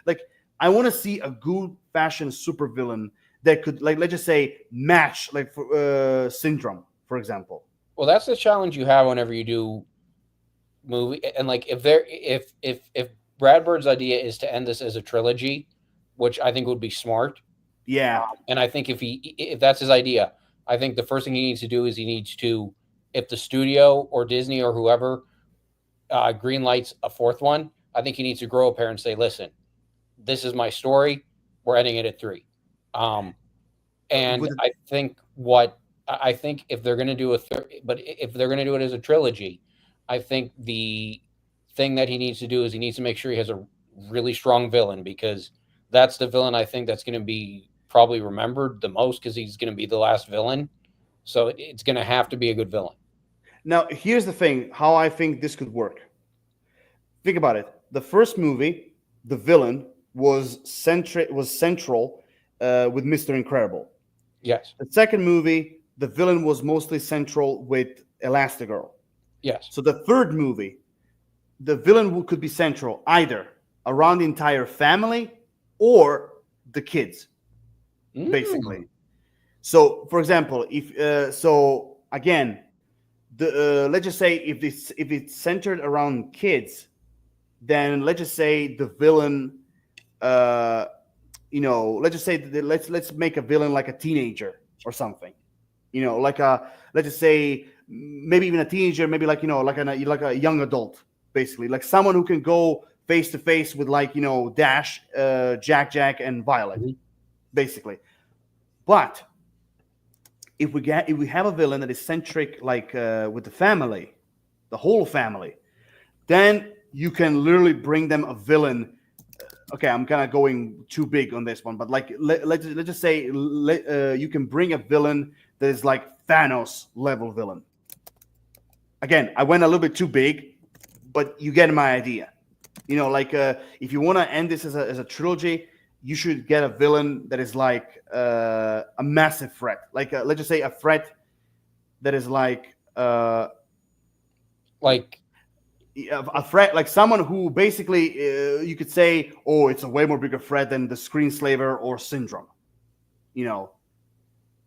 Like I want to see a good fashioned supervillain that could like let's just say match like for, Syndrome, for example. Well, that's the challenge you have whenever you do movie, and like if Brad Bird's idea is to end this as a trilogy, which I think would be smart, Yeah, and I think if that's his idea, I think the first thing he needs to do is he needs to, if the studio or Disney or whoever green lights a fourth one, I think he needs to grow a pair and say, listen, this is my story. We're ending it at three. Um, and with I think if they're going to do but if they're going to do it as a trilogy, I think the thing that he needs to do is he needs to make sure he has a really strong villain, because that's the villain I think that's going to be probably remembered the most, because he's going to be the last villain. So it's going to have to be a good villain. now here's the thing: how I think this could work. Think about it. The first movie, the villain was central with Mr. Incredible. Yes. The second movie, the villain was mostly central with Elastigirl. Yes. So the third movie, the villain could be central either around the entire family or the kids, basically. Mm. So, for example, if so, again, the let's just say if it's centered around kids, then let's just say the villain, uh, let's just say let's make a villain like a teenager or something, like a let's just say maybe even a teenager, maybe like like a young adult, basically, like someone who can go face to face with like Dash, Jack, and Violet, Mhm. basically. But if we have a villain that is centric like with the family, the whole family, then you can literally bring them a villain. Okay, I'm kind of going too big on this one, but like let's just say you can bring a villain that is like Thanos level villain. Again, I went a little bit too big, but you get my idea. Like if you want to end this as a trilogy, you should get a villain that is like a massive threat. Like let's just say a threat that is like Like, a threat, like someone who basically you could say, oh, it's a way more bigger threat than the Screenslaver or Syndrome.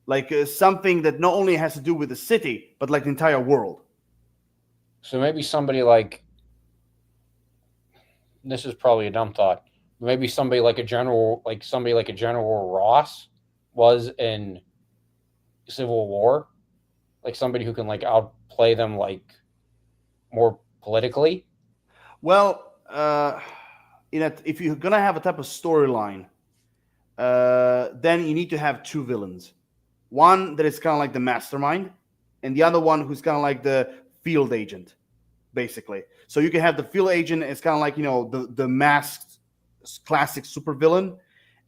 Like something that not only has to do with the city, but like the entire world. so maybe somebody like, this is probably a dumb thought. Maybe somebody like a General Ross was in Civil War, like somebody who can like outplay them like more politically. Well, if you're gonna have a type of storyline, then you need to have two villains. One that is kind of like the mastermind, and the other one who's kind of like the field agent, basically. So you can have the field agent as kind of like the masked classic supervillain,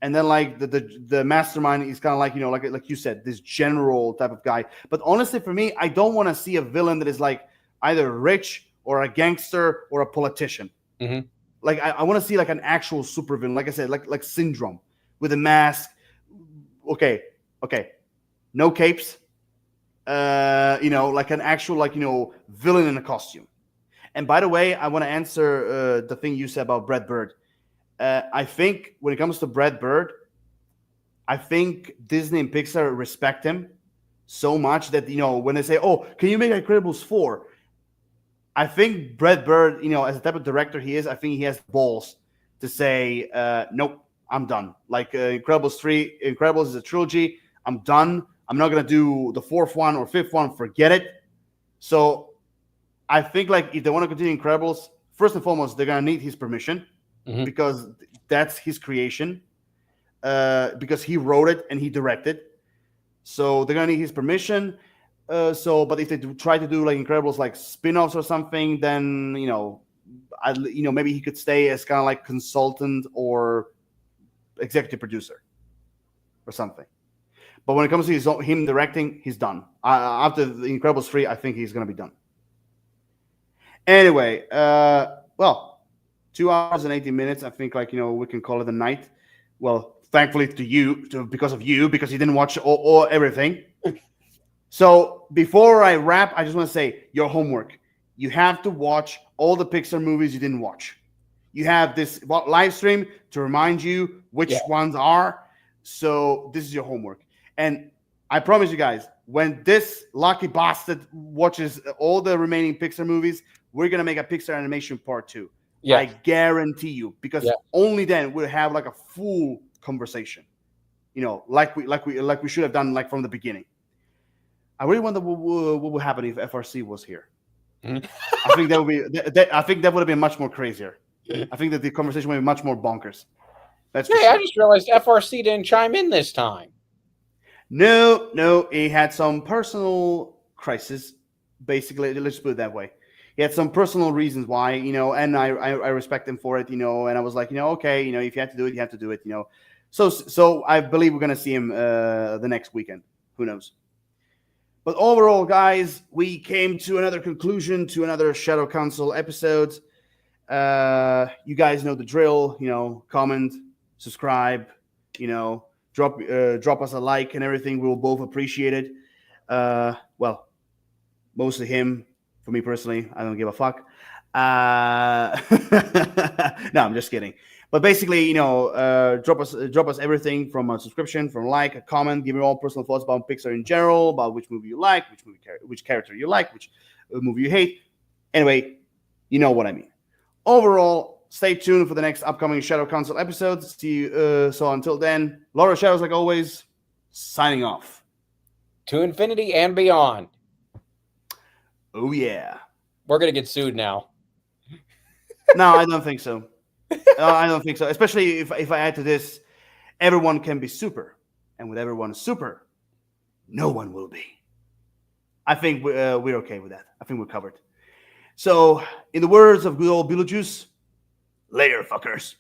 and then like the mastermind is kind of like like you said, this general type of guy. But honestly, for me, I don't want to see a villain that is like either rich or a gangster or a politician. Mm-hmm. Like I want to see like an actual supervillain, like I said, like Syndrome with a mask. Okay, no capes. Like an actual villain in a costume. And by the way, I want to answer the thing you said about Brad Bird. I think when it comes to Brad Bird, I think Disney and Pixar respect him so much that when they say, "Oh, can you make Incredibles 4?" I think Brad Bird, as the type of director he is, I think he has balls to say, "Nope, I'm done." Like Incredibles is a trilogy. I'm done. I'm not gonna do the fourth one or fifth one. Forget it. So I think like if they want to continue Incredibles, first and foremost, they're gonna need his permission Mm-hmm. because that's his creation. Because he wrote it and he directed, so they're gonna need his permission. But if they try to do like Incredibles, like spin-offs or something, then maybe he could stay as kind of like consultant or executive producer or something. But when it comes to him directing, he's done. After the Incredibles 3, I think he's gonna be done. Anyway, well, 2 hours and 18 minutes. I think we can call it a night. Well, thankfully because of you, because you didn't watch all everything. So before I wrap, I just want to say your homework. You have to watch all the Pixar movies you didn't watch. You have this live stream to remind you which ones are. So this is your homework. And I promise you guys, when this lucky bastard watches all the remaining Pixar movies, we're going to make a Pixar animation part 2. Yeah. I guarantee you, because only then we'll have like a full conversation, like we should have done like from the beginning. I really wonder what would happen if FRC was here. Mm-hmm. I think that would be. I think that would have been much more crazier. I think that the conversation would be much more bonkers. That's for sure. I just realized FRC didn't chime in this time. No, he had some personal crisis. Basically, let's put it that way. He had some personal reasons why, and I respect him for it, and I was like, okay, if you have to do it, you have to do it, So I believe we're gonna see him the next weekend. Who knows? But overall, guys, we came to another conclusion to another Shadow Council episode. You guys know the drill. Comment, subscribe. Drop us a like and everything. We will both appreciate it. Well, mostly him. For me personally, I don't give a fuck. No, I'm just kidding. But basically, drop us everything from a subscription, from like, a comment, give me all personal thoughts about Pixar in general, about which movie you like, which character you like, which movie you hate. Anyway, you know what I mean. Overall, stay tuned for the next upcoming Shadow Council episode. See you. So until then, Lord of Shadows, like always, signing off. To infinity and beyond. Oh yeah. We're gonna get sued now. No, I don't think so. I don't think so. Especially if I add to this, everyone can be super, and with everyone super, no one will be. I think we're okay with that. I think we're covered. So, in the words of good old Beetlejuice, later, fuckers.